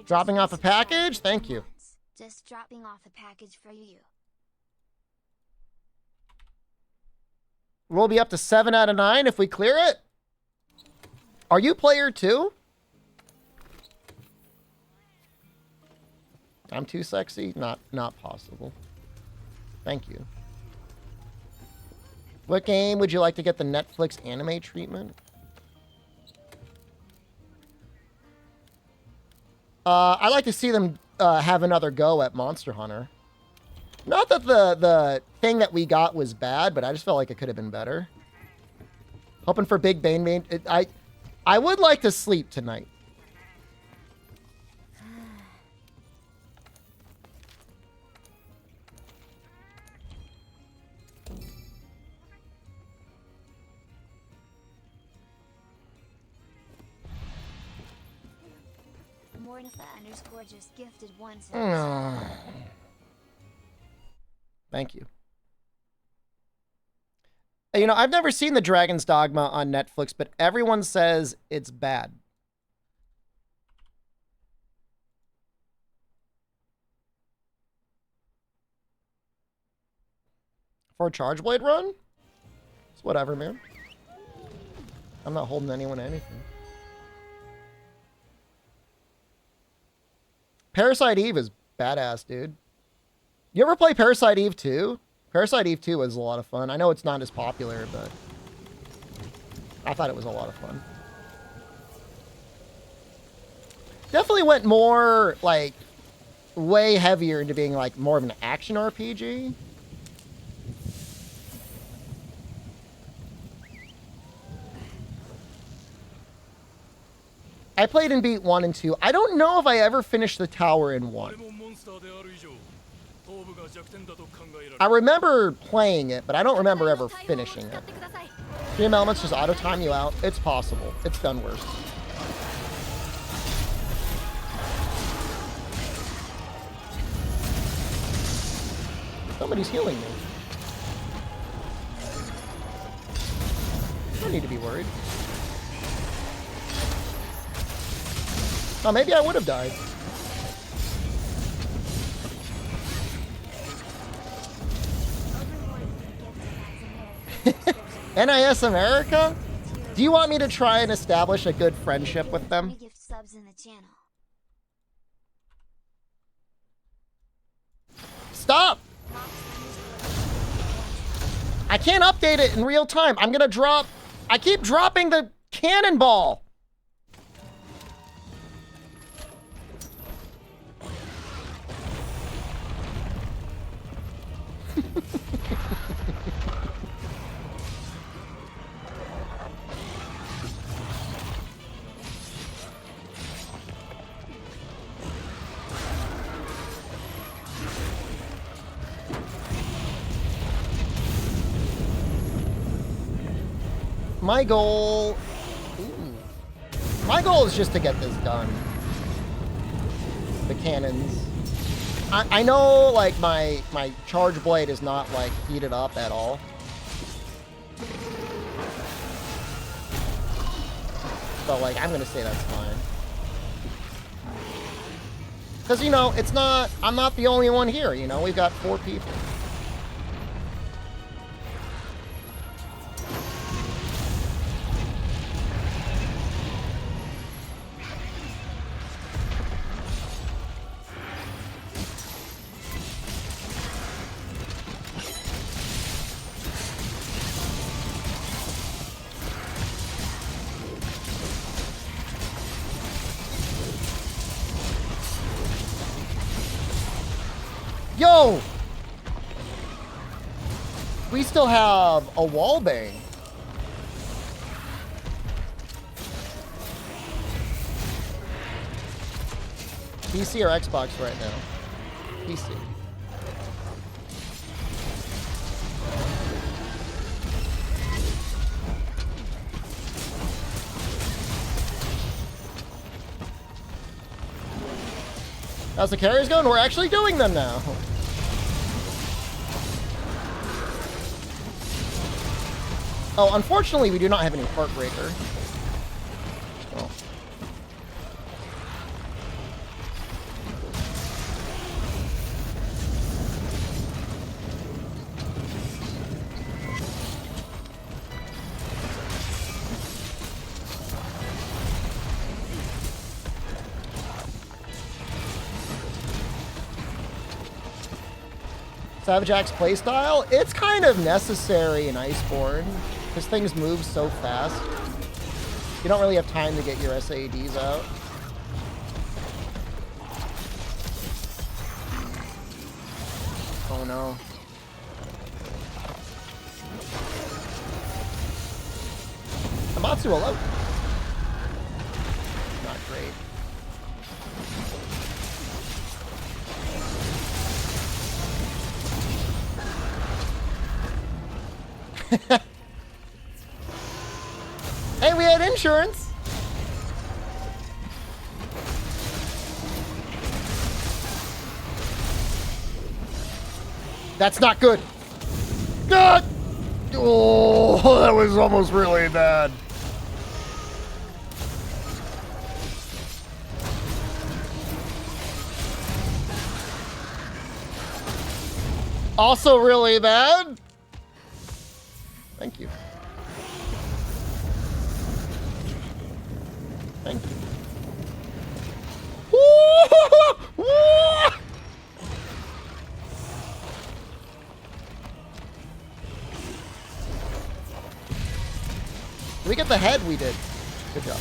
Dropping off a package? Thank you. Just dropping off a package for you. We'll be up to 7 out of 9 if we clear it. Are you player 2? I'm too sexy? Not possible. Thank you. What game would you like to get the Netflix anime treatment? I'd like to see them have another go at Monster Hunter. Not that the thing that we got was bad, but I just felt like it could have been better. Hoping for Big Bane. I would like to sleep tonight. Mortifa_ just gifted one. Thank you. You know, I've never seen The Dragon's Dogma on Netflix, but everyone says it's bad. For a Charge Blade run? It's whatever, man. I'm not holding anyone to anything. Parasite Eve is badass, dude. You ever play Parasite Eve 2? Parasite Eve 2 was a lot of fun. I know it's not as popular, but I thought it was a lot of fun. Definitely went more, like, way heavier into being, like, more of an action RPG. I played and beat 1 and 2. I don't know if I ever finished the tower in 1. I remember playing it, but I don't remember ever finishing it. Dream Elements just auto-time you out. It's possible. It's done worse. Somebody's healing me. I don't need to be worried. Oh, maybe I would have died. NIS America? Do you want me to try and establish a good friendship with them? Stop! I can't update it in real time. I'm gonna drop... I keep dropping the cannonball! My goal... My goal is just to get this done. The cannons. I know, like, my charge blade is not, like, heated up at all. So, like, I'm gonna say that's fine. Because, you know, it's not... I'm not the only one here, you know? We've got 4 people. Yo! We still have a wall bang. PC or Xbox right now? PC. How's the carriers going? We're actually doing them now. Oh, unfortunately, we do not have any Heartbreaker. Oh. Savage Axe playstyle, it's kind of necessary in Iceborne because things move so fast. You don't really have time to get your SADs out. Oh no. Amatsu alone. Not great. Hey, we had insurance. That's not good. God! Oh, that was almost really bad. Also really bad. Thank you. Thank you. Did we get the head? We did. Good job.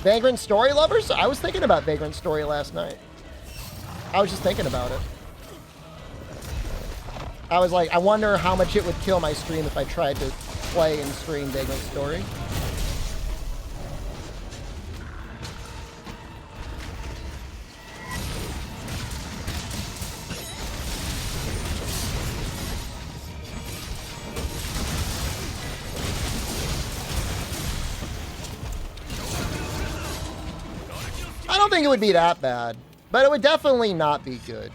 Vagrant Story lovers? I was thinking about Vagrant Story last night. I was just thinking about it. I was like, I wonder how much it would kill my stream if I tried to play and stream Vagrant Story. I don't think it would be that bad, but it would definitely not be good.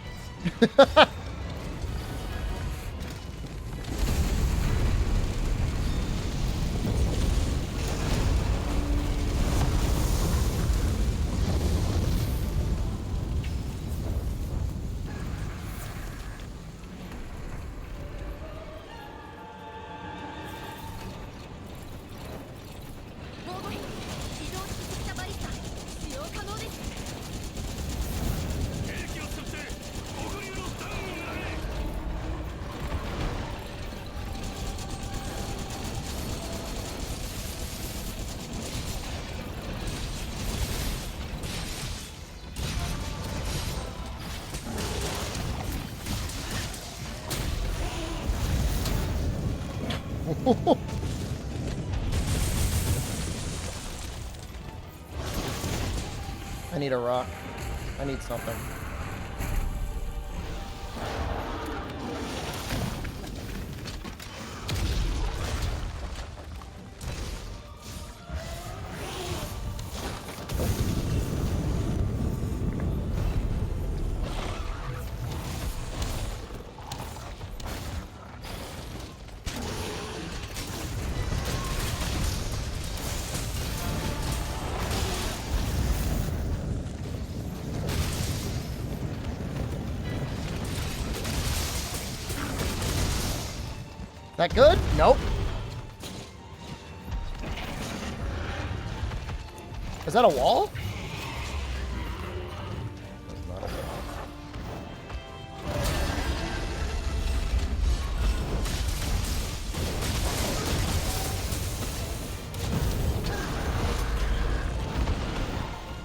I need a rock. I need something. That good? Nope. Is that a wall? That's not a wall.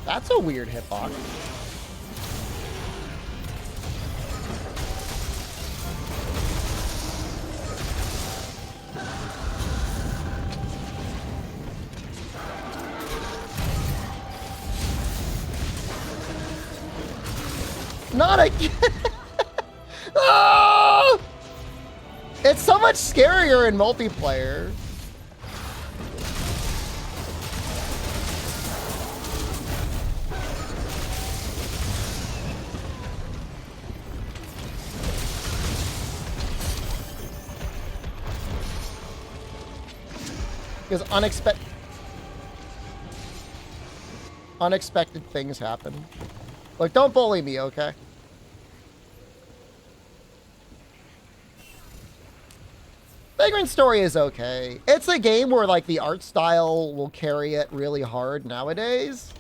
That's a weird hitbox. Not again! Oh! It's so much scarier in multiplayer. Because unexpected things happen. Look, don't bully me, okay? Vagrant Story is okay. It's a game where, like, the art style will carry it really hard nowadays.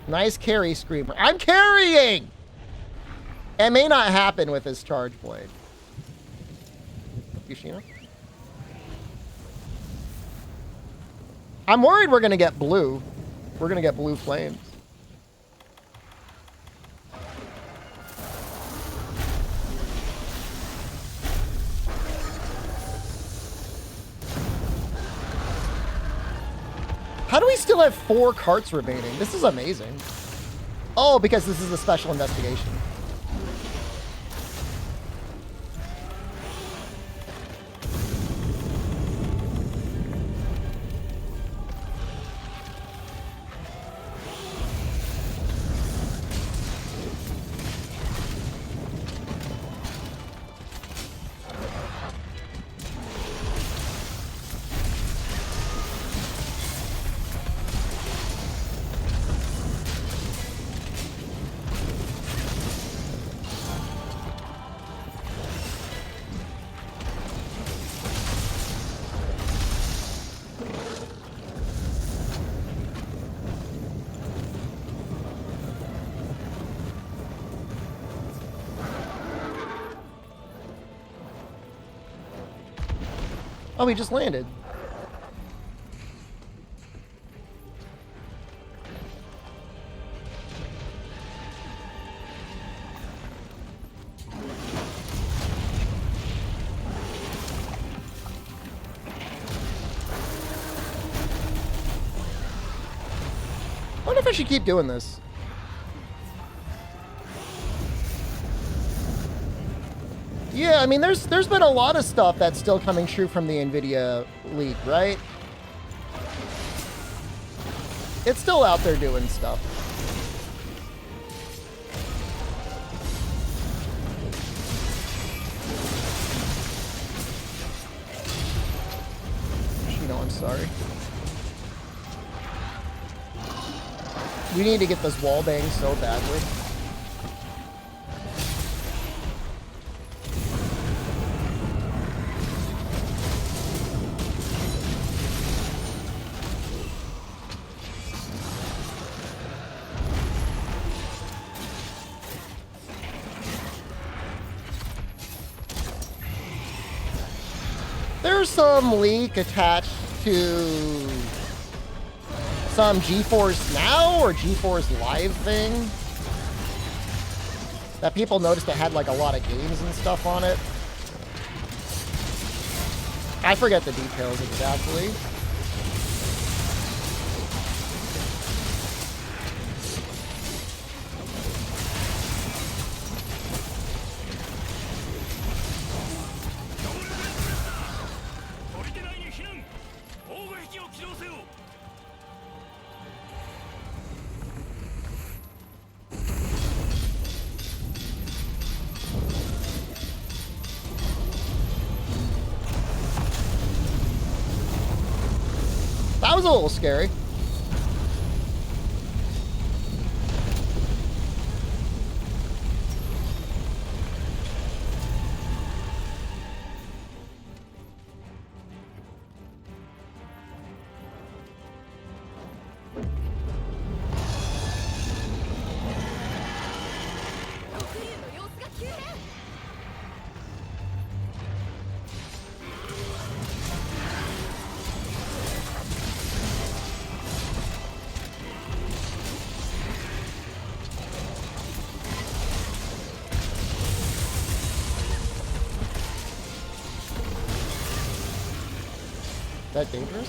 Nice carry, Screamer. I'm carrying! It may not happen with his charge blade. Yoshino? I'm worried we're gonna get blue. We're gonna get blue flames. How do we still have 4 carts remaining? This is amazing. Oh, because this is a special investigation. Oh, he just landed. I wonder if I should keep doing this. Yeah, I mean, there's been a lot of stuff that's still coming true from the NVIDIA leak, right? It's still out there doing stuff. You know, I'm sorry. We need to get this wall bang so badly. There's some leak attached to some GeForce Now or GeForce Live thing that people noticed it had like a lot of games and stuff on it. I forget the details exactly. That was a little scary. That dangerous?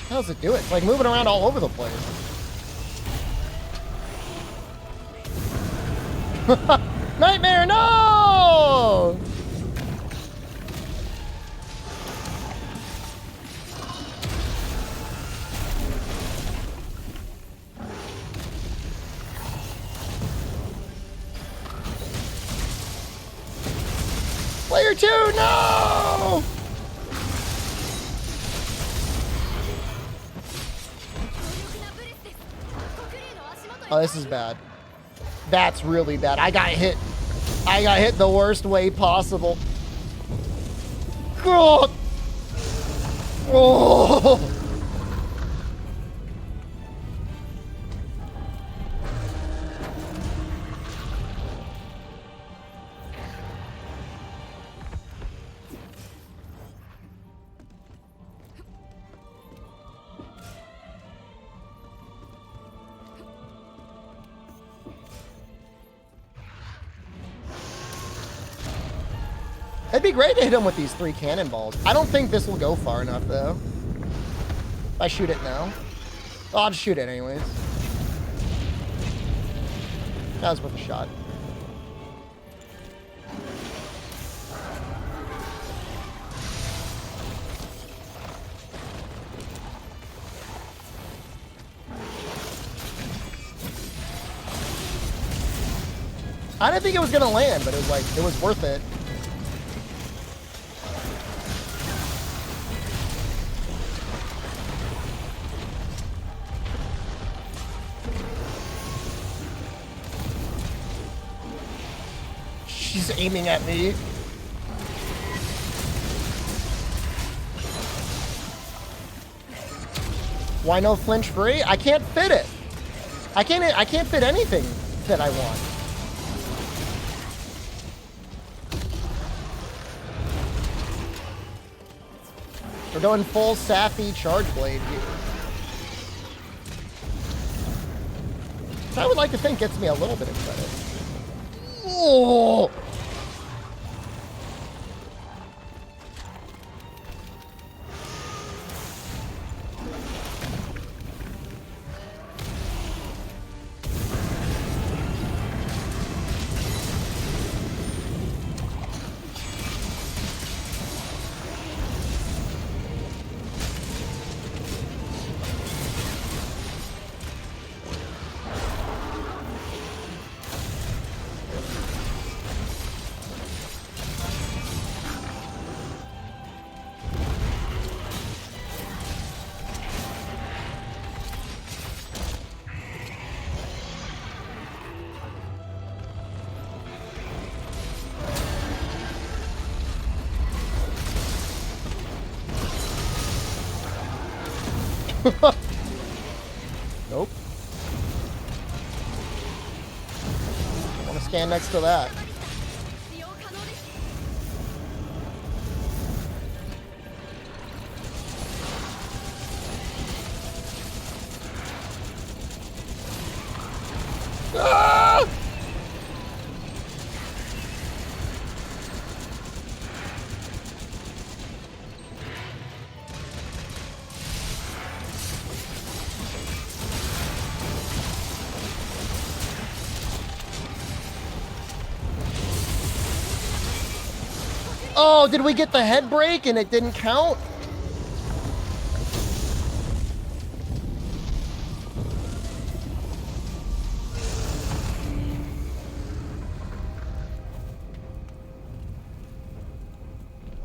How does it do it? It's like moving around all over the place. Nightmare, no! Player 2, no! Oh, this is bad. That's really bad. I got hit the worst way possible. God. Oh. It'd be great to hit him with these 3 cannonballs. I don't think this will go far enough, though. If I shoot it now. Oh, I'll just shoot it anyways. That was worth a shot. I didn't think it was gonna land, but it was like, it was worth it. She's aiming at me. Why no flinch free? I can't fit it. I can't fit anything that I want. We're going full Sappy Charge Blade here. I would like to think gets me a little bit of credit. Oh! Nope. I want to stand next to that. Ah! Oh, did we get the head break and it didn't count?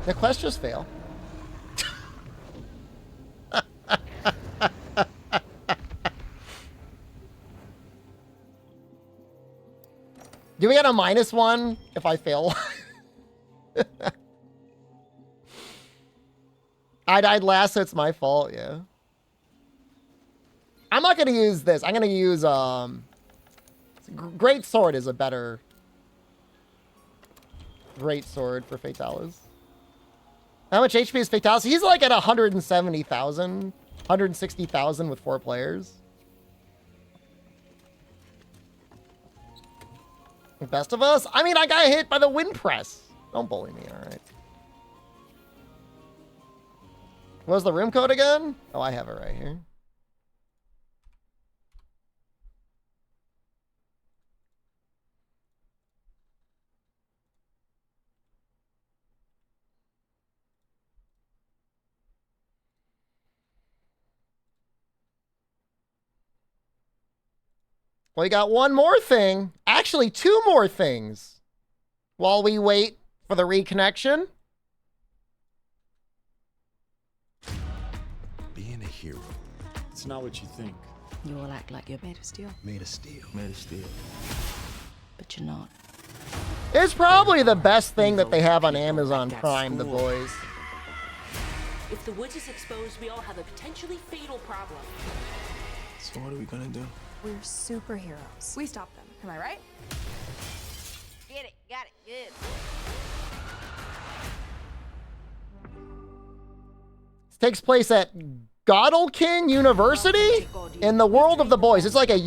The quest just failed. Do we get a -1 if I fail? I died last, so it's my fault, yeah. I'm not gonna use this. I'm gonna use, Great Sword is a better Great Sword for Fatalis. How much HP is Fatalis? He's like at 170,000, 160,000 with 4 players. Best of us? I mean, I got hit by the wind press. Don't bully me, alright. What was the room code again? Oh, I have it right here. We got one more thing. Actually, 2 more things. While we wait for the reconnection. Being a hero. It's not what you think. You all act like you're made of steel, Made of steel. Made of steel. but you're not. It's probably the best thing that they have on Amazon Prime, The Boys. If the woods is exposed, we all have a potentially fatal problem. So what are we gonna do? We're superheroes. We stop them. Am I right? Get it. Got it. Good. This takes place at Godalkin University in the world of the boys. It's like a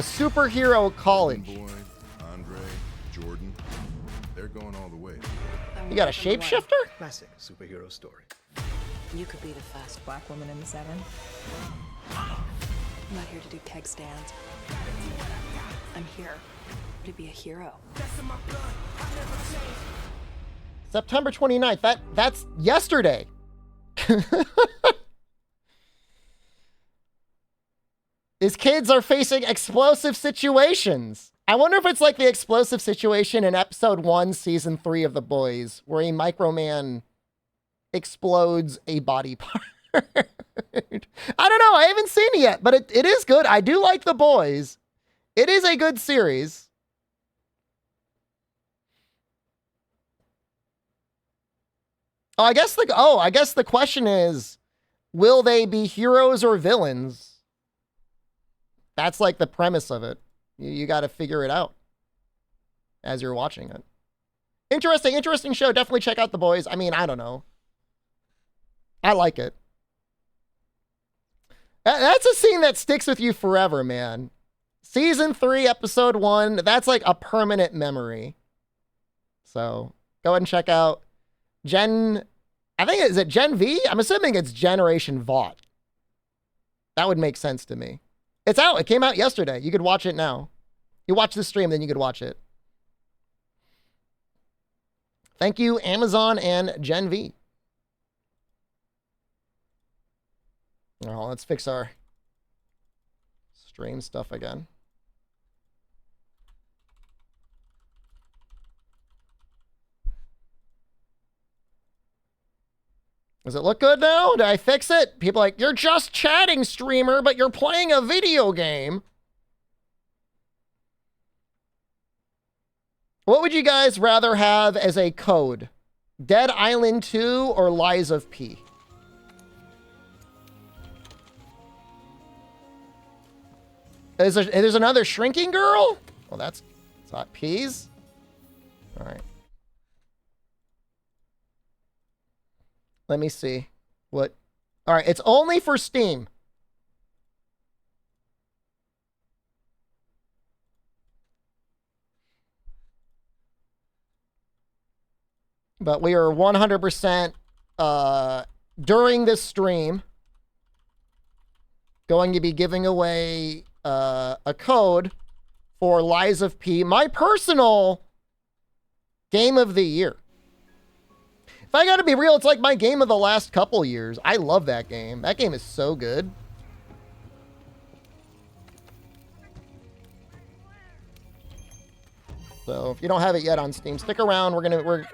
superhero college. Boy, Andre, Jordan, they're going all the way. You got a shapeshifter? Classic superhero story. You could be the first black woman in the 7. I'm not here to do keg stands. I'm here to be a hero. September 29th. That's yesterday. These kids are facing explosive situations. I wonder if it's like the explosive situation in episode 1, season 3 of The Boys, where a microman explodes a body part. I don't know. I haven't seen it yet, but it is good. I do like The Boys. It is a good series. I guess the question is, will they be heroes or villains? That's like the premise of it. You got to figure it out as you're watching it. Interesting show. Definitely check out The Boys. I mean, I don't know. I like it. That's a scene that sticks with you forever, man. Season 3, episode 1. That's like a permanent memory. So go ahead and check out is it Gen V? I'm assuming it's Generation Vought. That would make sense to me. It's out. It came out yesterday. You could watch it now. You watch the stream, then you could watch it. Thank you, Amazon and Gen V. Oh, let's fix our stream stuff again. Does it look good now? Did I fix it? People are like, you're just chatting, streamer, but you're playing a video game. What would you guys rather have as a code? Dead Island 2 or Lies of P? There's another shrinking girl? Well, it's not P's. All right. Let me see. What? All right, it's only for Steam. But we are 100% during this stream going to be giving away a code for Lies of P, my personal game of the year. If I gotta be real, it's like my game of the last couple years. I love that game. That game is so good. So if you don't have it yet on Steam, stick around. We're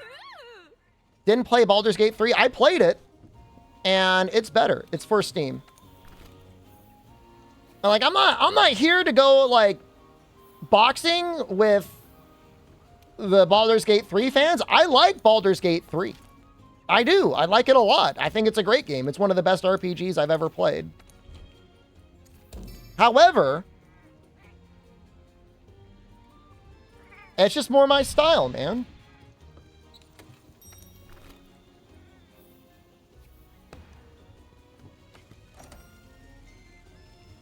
didn't play Baldur's Gate 3. I played it, and it's better. It's for Steam. And like I'm not here to go like boxing with the Baldur's Gate 3 fans. I like Baldur's Gate 3. I do. I like it a lot. I think it's a great game. It's one of the best RPGs I've ever played. However, it's just more my style, man.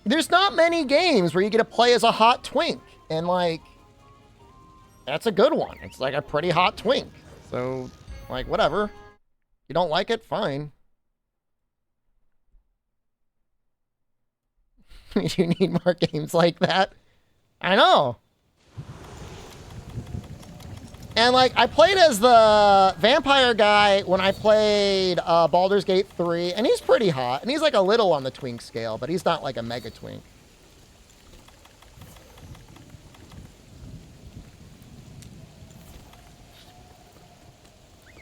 There's not many games where you get to play as a hot twink. And, like, that's a good one. It's like a pretty hot twink. So, like, whatever. You don't like it? Fine. You need more games like that. I know. And, like, I played as the vampire guy when I played Baldur's Gate 3, and he's pretty hot. And he's, like, a little on the twink scale, but he's not, like, a mega twink.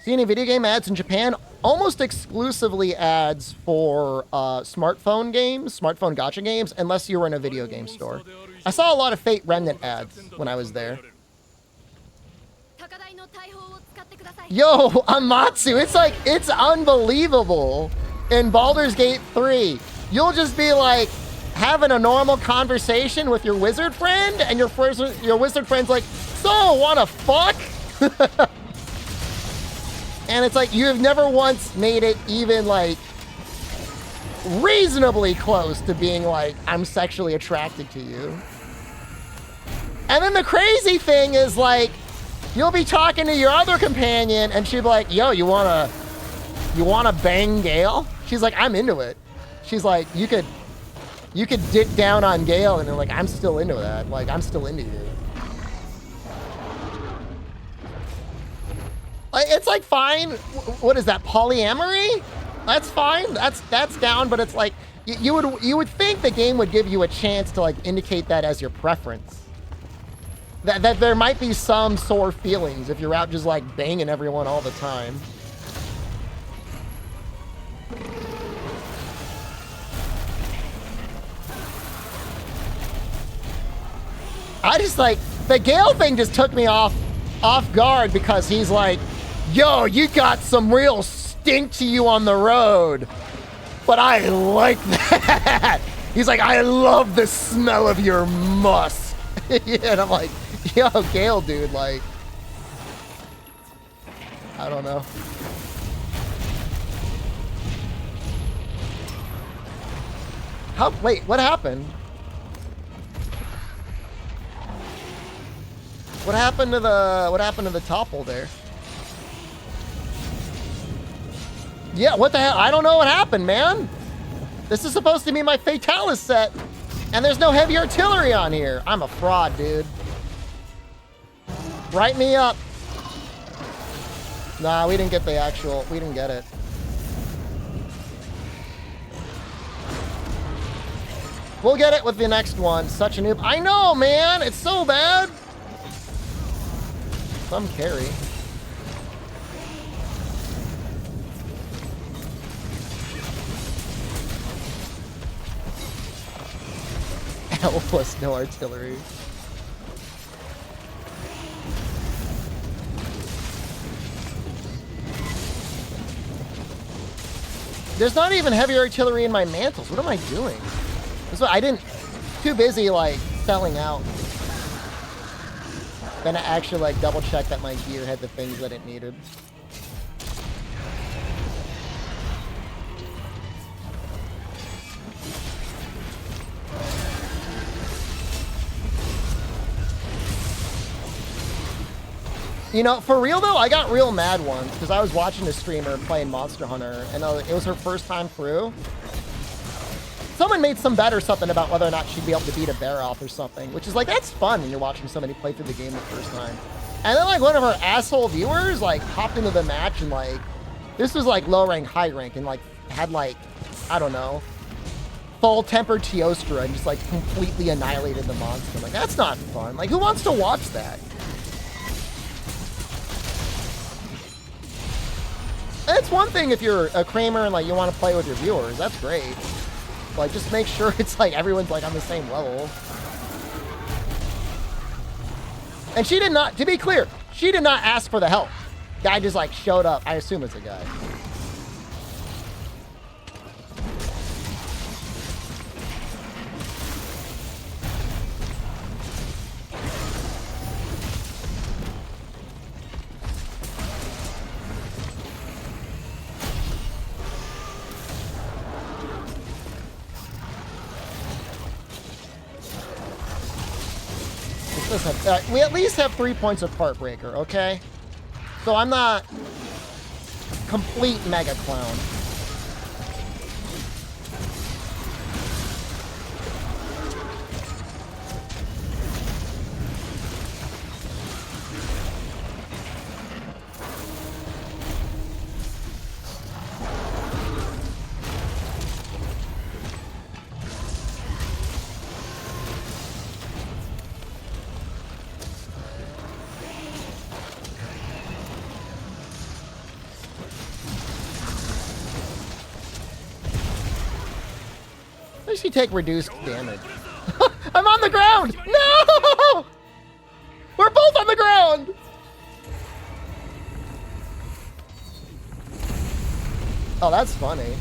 See any video game ads in Japan? Almost exclusively ads for smartphone games, smartphone gacha games, unless you were in a video game store. I saw a lot of Fate Remnant ads when I was there. Yo, Amatsu, it's unbelievable. In Baldur's Gate 3, you'll just be like having a normal conversation with your wizard friend, and your wizard friend's like, so, wanna fuck? And it's like, you've never once made it even like reasonably close to being like, I'm sexually attracted to you. And then the crazy thing is like, you'll be talking to your other companion and she'll be like, yo, you wanna bang Gale? She's like, I'm into it. She's like, you could dick down on Gale, and they're like, I'm still into that. Like, I'm still into you. Like, it's like fine. What is that, polyamory? That's fine. That's down, but it's like you would think the game would give you a chance to like indicate that as your preference. That there might be some sore feelings if you're out just like banging everyone all the time. I just like, the Gale thing just took me off guard because he's like, yo, you got some real stink to you on the road, but I like that. He's like, I love the smell of your musk. Yeah, and I'm like, yo, Gale, dude, like, I don't know. Wait, what happened? What happened to the topple there? Yeah, what the hell? I don't know what happened, man. This is supposed to be my Fatalis set, and there's no heavy artillery on here. I'm a fraud, dude. Write me up. Nah, we didn't get the actual, we didn't get it. We'll get it with the next one. Such a noob. I know, man. It's so bad. Some carry. L plus no artillery. There's not even heavy artillery in my mantles. What am I doing? That's what I didn't. Too busy like selling out. Then I actually like double check that my gear had the things that it needed. You know, for real though, I got real mad once because I was watching a streamer playing Monster Hunter, and it was her first time through. Someone made some bet or something about whether or not she'd be able to beat a bear off or something, which is like, that's fun when you're watching somebody play through the game the first time. And then like one of her asshole viewers like hopped into the match and like, this was like low rank, high rank, and like had like, I don't know, full tempered Teostra and just like completely annihilated the monster. I'm like, that's not fun. Like, who wants to watch that? It's one thing if you're a Kramer and like you want to play with your viewers, that's great. Like, just make sure it's like everyone's like on the same level. And she did not, to be clear, she did not ask for the help. Guy just like showed up. I assume it's a guy. Listen, we at least have 3 points of Heartbreaker, okay? So I'm not complete mega clown. At least you take reduced damage. I'm on the ground! No! We're both on the ground! Oh, that's funny.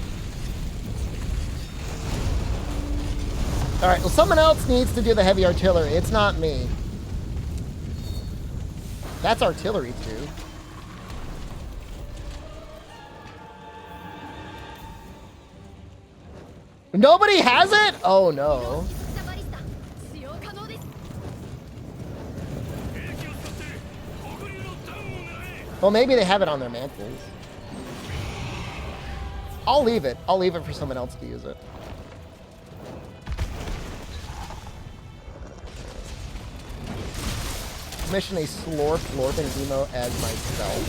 All right, well, someone else needs to do the heavy artillery. It's not me. That's artillery, too. Nobody has it? Oh, no. Well, maybe they have it on their mantles. I'll leave it. I'll leave it for someone else to use it. Commission a slorping emo as myself.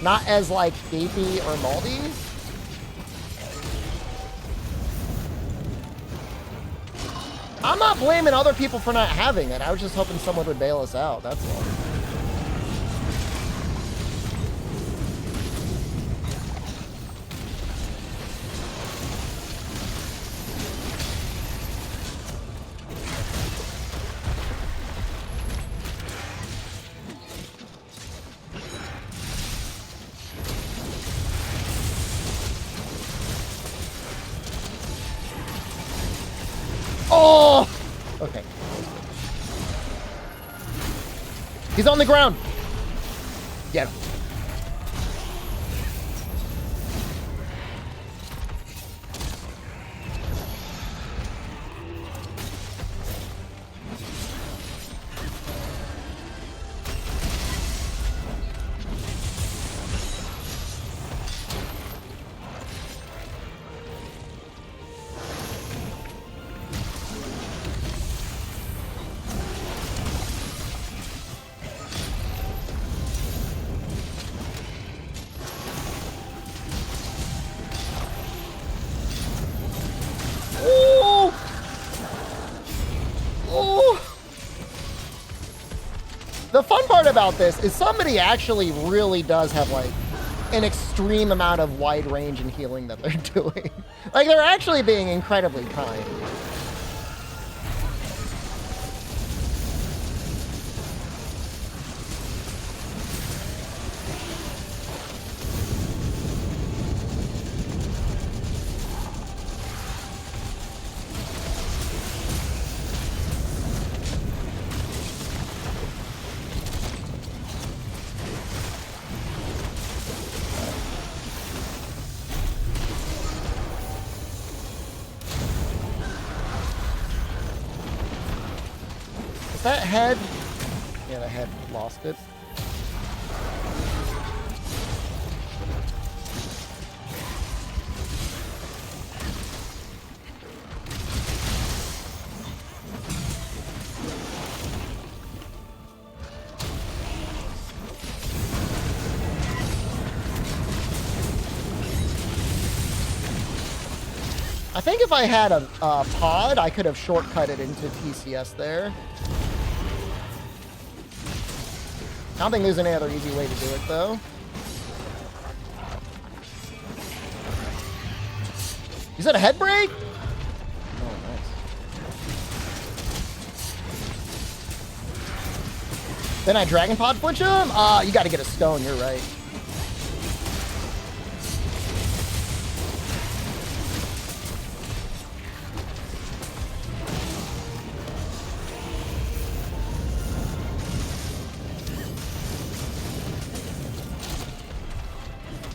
Not as, like, Gapey or Maldy. I'm not blaming other people for not having it. I was just hoping someone would bail us out. That's all. Oh! Okay. He's on the ground. Get him. The fun part about this is somebody actually really does have, like, an extreme amount of wide range and healing that they're doing. Like, they're actually being incredibly kind. That head, yeah, the head lost it. I think if I had a pod, I could have shortcutted into TCS there. I don't think there's any other easy way to do it, though. Is that a head break? Oh, nice. Then I Dragon Pod flinch him? You gotta get a stone, you're right.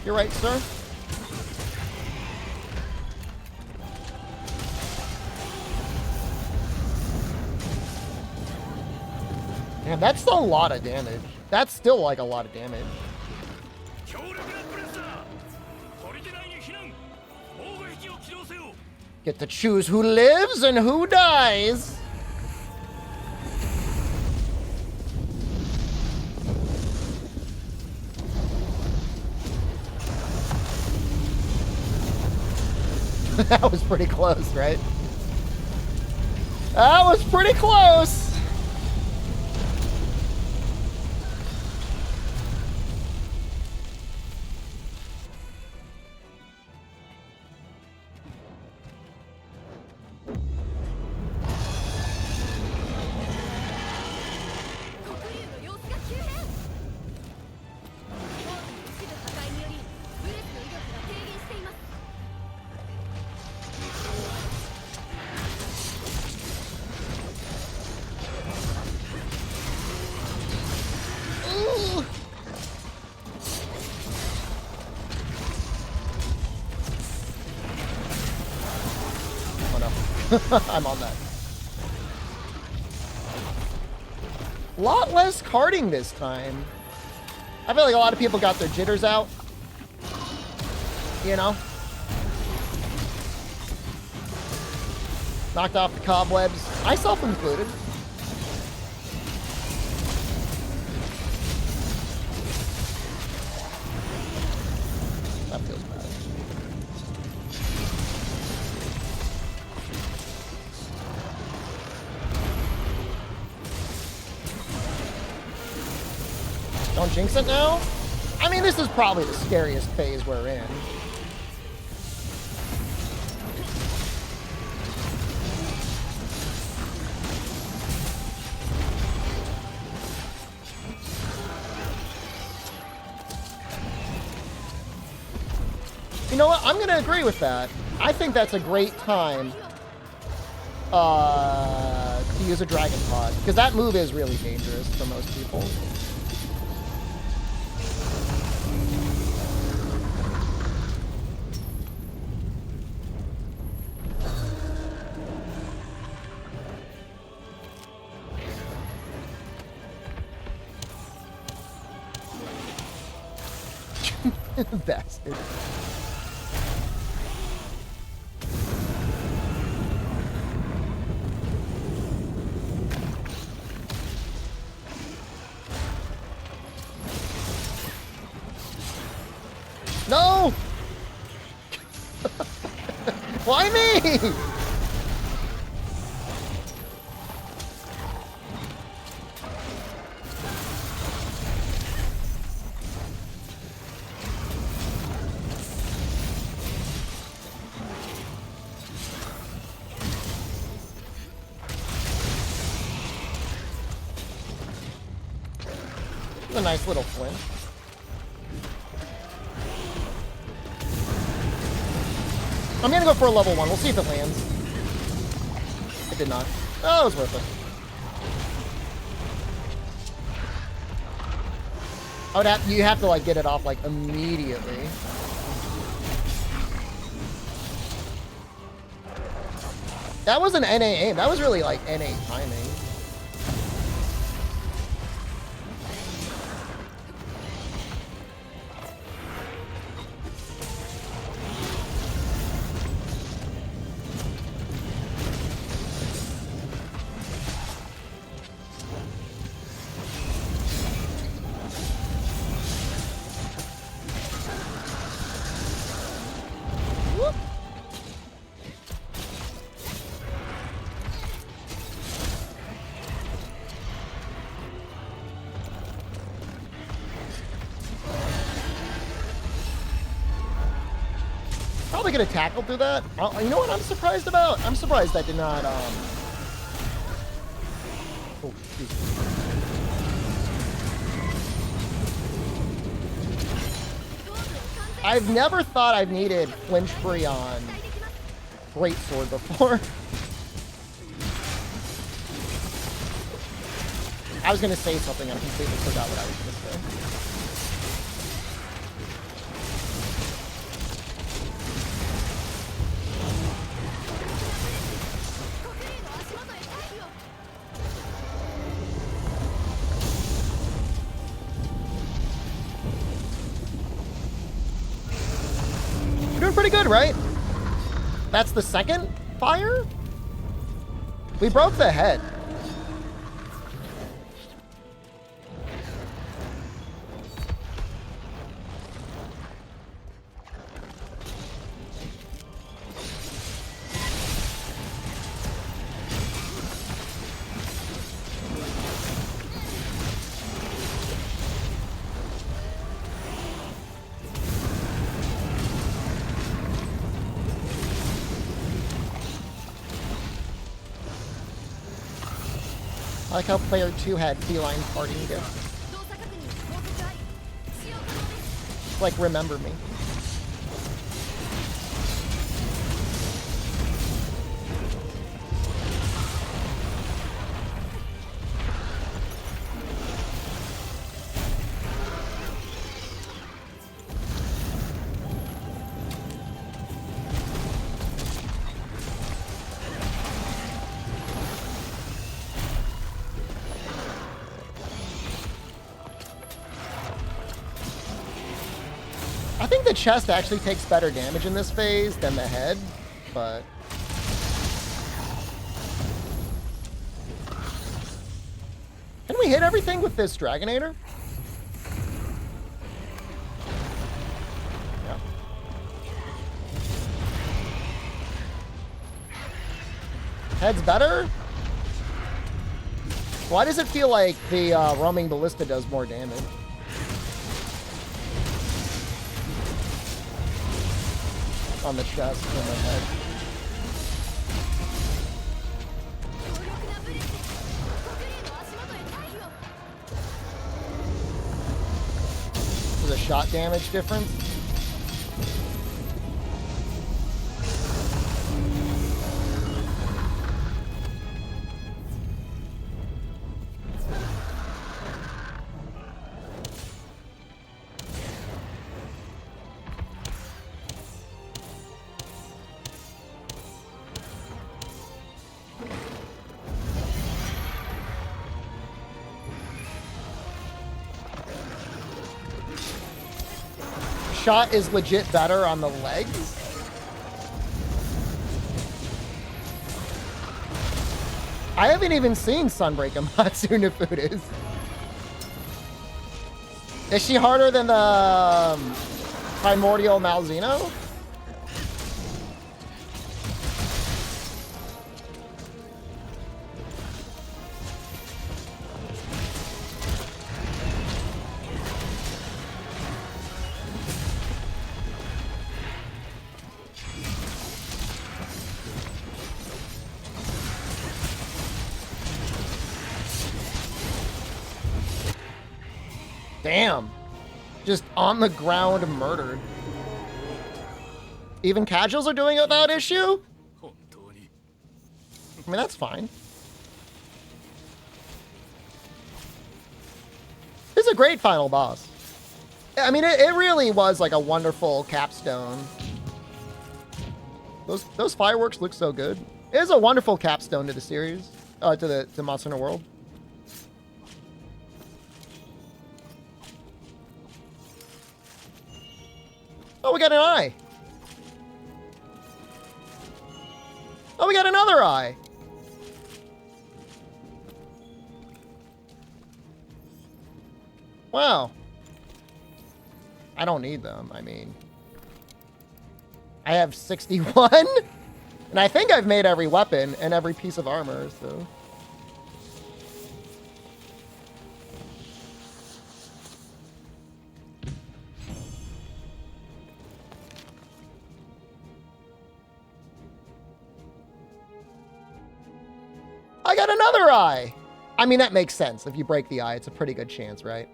You're right, sir. Damn, that's a lot of damage. That's still like a lot of damage. Get to choose who lives and who dies. That was pretty close, right? That was pretty close. I'm on that. A lot less carding this time. I feel like a lot of people got their jitters out. You know? Knocked off the cobwebs. Myself included. That feels bad. Don't jinx it now? I mean, this is probably the scariest phase we're in. You know what? I'm going to agree with that. I think that's a great time to use a Dragon Pod, because that move is really dangerous for most people. Bastard. No! Why me? A nice little flinch. I'm gonna go for a level 1. We'll see if it lands. It did not. Oh, it was worth it. You have to like get it off like immediately. That was an NA aim. That was really like NA timing. Probably could have tackled through that. You know what I'm surprised about? I'm surprised that did not, Oh, excuse me. I've never thought I've needed flinch free on Greatsword before. I was going to say something and I completely forgot what I was going to say. We're doing pretty good, right? That's the second fire? We broke the head. I like how player 2 had feline parting gift. Like, remember me. I think the chest actually takes better damage in this phase than the head, but... Can we hit everything with this Dragonator? Yeah. Head's better? Why does it feel like the roaming ballista does more damage? On the chest than the head. There's a shot damage difference. Shot is legit better on the legs. I haven't even seen Sunbreak Amatsu Nefudis. Is she harder than the Primordial Malzeno? Damn. Just on the ground murdered. Even casuals are doing it without issue? I mean, that's fine. It's a great final boss. I mean, it really was like a wonderful capstone. Those fireworks look so good. It is a wonderful capstone to the series, to Monster Hunter World. Oh, we got an eye. Oh, we got another eye. Wow. I don't need them. I mean, I have 61, and I think I've made every weapon and every piece of armor, so. I got another eye. I mean, that makes sense. If you break the eye, it's a pretty good chance, right?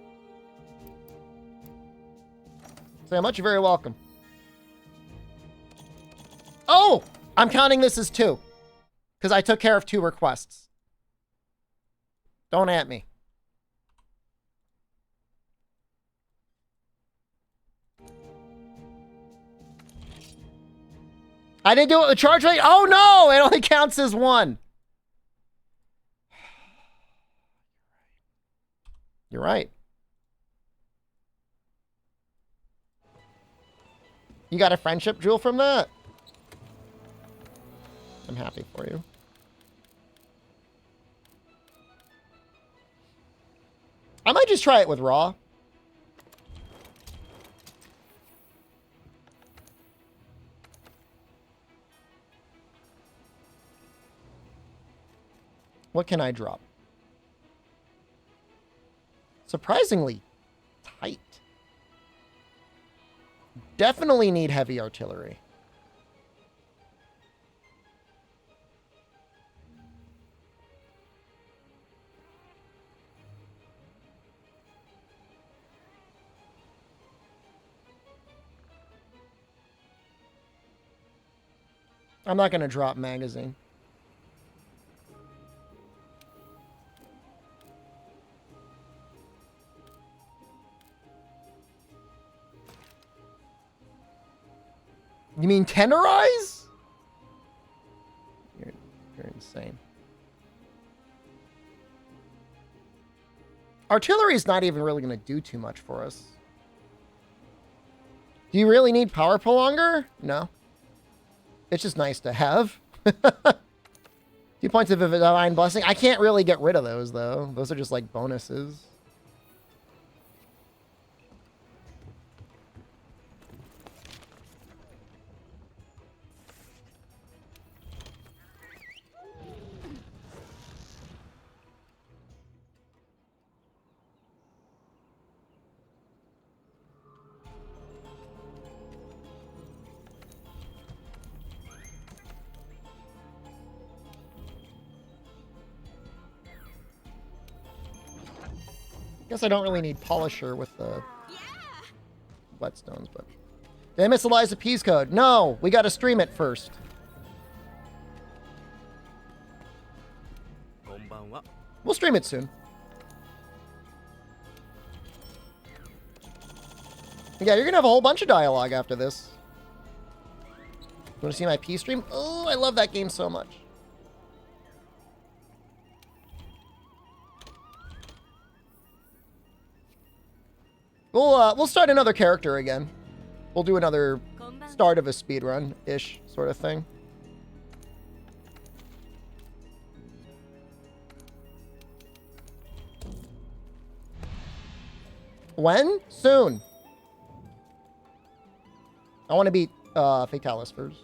So much, you're very welcome. Oh, I'm counting this as 2. Because I took care of 2 requests. Don't at me. I didn't do it with charge rate? Oh no, it only counts as 1. You're right. You got a friendship jewel from that? I'm happy for you. I might just try it with raw. What can I drop? Surprisingly tight. Definitely need heavy artillery. I'm not going to drop magazine. You mean tenderize? You're insane. Artillery is not even really going to do too much for us. Do you really need power prolonger? No. It's just nice to have. 2 points of divine blessing. I can't really get rid of those though. Those are just like bonuses. Guess I don't really need polisher with the whetstones, but did I miss Eliza P's code? No, we got to stream it first. We'll stream it soon. Yeah, you're gonna have a whole bunch of dialogue after this. You want to see my P stream? Oh, I love that game so much. We'll start another character again. We'll do another start of a speedrun-ish sort of thing. When? Soon. I want to beat Fatalis first.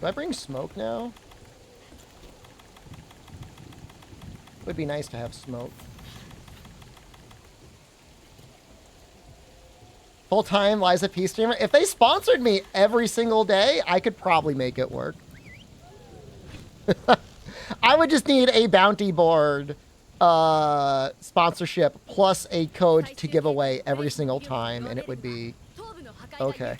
Do I bring smoke now? Would be nice to have smoke. Full-time Liza P streamer. If they sponsored me every single day, I could probably make it work. I would just need a bounty board sponsorship plus a code to give away every single time, and it would be okay.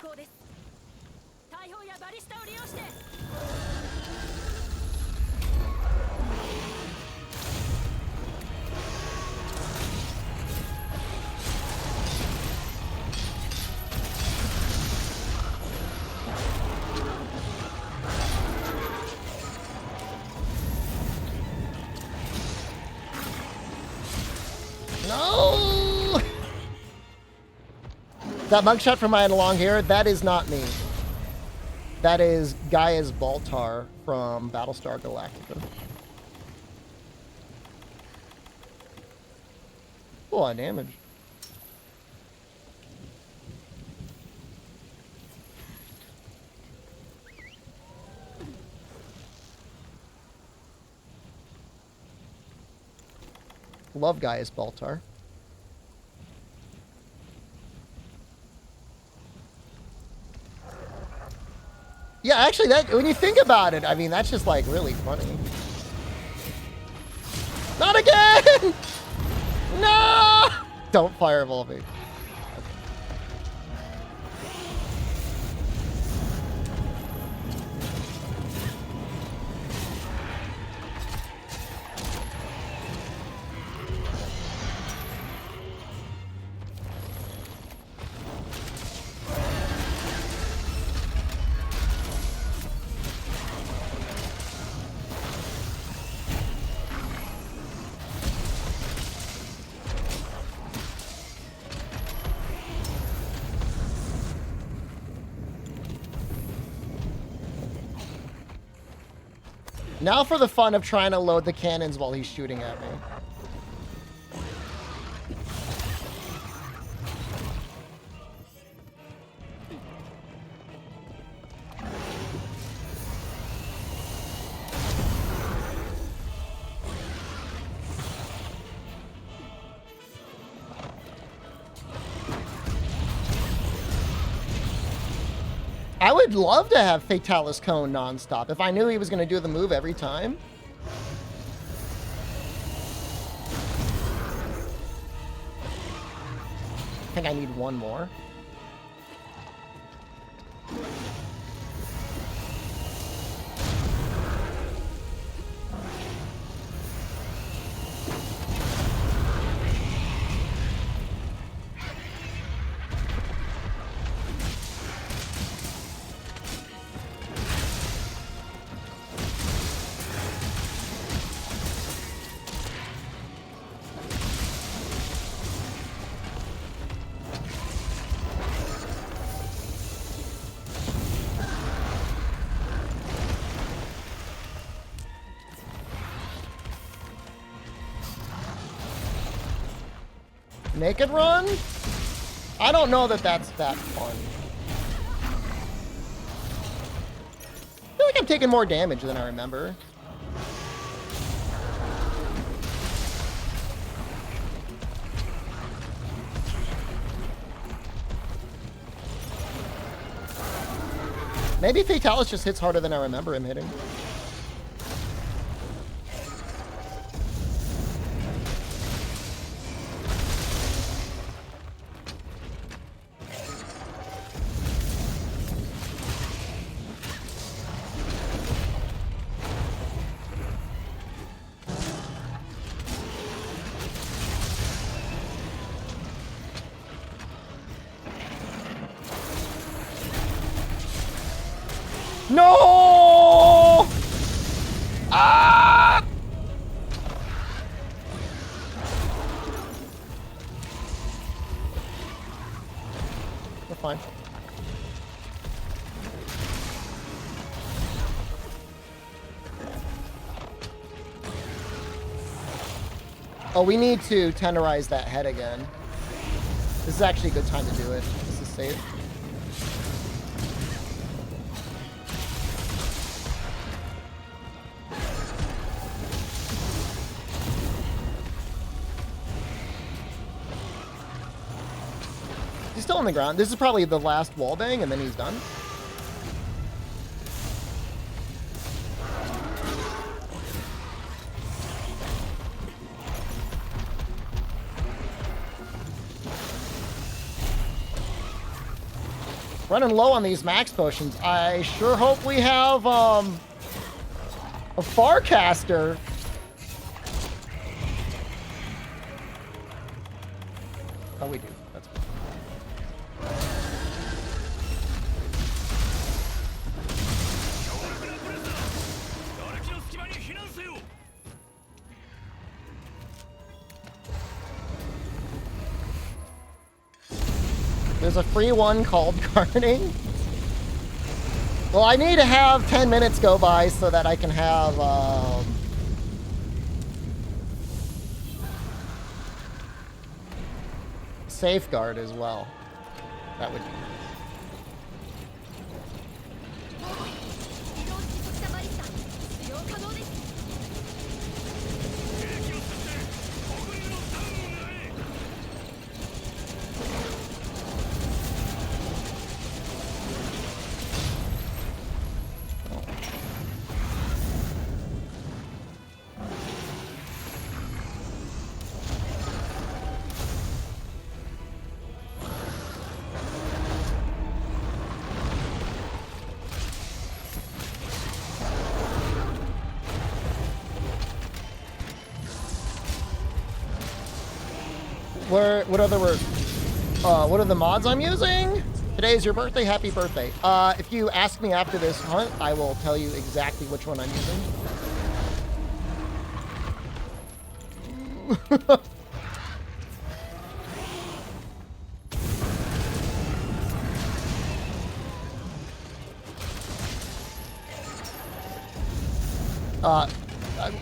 No! That mugshot from my long hair, that is not me. That is Gaia's Baltar from Battlestar Galactica. Oh, a lot of damage. Love Gaia's Baltar. Yeah, actually, that when you think about it, I mean, that's just like really funny. Not again! No! Don't fireball me. Now for the fun of trying to load the cannons while he's shooting at me. I would love to have Fatalis Cone nonstop if I knew he was going to do the move every time. I think I need one more. Naked run? I don't know that that's that fun. I feel like I'm taking more damage than I remember. Maybe Fatalis just hits harder than I remember him hitting. No! Ah! We're fine. Oh, we need to tenderize that head again. This is actually a good time to do it. This is safe. He's still on the ground. This is probably the last wall bang, and then he's done. Running low on these max potions. I sure hope we have a Farcaster. Oh, we do. That's good. There's a free one called Gardening. Well, I need to have 10 minutes go by so that I can have Safeguard as well. That would be. What are the mods I'm using? Today is your birthday. Happy birthday. If you ask me after this hunt, I will tell you exactly which one I'm using.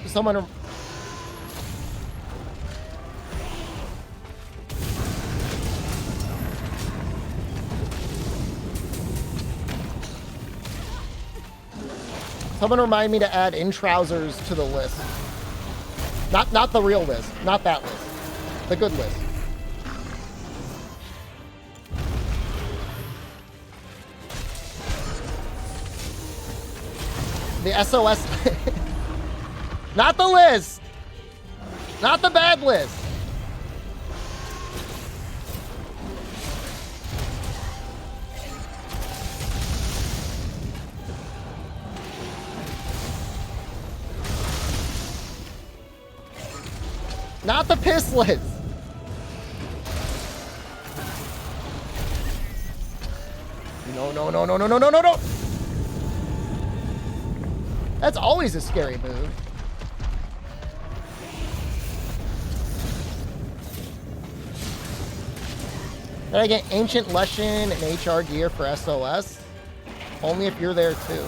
Someone. Someone remind me to add in trousers to the list. Not the real list. Not that list. The good list. The SOS. Not the list. Not the bad list. Not the piss list. No. That's always a scary move. Did I get Ancient Leshen and HR gear for SOS? Only if you're there too.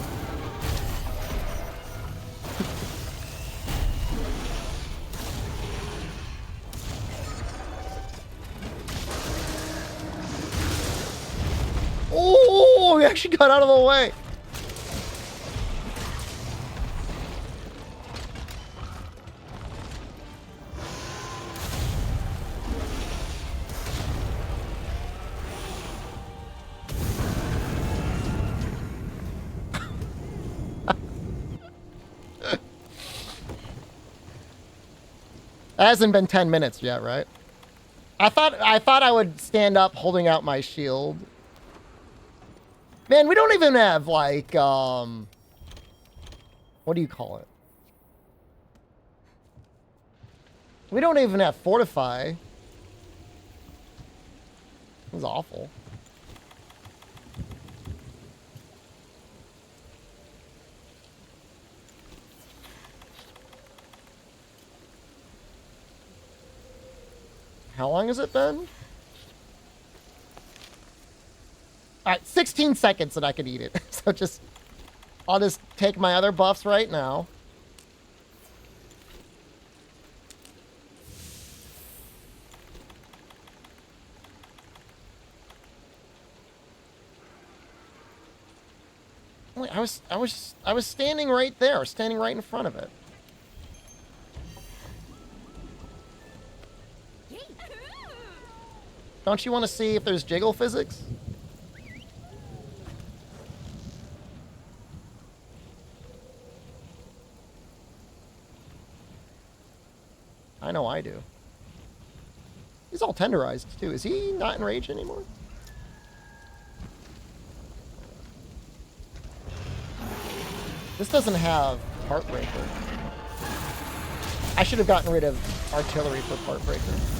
actually got out of the way. It hasn't been 10 minutes yet, right? I thought I would stand up holding out my shield. Man, we don't even have like what do you call it? We don't even have fortify. This is awful. How long has it been? All right, 16 seconds and I could eat it. So I'll just take my other buffs right now. Wait, I was standing right there, standing right in front of it. Don't you want to see if there's jiggle physics? I know I do. He's all tenderized too. Is he not enraged anymore? This doesn't have Heartbreaker. I should have gotten rid of artillery for Heartbreaker.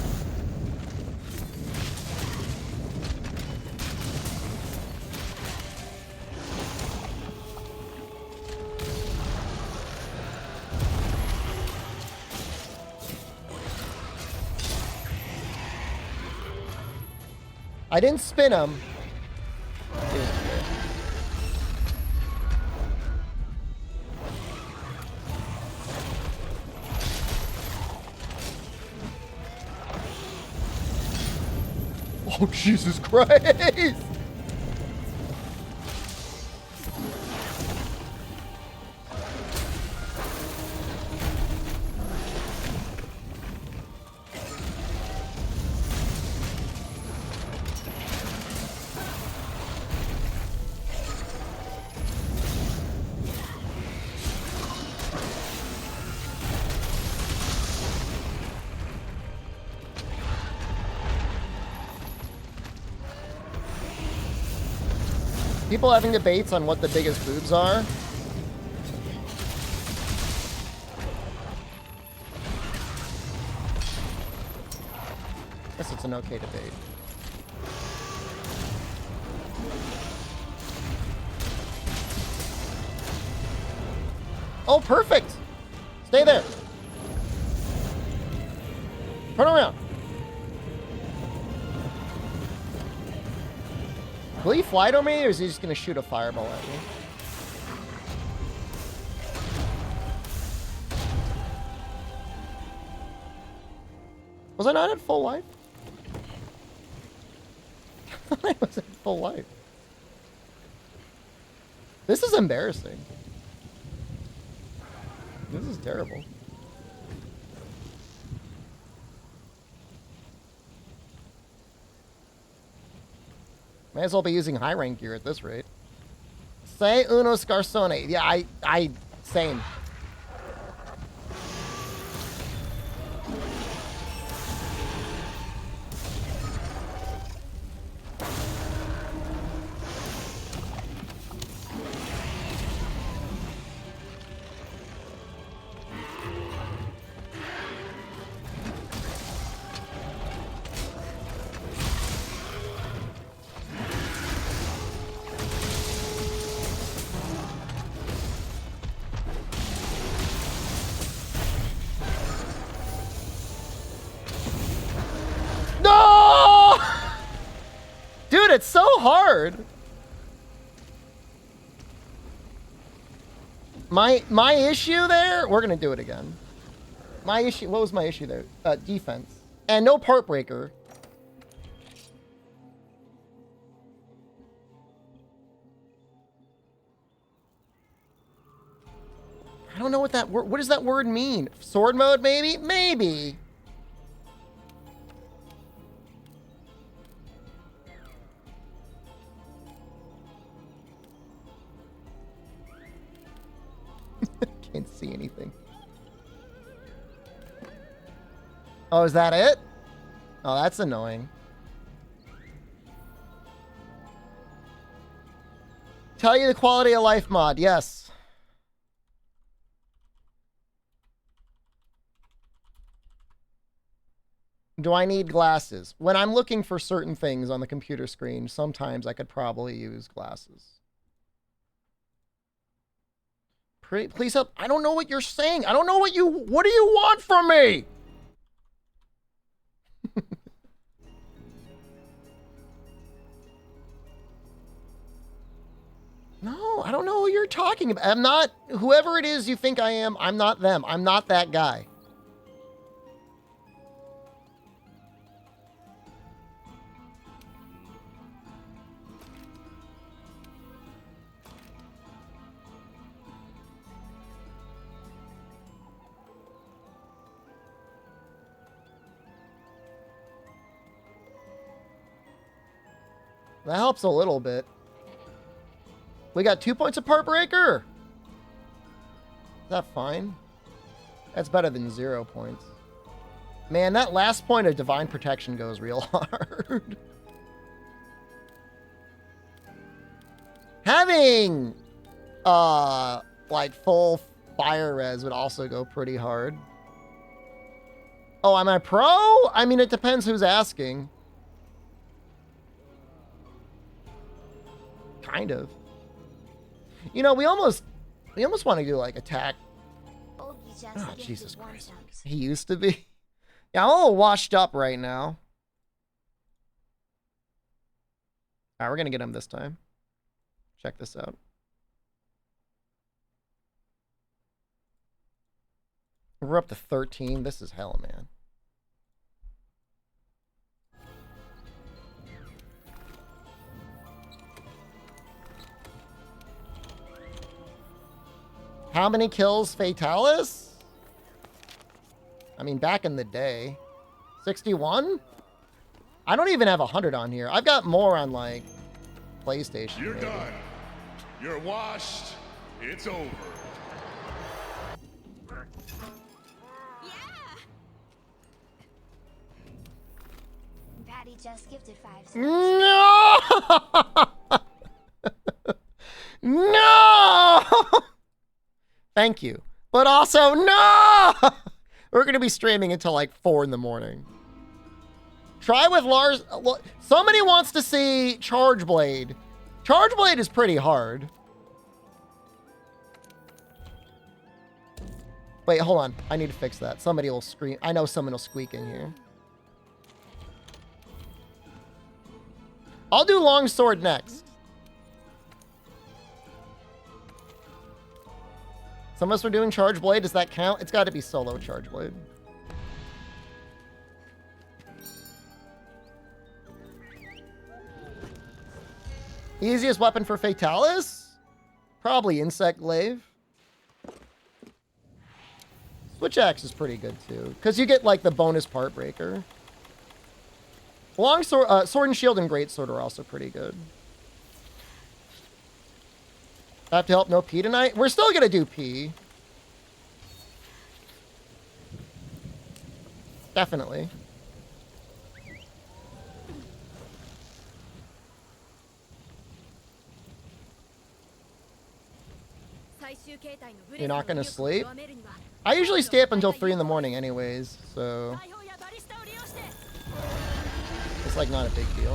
I didn't spin him. Oh, Jesus Christ! People having debates on what the biggest boobs are. Guess it's an okay debate. Oh, perfect! Stay there. Turn around. Will he fly to me, or is he just going to shoot a fireball at me? Was I not at full life? I was at full life. This is embarrassing. This is terrible. May as well be using high rank gear at this rate. Say uno scarsone. Yeah, same. It's so hard. My issue there, we're gonna do it again. My issue, what was my issue there? Defense. And no part breaker. don't know what that word, what does that word mean? Sword mode, maybe? Maybe. Can't see anything. Oh, is that it? Oh, that's annoying. Tell you the quality of life mod, yes. Do I need glasses? When I'm looking for certain things on the computer screen, sometimes I could probably use glasses. Please help. I don't know what you're saying. I don't know what do you want from me? No, I don't know who you're talking about. I'm not, whoever it is you think I am, I'm not them. I'm not that guy. That helps a little bit. We got 2 points of part breaker. Is that fine? That's better than 0 points. Man, that last point of divine protection goes real hard. Having like full fire res would also go pretty hard. Oh, am I pro? I mean, it depends who's asking. Kind of. You know, we almost want to do like attack. Oh, Jesus Christ. He used to be. Yeah, I'm a little washed up right now. All right, we're going to get him this time. Check this out. We're up to 13. This is hell, man. How many kills Fatalis? I mean, back in the day. 61? I don't even have 100 on here. I've got more on, like, PlayStation. You're maybe. done. You're washed. It's over. Patty just gifted 5 cents. No! No! Thank you. But also, no! We're going to be streaming until like 4 in the morning. Try with Lars. Somebody wants to see Charge Blade. Charge Blade is pretty hard. Wait, hold on. I need to fix that. Somebody will scream. I know someone will squeak in here. I'll do Longsword next. Some of us are doing Charge Blade. Does that count? It's got to be solo Charge Blade. Easiest weapon for Fatalis? Probably Insect Glaive. Switch Axe is pretty good too, because you get like the bonus part breaker. Longsword, Sword and Shield and Greatsword are also pretty good. I have to help no P tonight? We're still going to do P. Definitely. You're not going to sleep? I usually stay up until 3 in the morning anyways, so... It's like not a big deal.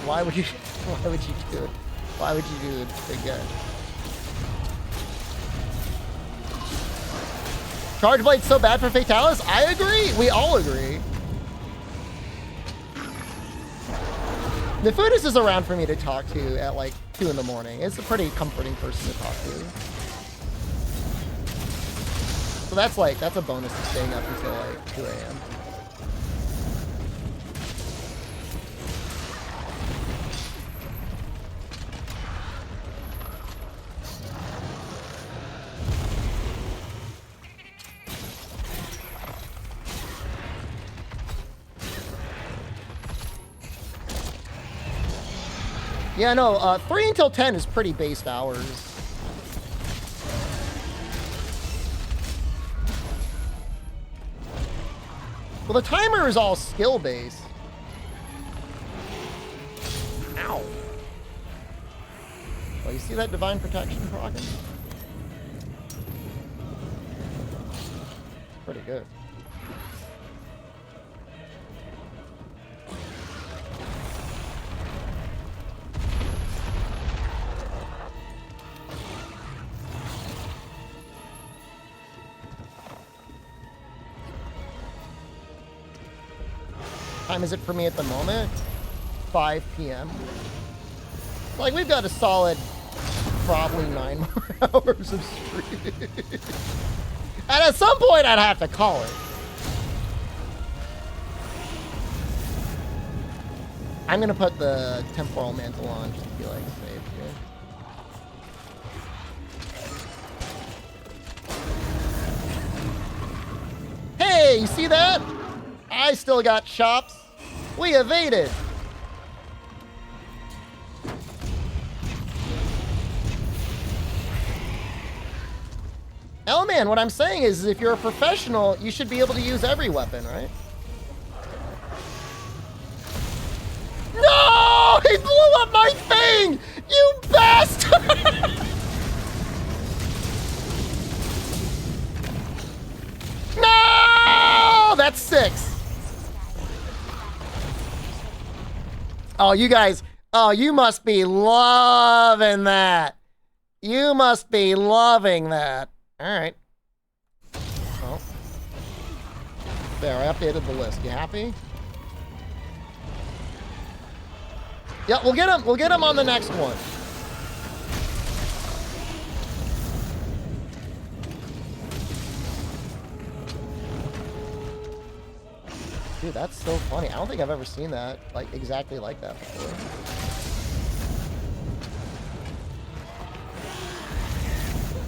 Why would you do it? Why would you do it again? Charge Blade's so bad for Fatalis? I agree. We all agree. Nefudis is around for me to talk to at like 2 in the morning. It's a pretty comforting person to talk to. So that's a bonus to staying up until like 2 a.m. Yeah, no, 3 until 10 is pretty based hours. Well, the timer is all skill-based. Ow. Well, you see that divine protection proccing? Pretty good. Time is it for me at the moment? 5 p.m. Like, we've got a solid probably 9 more hours of stream. And at some point, I'd have to call it. I'm gonna put the temporal mantle on just to be like safe here. Hey, you see that? I still got chops. We evaded. L-Man, what I'm saying is if you're a professional, you should be able to use every weapon, right? No! He blew up my thing! You bastard! No! That's 6. Oh, you guys. Oh, you must be loving that. You must be loving that. All right. Oh. There, I updated the list. You happy? Yeah, we'll get him. We'll get him on the next one. Dude, that's so funny. I don't think I've ever seen that like exactly like that before.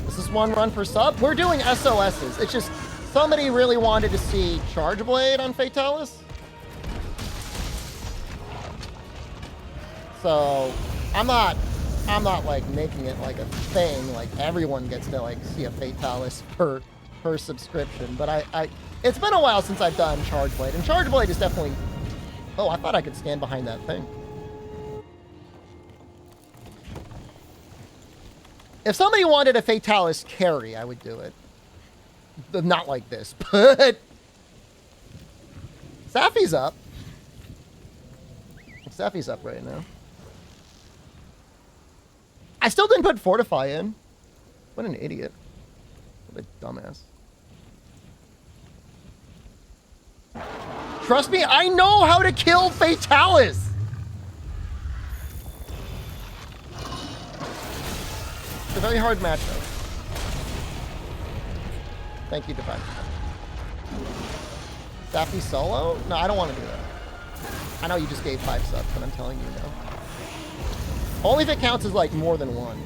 This is one run per sub. We're doing SOSs. It's just somebody really wanted to see Charge Blade on Fatalis. So I'm not like making it like a thing. Like everyone gets to like see a Fatalis per subscription. But it's been a while since I've done Charge Blade, and Charge Blade is definitely... Oh, I thought I could stand behind that thing. If somebody wanted a Fatalis carry, I would do it. Not like this, but... Safi's up. Safi's up right now. I still didn't put Fortify in. What an idiot. What a dumbass. Trust me, I know how to kill Fatalis. It's a very hard matchup. Thank you, Divine. Safi solo? No, I don't want to do that. I know you just gave 5 subs, but I'm telling you no. Only if it counts as like more than 1.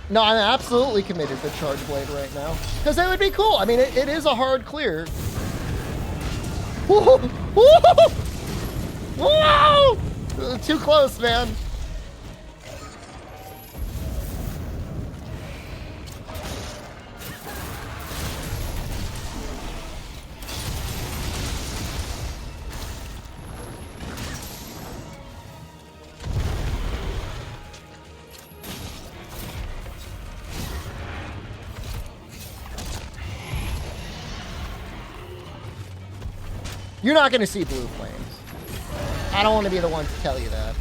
No, I'm absolutely committed to Charge Blade right now. Because it would be cool. I mean, it is a hard clear. Whoa! Whoa! Whoa! Too close, man. You're not going to see blue flames. I don't want to be the one to tell you that.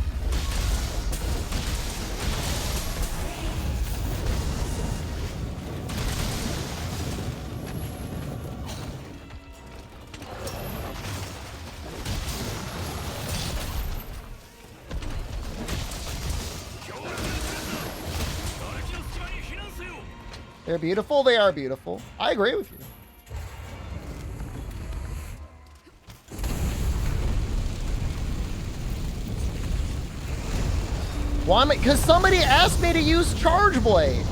They're beautiful. They are beautiful. I agree with you. Why? Because somebody asked me to use Charge Blade.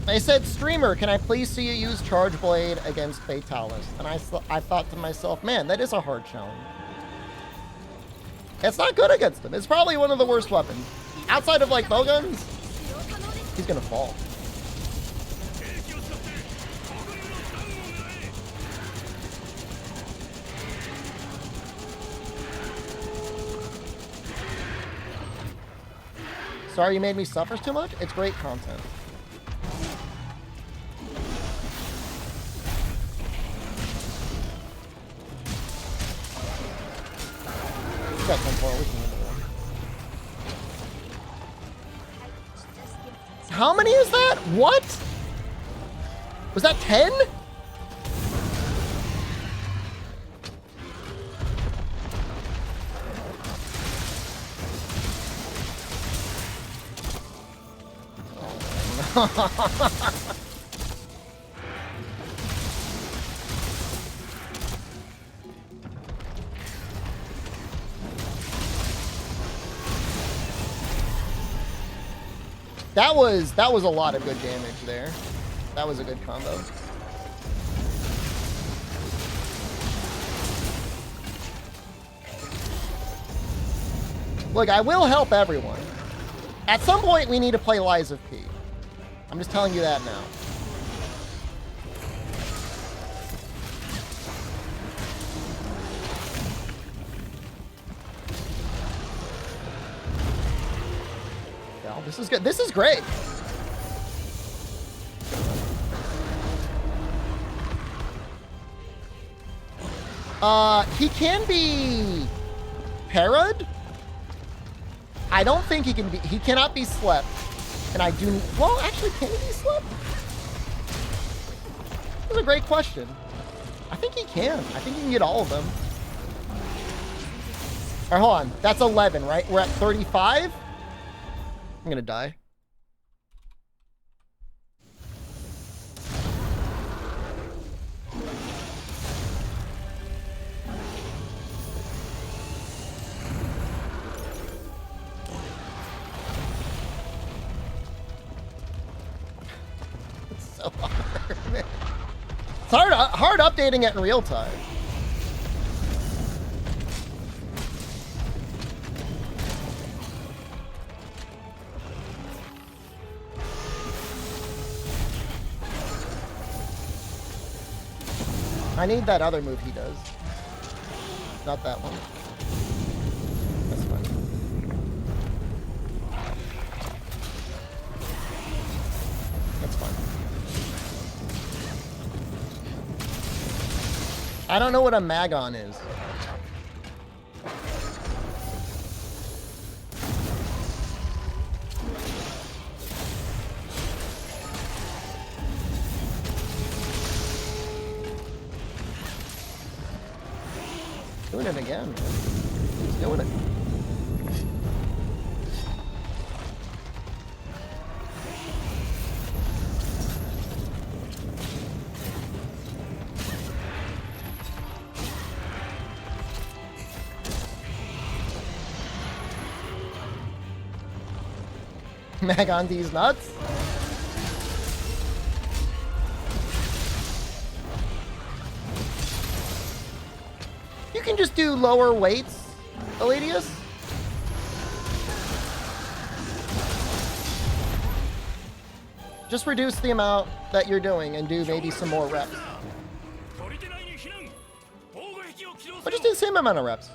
They said, streamer, can I please see you use Charge Blade against Fatalis? And I thought to myself, man, that is a hard challenge. It's not good against him. It's probably one of the worst weapons. Outside of, like, bowguns, he's gonna fall. Sorry you made me suffer too much? It's great content. We got 10 more. We can handle one. How many is that? What? Was that 10? That was a lot of good damage there. That was a good combo. Look, I will help everyone. At some point, we need to play Lies of P. I'm just telling you that now. Well, this is good. This is great. He can be parried. I don't think he can be. He cannot be slept. And I do. Well, actually, can he be slept? That's a great question. I think he can. I think he can get all of them. All right, hold on. That's 11, right? We're at 35. I'm gonna die. It's so hard, man. It's hard updating it in real time. I need that other move he does. Not that one. That's fine. That's fine. I don't know what a Magon is. Doing it again, man. He's doing it. Magon D's nuts. You can just do lower weights, Eladius. Just reduce the amount that you're doing and do maybe some more reps. But just do the same amount of reps.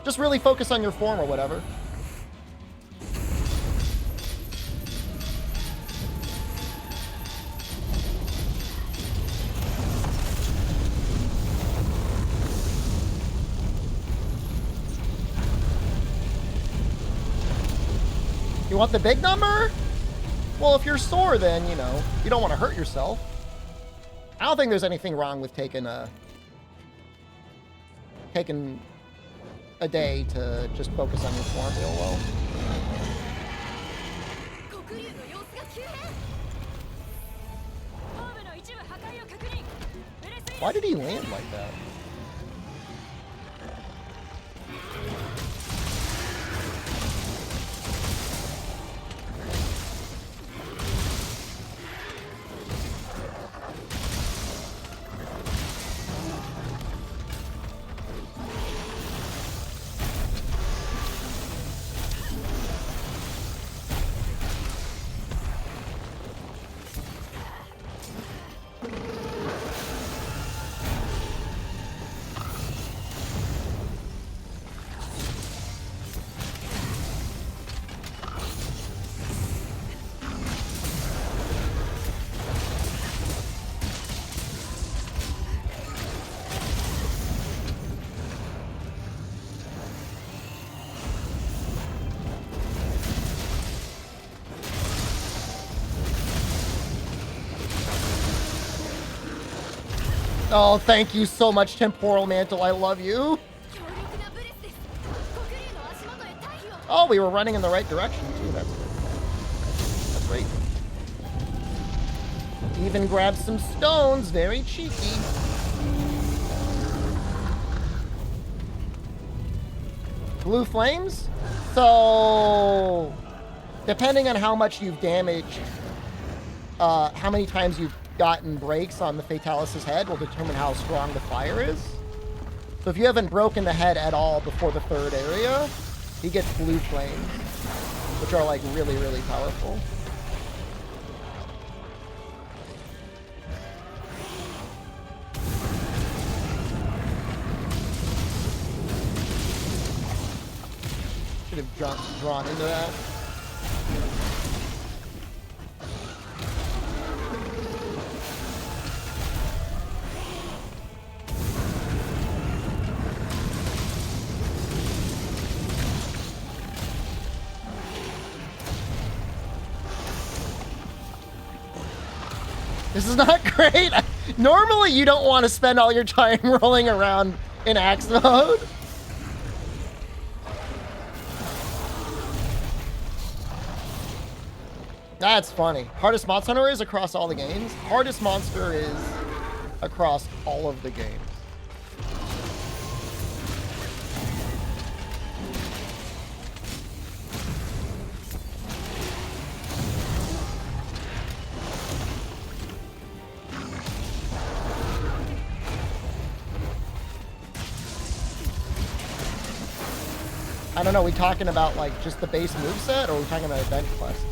Just really focus on your form or whatever. You want the big number? Well, if you're sore, then, you know, you don't want to hurt yourself. I don't think there's anything wrong with taking a day to just focus on your form real well. Why did he land like that? Oh, thank you so much, Temporal Mantle. I love you. Oh, we were running in the right direction, too. That's good. That's great. Even grabbed some stones. Very cheeky. Blue flames? So, depending on how much you've damaged, how many times you've gotten breaks on the Fatalis' head will determine how strong the fire is. So if you haven't broken the head at all before the third area, he gets blue flames, which are like really, really powerful. Should have drawn into that. This is not great. Normally, you don't want to spend all your time rolling around in axe mode. That's funny. Hardest monster hunter is across all the games. Hardest monster is across all of the games. I don't know, are we talking about like just the base moveset, or are we talking about event quests?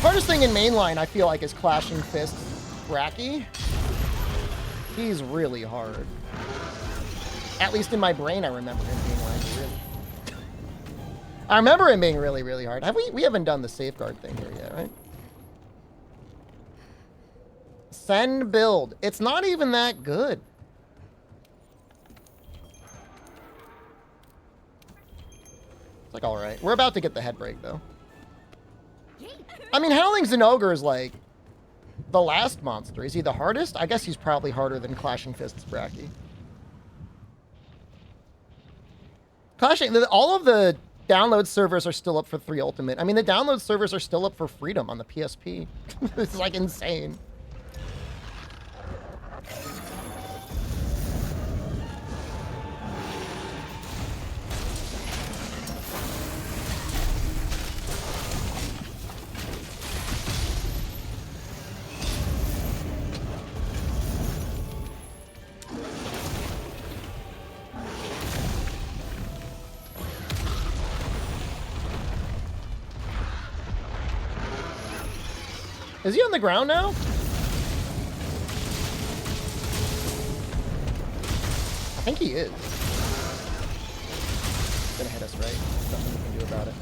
Hardest thing in mainline, I feel like, is Clashing Fist Bracky. He's really hard. At least in my brain, I remember him being like really. I remember him being really, really hard. We haven't done the safeguard thing here yet, right? Send build. It's not even that good. It's like, all right. We're about to get the head break, though. I mean, Howling Zinogre is like the last monster. Is he the hardest? I guess he's probably harder than Clashing Fists Bracky. All of the download servers are still up for 3 Ultimate. I mean, the download servers are still up for Freedom on the PSP. It's like insane. Is he on the ground now? I think he is. He's gonna hit us, right? There's nothing we can do about it.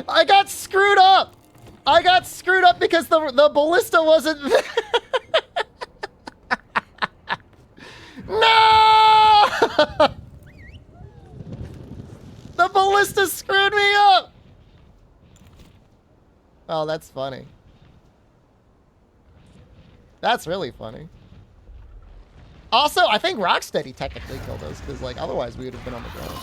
I got screwed up. I got screwed up because the ballista wasn't there. No! The ballista screwed me up. Oh, that's funny. That's really funny. Also, I think Rocksteady technically killed us, because like otherwise we would have been on the ground.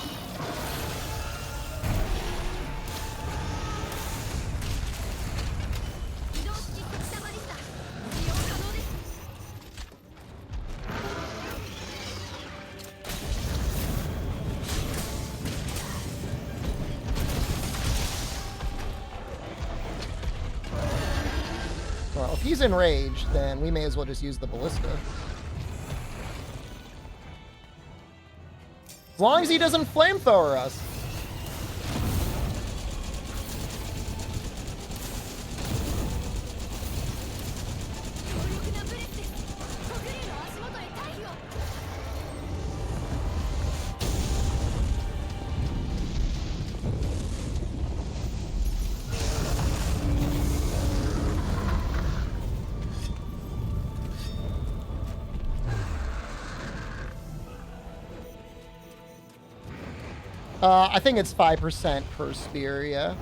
Well, if he's enraged, then we may as well just use the ballista. As long as he doesn't flamethrower us. I think it's 5% per spear, yeah.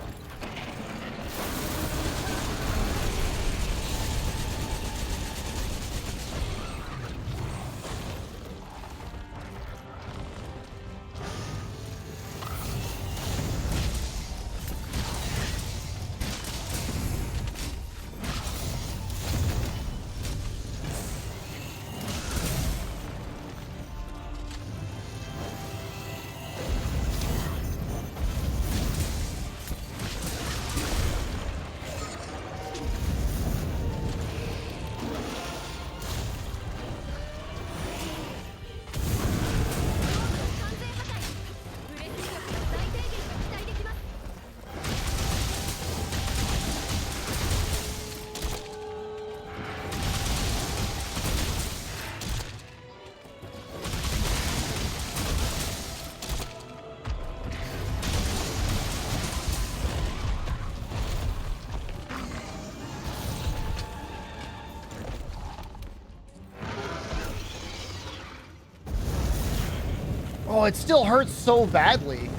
Oh, it still hurts so badly.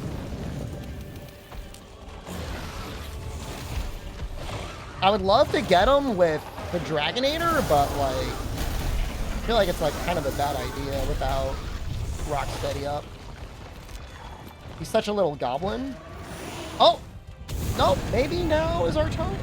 I would love to get him with the Dragonator, but like, I feel like it's like kind of a bad idea without Rocksteady up. He's such a little goblin. Oh, no, maybe now is our turn.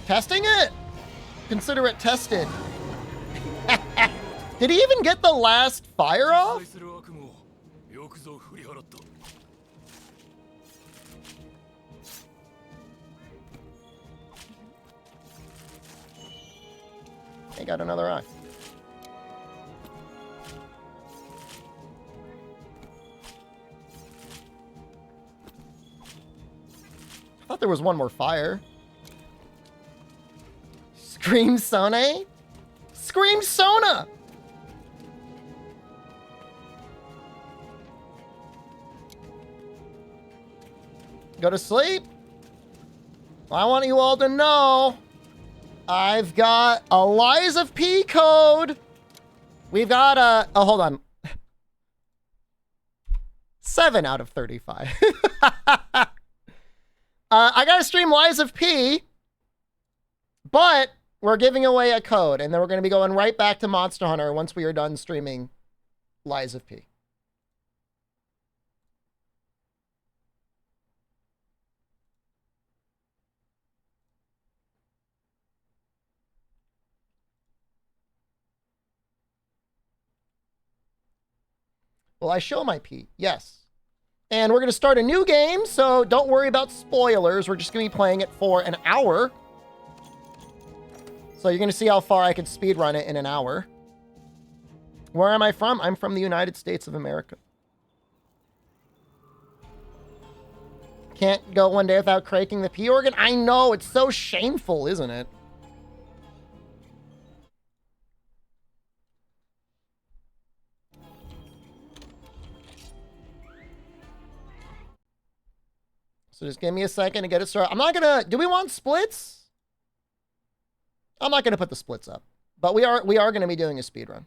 Testing it? Consider it tested. Did he even get the last fire off? He got another eye. I thought there was one more fire. Scream Sone? Scream Sona! Go to sleep? I want you all to know I've got a Lies of P code. We've got a... Oh, hold on. 7 out of 35. I gotta stream Lies of P, but we're giving away a code, and then we're going to be going right back to Monster Hunter once we are done streaming Lies of P. Will I show my P? Yes. And we're going to start a new game, so don't worry about spoilers. We're just going to be playing it for an hour. So you're going to see how far I could speedrun it in an hour. Where am I from? I'm from the United States of America. Can't go one day without cranking the P organ. I know, it's so shameful, isn't it? So just give me a second to get it started. I'm not gonna, do we want splits? I'm not gonna put the splits up, but we are gonna be doing a speed run.